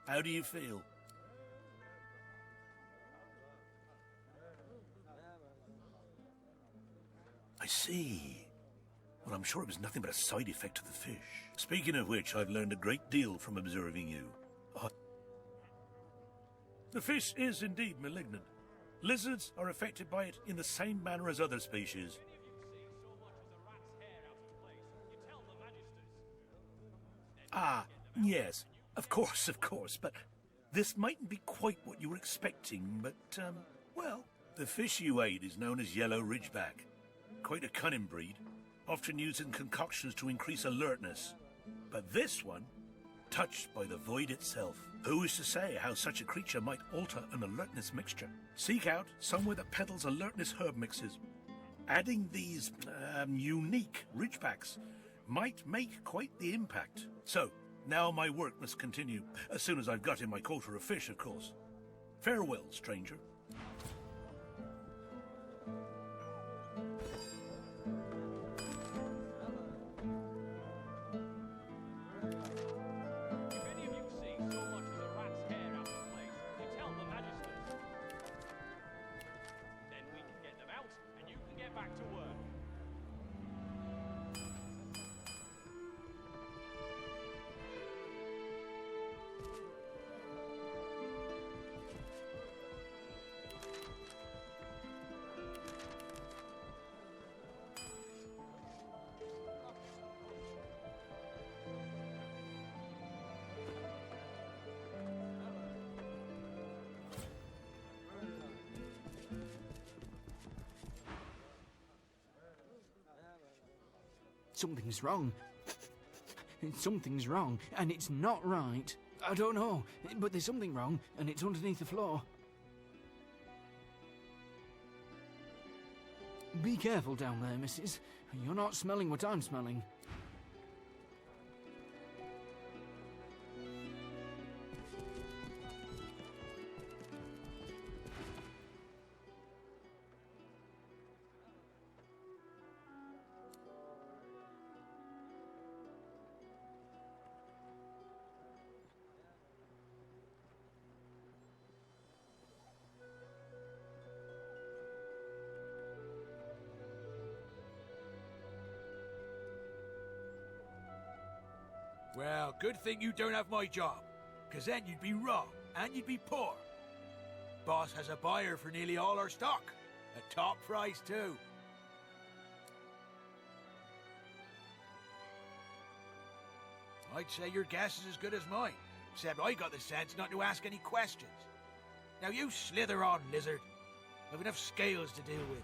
How do you feel? I see. Well, I'm sure it was nothing but a side effect of the fish. Speaking of which, I've learned a great deal from observing you. The fish is indeed malignant. Lizards are affected by it in the same manner as other species. Ah, yes. Of course, but this mightn't be quite what you were expecting, but, well, the fish you ate is known as yellow ridgeback. Quite a cunning breed, often used in concoctions to increase alertness. But this one, touched by the void itself. Who is to say how such a creature might alter an alertness mixture? Seek out somewhere that peddles alertness herb mixes. Adding these, unique ridgebacks might make quite the impact. So, now my work must continue, as soon as I've got in my quota of fish, of course. Farewell, stranger. If any of you see so much as a rat's hair out of place, you tell the magisters. Then we can get them out, and you can get back to work. Something's wrong. Something's wrong, and it's not right. I don't know, but there's something wrong, and it's underneath the floor. Be careful down there, missus. You're not smelling what I'm smelling. Well, good thing you don't have my job, 'cause then you'd be raw, and you'd be poor. Boss has a buyer for nearly all our stock. A top price, too. I'd say your guess is as good as mine, except I got the sense not to ask any questions. Now you slither on, lizard. I've enough scales to deal with.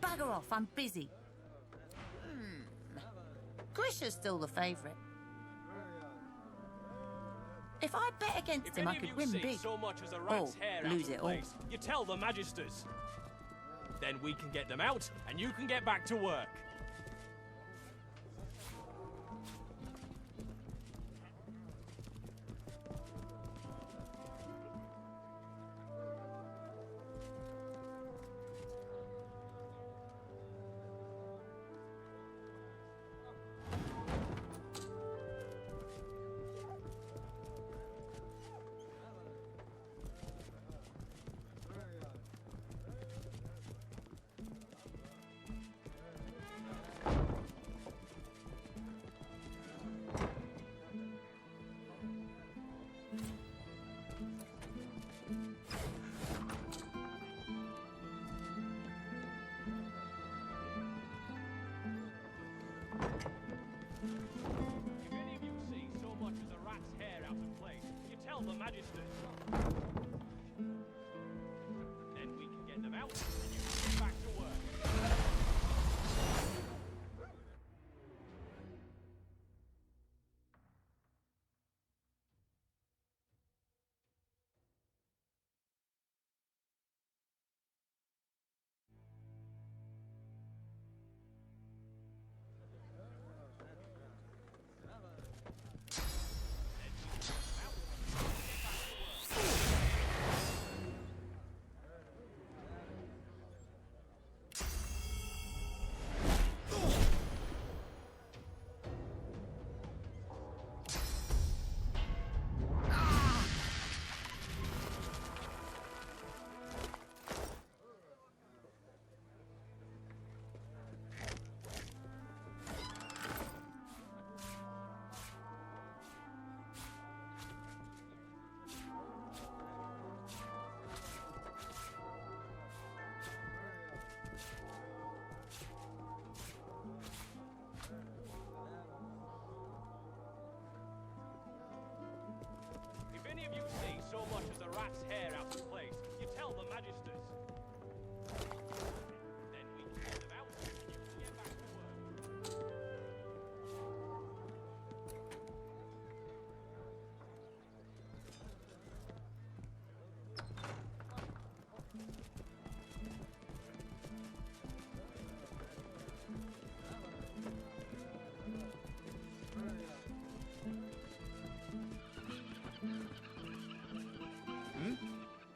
Bugger off, I'm busy. Grisha's still the favourite. If I bet against him, I could win big. So much as a Or rat's hair out lose of it all. place, you tell the magisters. Then we can get them out, and you can get back to work. If any of you see so much as a rat's hair out of place, you tell the magisters. Then we can get them out, and you can get back to work. if you see so much as a rat's hair out of place, you tell the magisters. Then we can get them out and you can get back to work.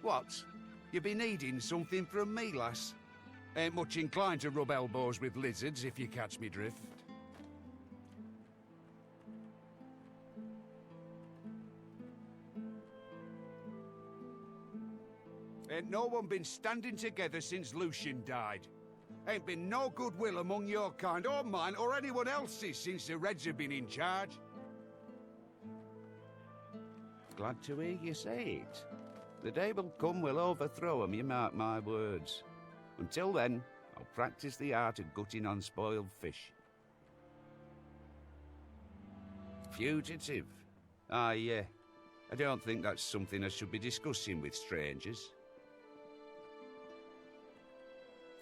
What? You be needing something from me, lass? Ain't much inclined to rub elbows with lizards, if you catch me drift. Ain't no one been standing together since Lucian died. Ain't been no goodwill among your kind, or mine, or anyone else's since the Reds have been in charge. Glad to hear you say it. The day will come we'll overthrow 'em, you mark my words. Until then, I'll practice the art of gutting unspoiled fish. Fugitive? I don't think that's something I should be discussing with strangers.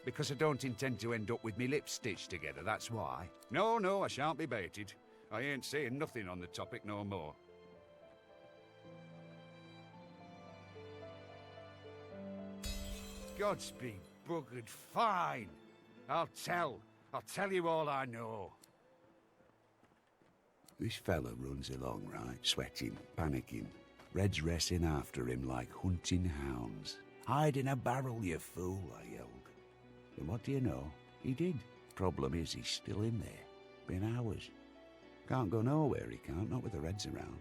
Because I don't intend to end up with me lips stitched together, that's why. No, I shan't be baited. I ain't saying nothing on the topic no more. Gods be buggered fine. I'll tell you all I know. This fella runs along, right, sweating, panicking. Reds racing after him like hunting hounds. Hide in a barrel, you fool, I yelled. And what do you know? He did. Problem is, he's still in there. Been hours. Can't go nowhere, he can't, not with the Reds around.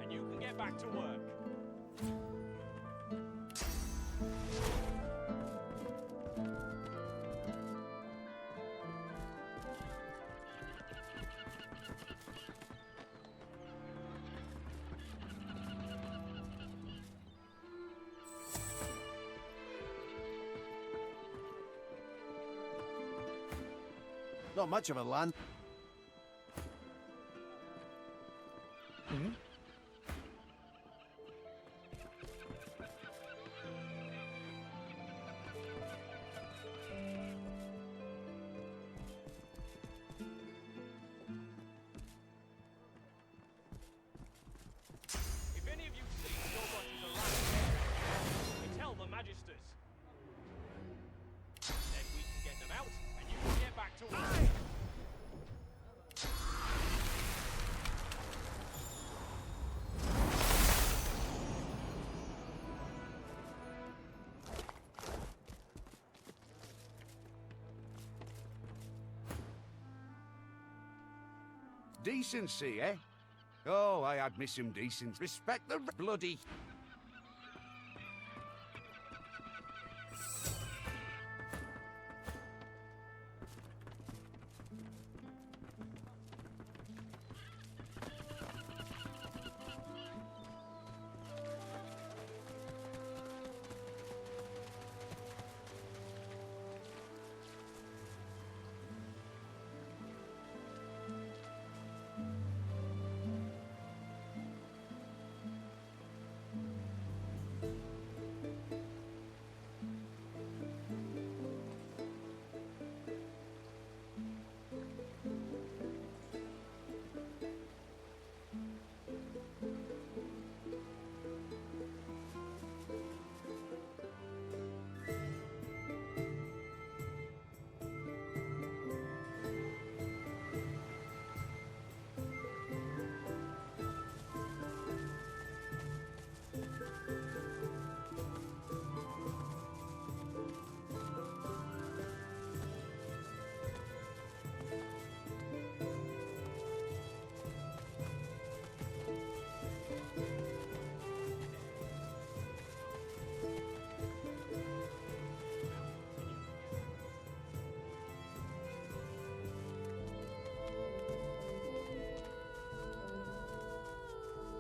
And you can get get back to work. Not much of a land. If any of you see so much as a rat, tell the magisters. Then we can get them out, and you can get back to work. Decency, eh? Oh, I had me some decency. Respect the bloody...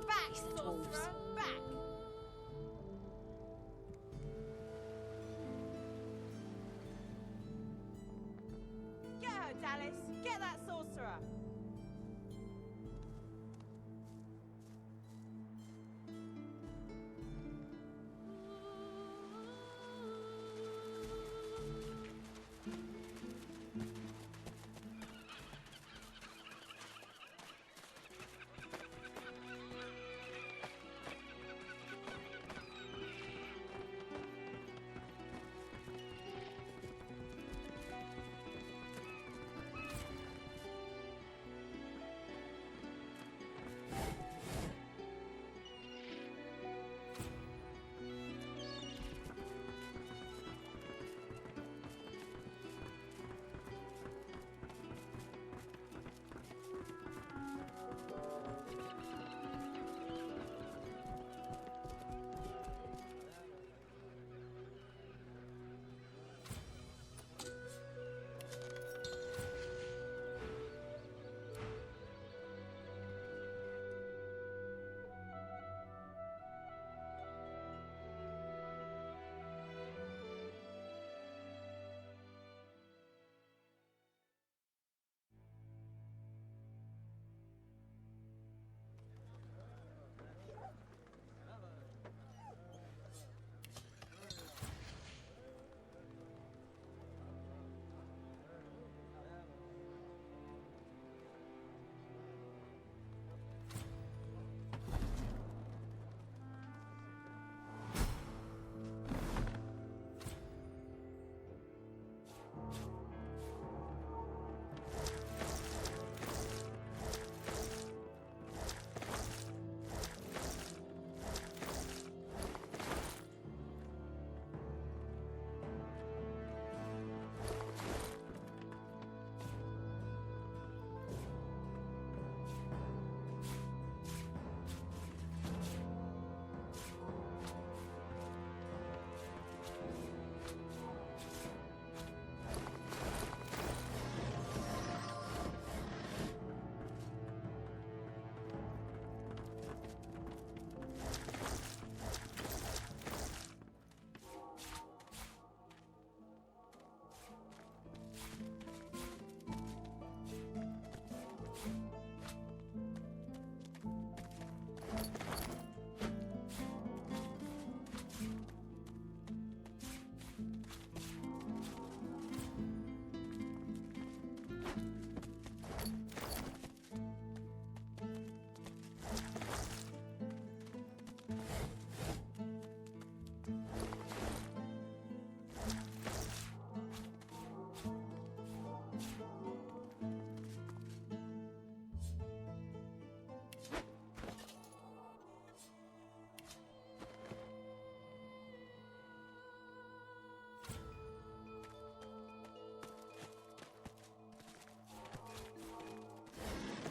Back, sorcerer, back! Get her, Dallas! Get that sorcerer!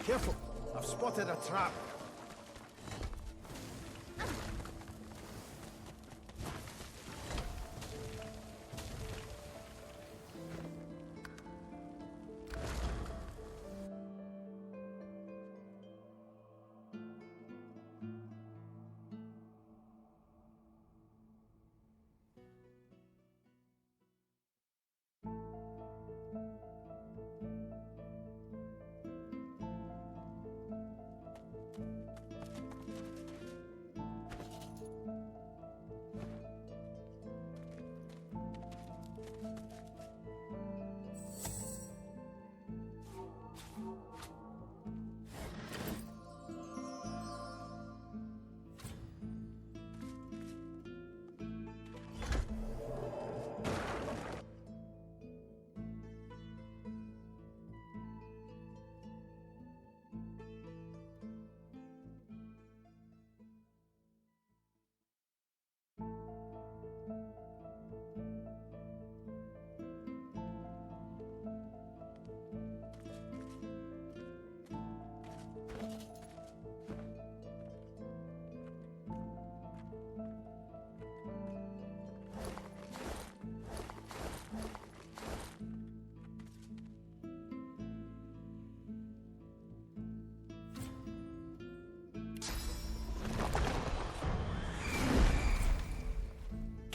Careful! I've spotted a trap.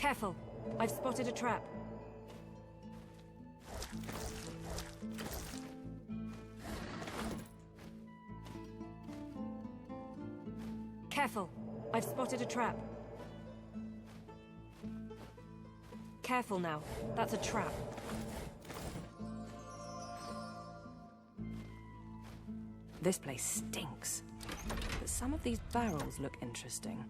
Careful! I've spotted a trap. Careful! I've spotted a trap. Careful now. That's a trap. This place stinks. But some of these barrels look interesting.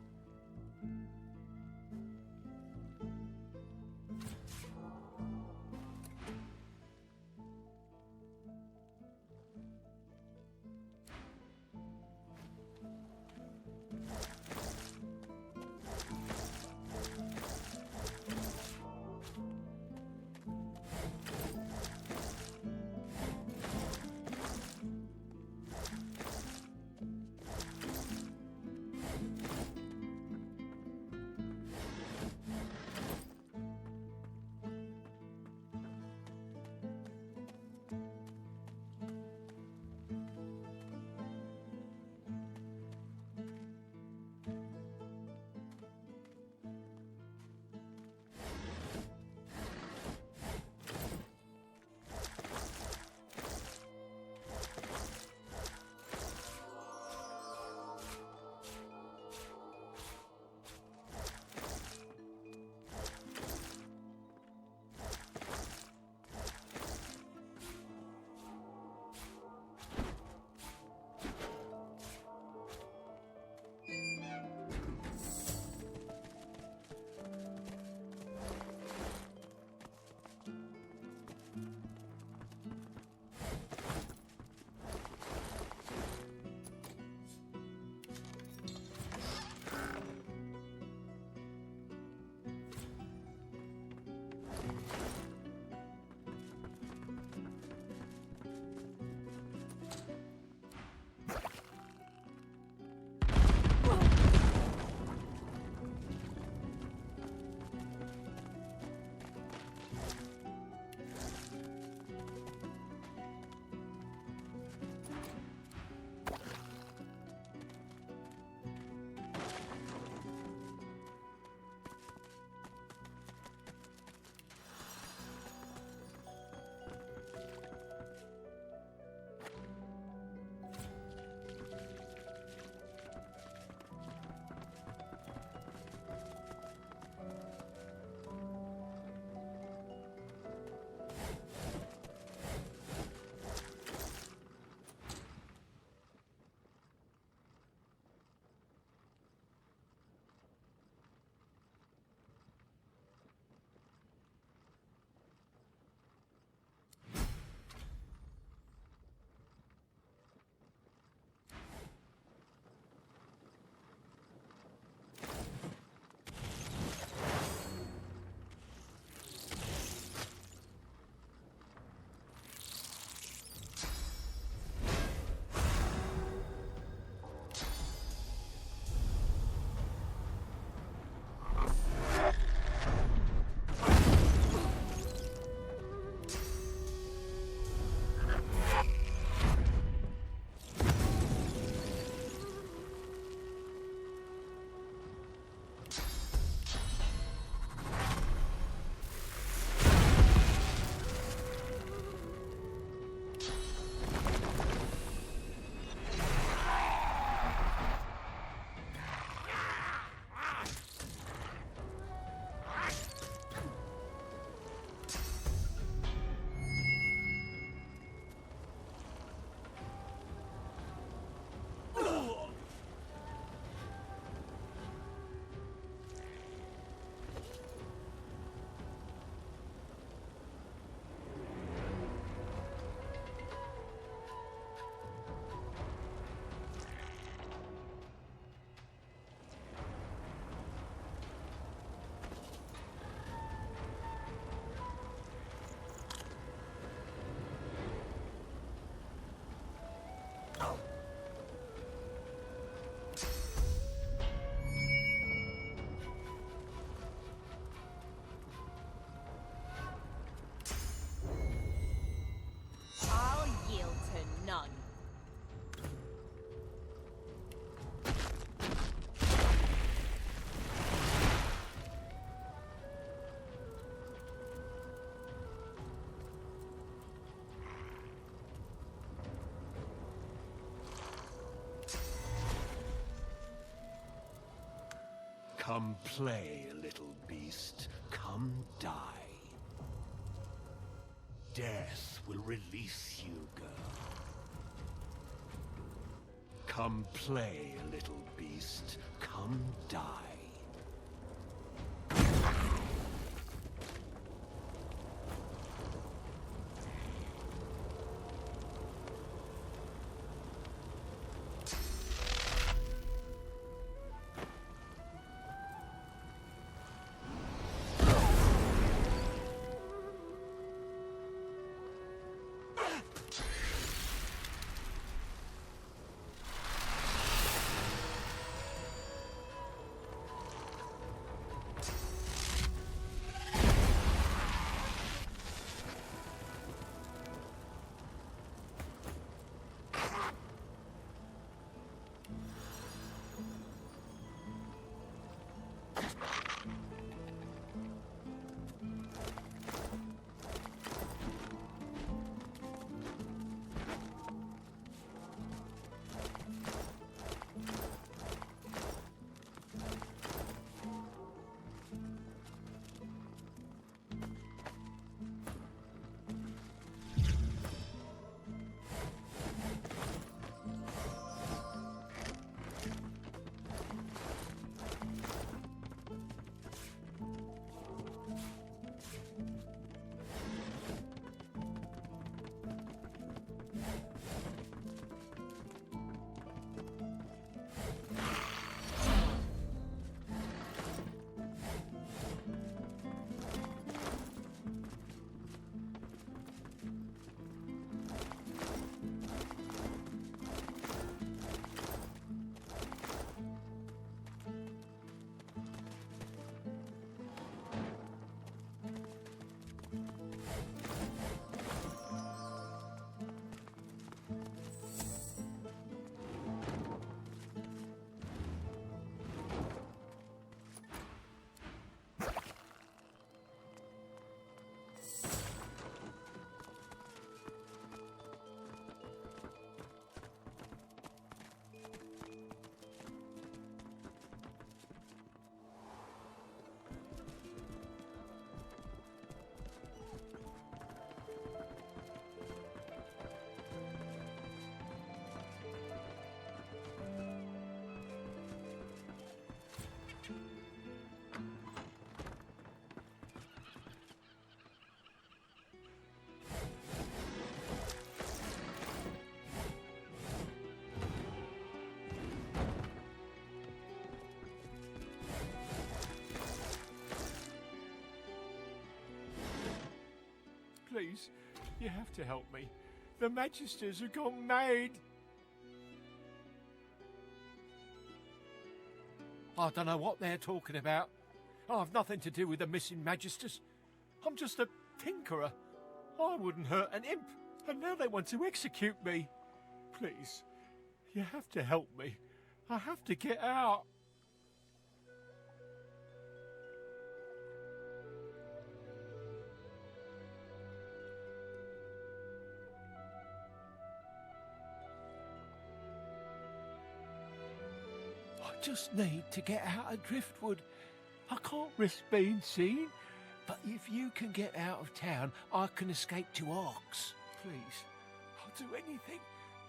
Come play, little beast. Come die. Death will release you, girl. Come play, little beast. Come die. Please, you have to help me. The Magisters have gone mad. I don't know what they're talking about. I've nothing to do with the missing Magisters. I'm just a tinkerer. I wouldn't hurt an imp, and now they want to execute me. Please, you have to help me. I have to get out. I just need to get out of Driftwood. I can't risk being seen, but if you can get out of town, I can escape to Arks. Please, I'll do anything.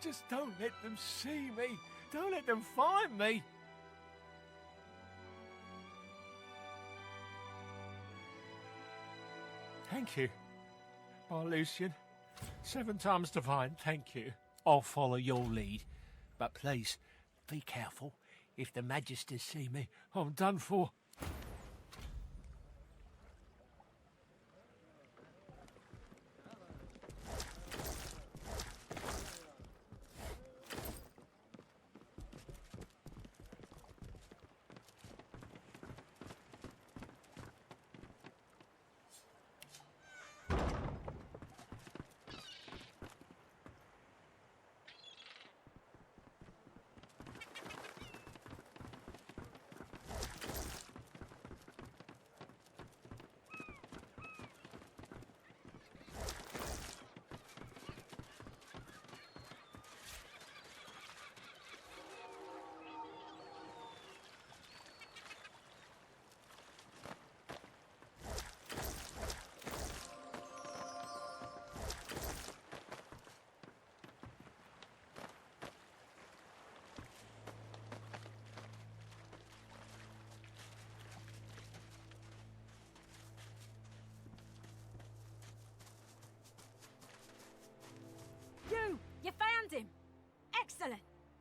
Just don't let them see me. Don't let them find me. Thank you. Bye, Lucian. 7 times divine, thank you. I'll follow your lead. But please, be careful. If the Magisters see me, I'm done for.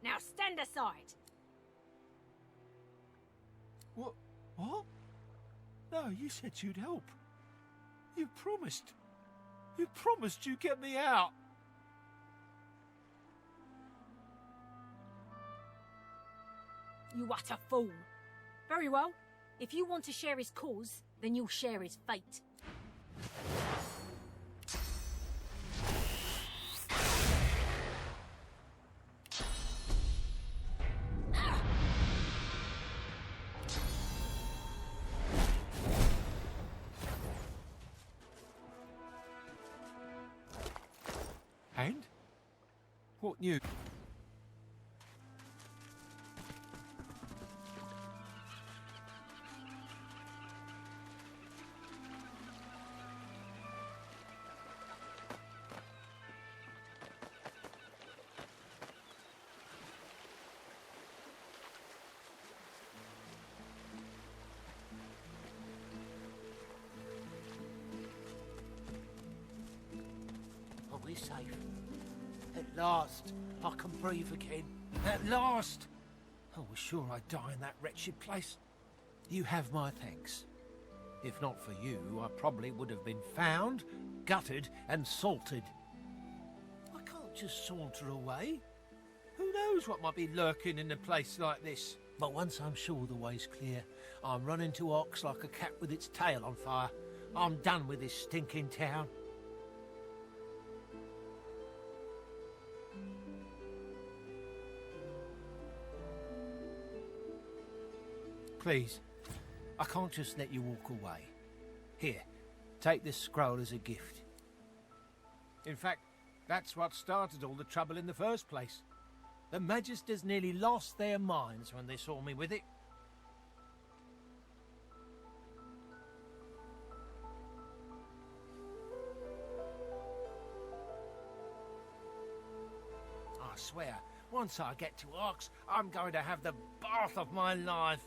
Now stand aside. What? What? No, you said you'd help. You promised. You promised you'd get me out. You utter fool. Very well. If you want to share his cause, then you'll share his fate. And? What new? Are we safe? At last, I can breathe again. At last! I was sure I'd die in that wretched place. You have my thanks. If not for you, I probably would have been found, gutted, and salted. I can't just saunter away. Who knows what might be lurking in a place like this? But once I'm sure the way's clear, I'm running to Ox like a cat with its tail on fire. I'm done with this stinking town. Please, I can't just let you walk away. Here, take this scroll as a gift. In fact, that's what started all the trouble in the first place. The Magisters nearly lost their minds when they saw me with it. I swear, once I get to Ox, I'm going to have the bath of my life.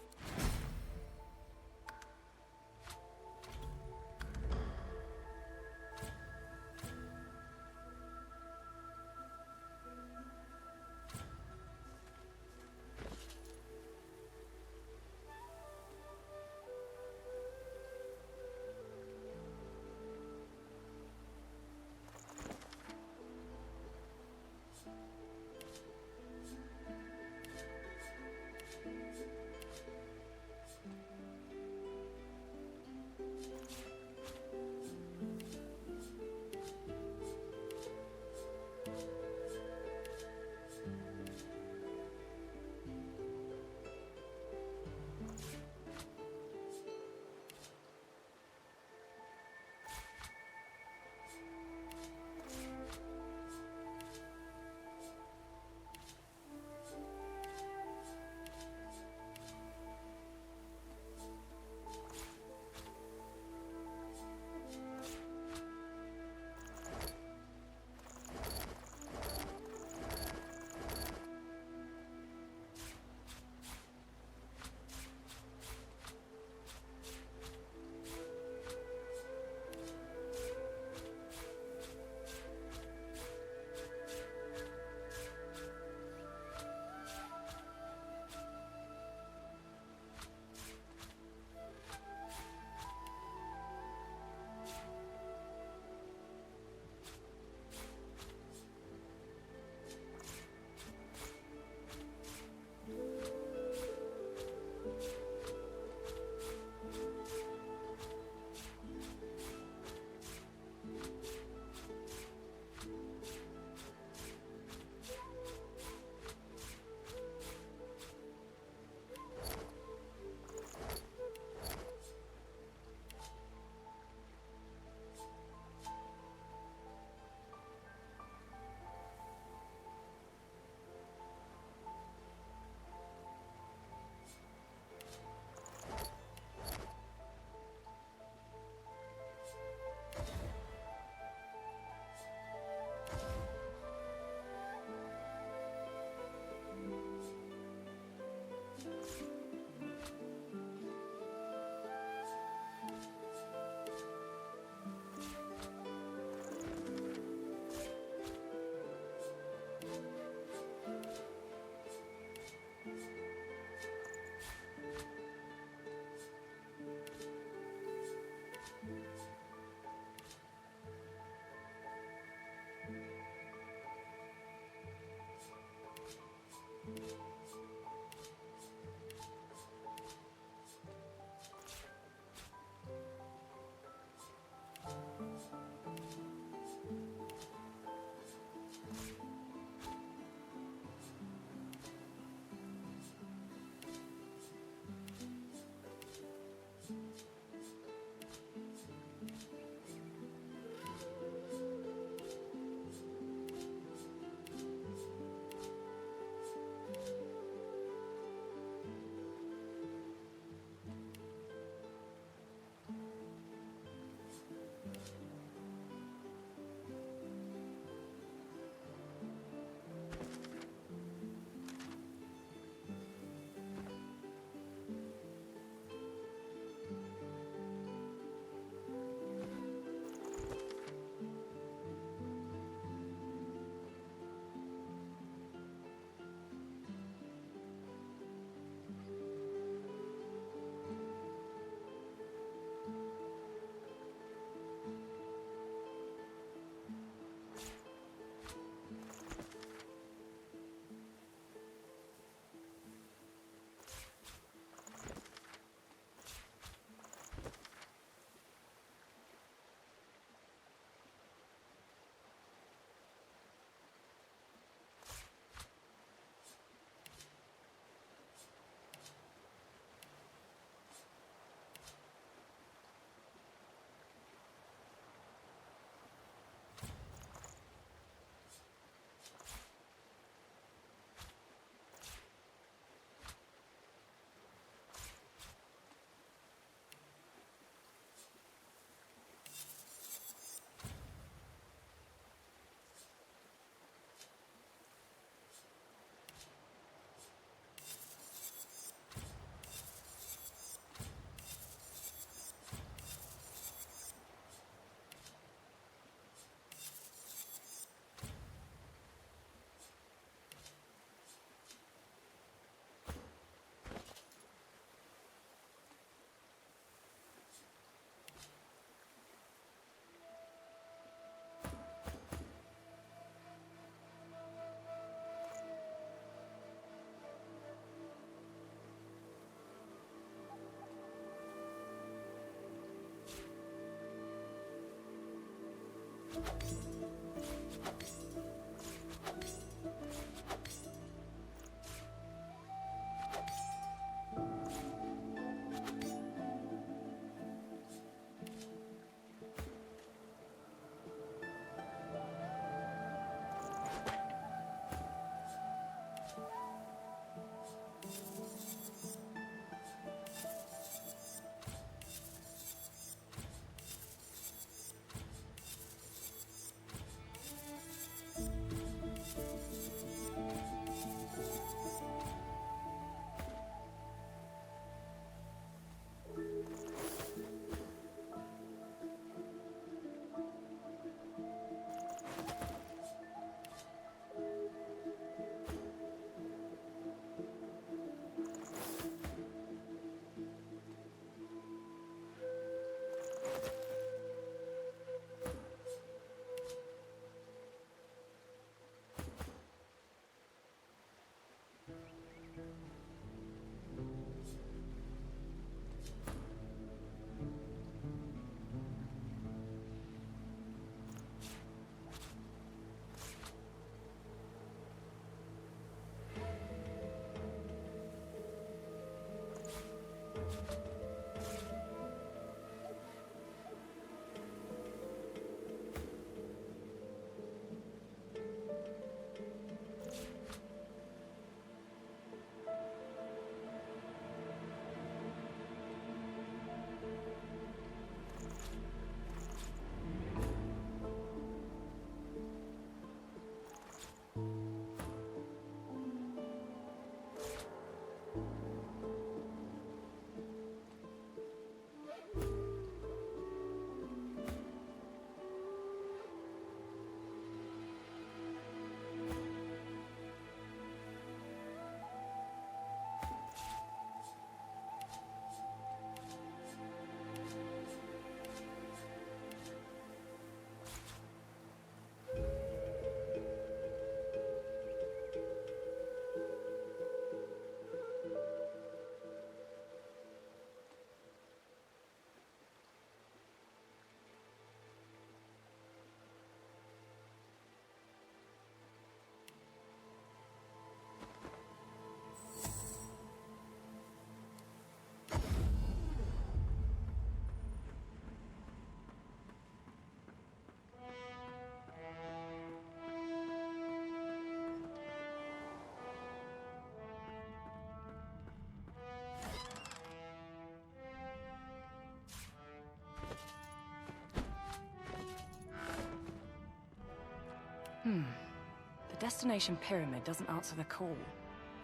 The destination pyramid doesn't answer the call.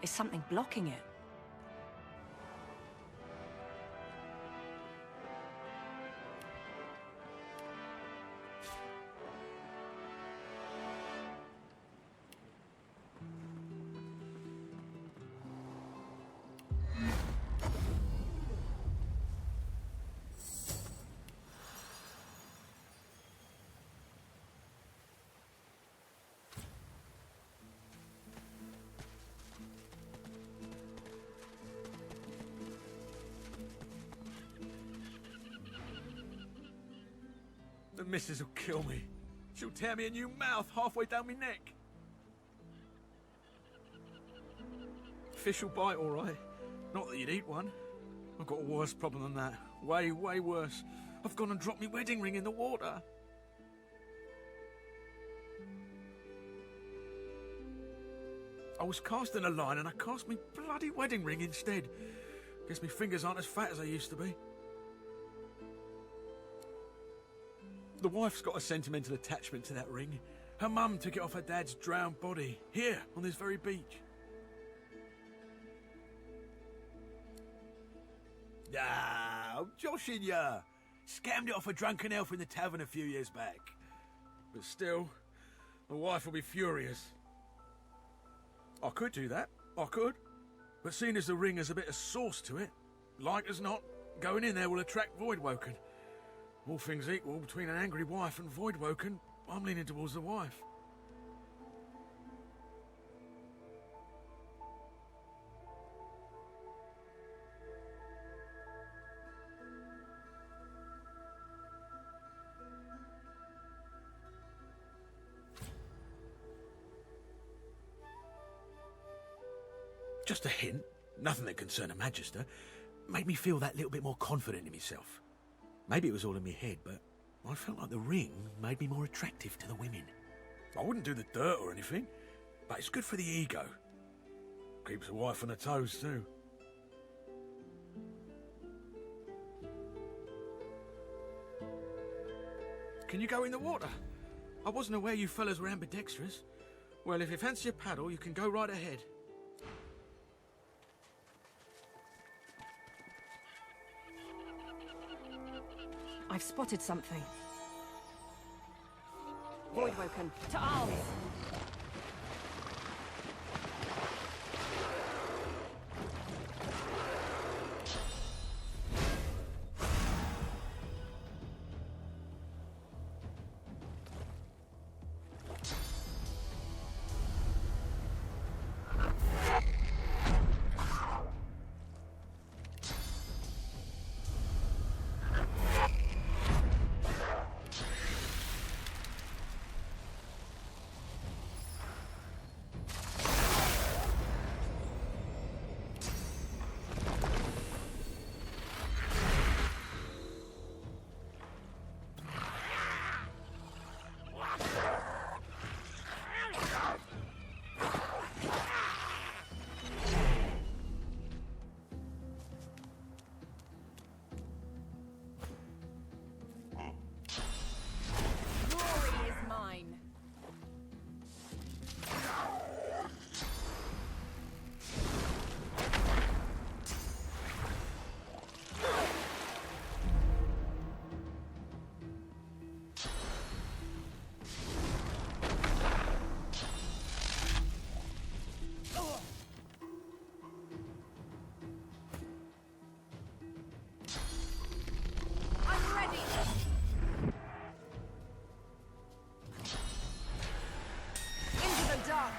Is something blocking it? The missus will kill me. She'll tear me a new mouth halfway down my neck. Fish will bite, all right. Not that you'd eat one. I've got a worse problem than that. Way, way worse. I've gone and dropped my wedding ring in the water. I was casting a line and I cast my bloody wedding ring instead. Guess my fingers aren't as fat as they used to be. The wife's got a sentimental attachment to that ring. Her mum took it off her dad's drowned body, here, on this very beach. Ah, I'm joshing ya. Scammed it off a drunken elf in the tavern a few years back. But still, the wife will be furious. I could do that, I could. But seeing as the ring has a bit of sauce to it, like as not, going in there will attract Voidwoken. All things equal, between an angry wife and Voidwoken, I'm leaning towards the wife. Just a hint, nothing that concerned a magister, made me feel that little bit more confident in myself. Maybe it was all in my head, but I felt like the ring made me more attractive to the women. I wouldn't do the dirt or anything, but it's good for the ego. Keeps a wife on her toes, too. Can you go in the water? I wasn't aware you fellas were ambidextrous. Well, if you fancy a paddle, you can go right ahead. I've spotted something. Voidwoken, to arms!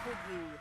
With you.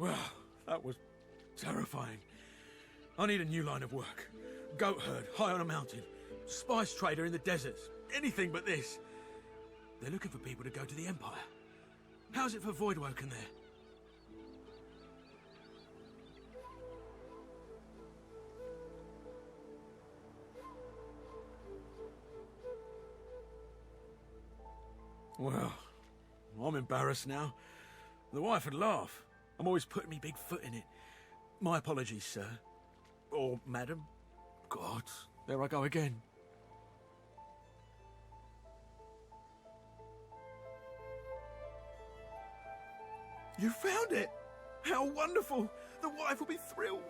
Well, that was terrifying. I need a new line of work. Goat herd, high on a mountain. Spice trader in the deserts. Anything but this. They're looking for people to go to the Empire. How's it for Voidwoken there? Well, I'm embarrassed now. The wife would laugh. I'm always putting me big foot in it. My apologies, sir. Or madam. God, there I go again. You found it! How wonderful! The wife will be thrilled.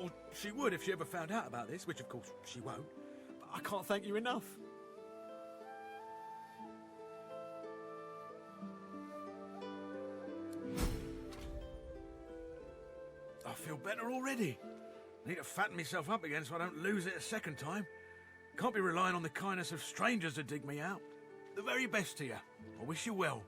Or she would if she ever found out about this, which of course she won't. But I can't thank you enough. I feel better already. Need to fatten myself up again so I don't lose it a second time. Can't be relying on the kindness of strangers to dig me out. The very best to you. I wish you well.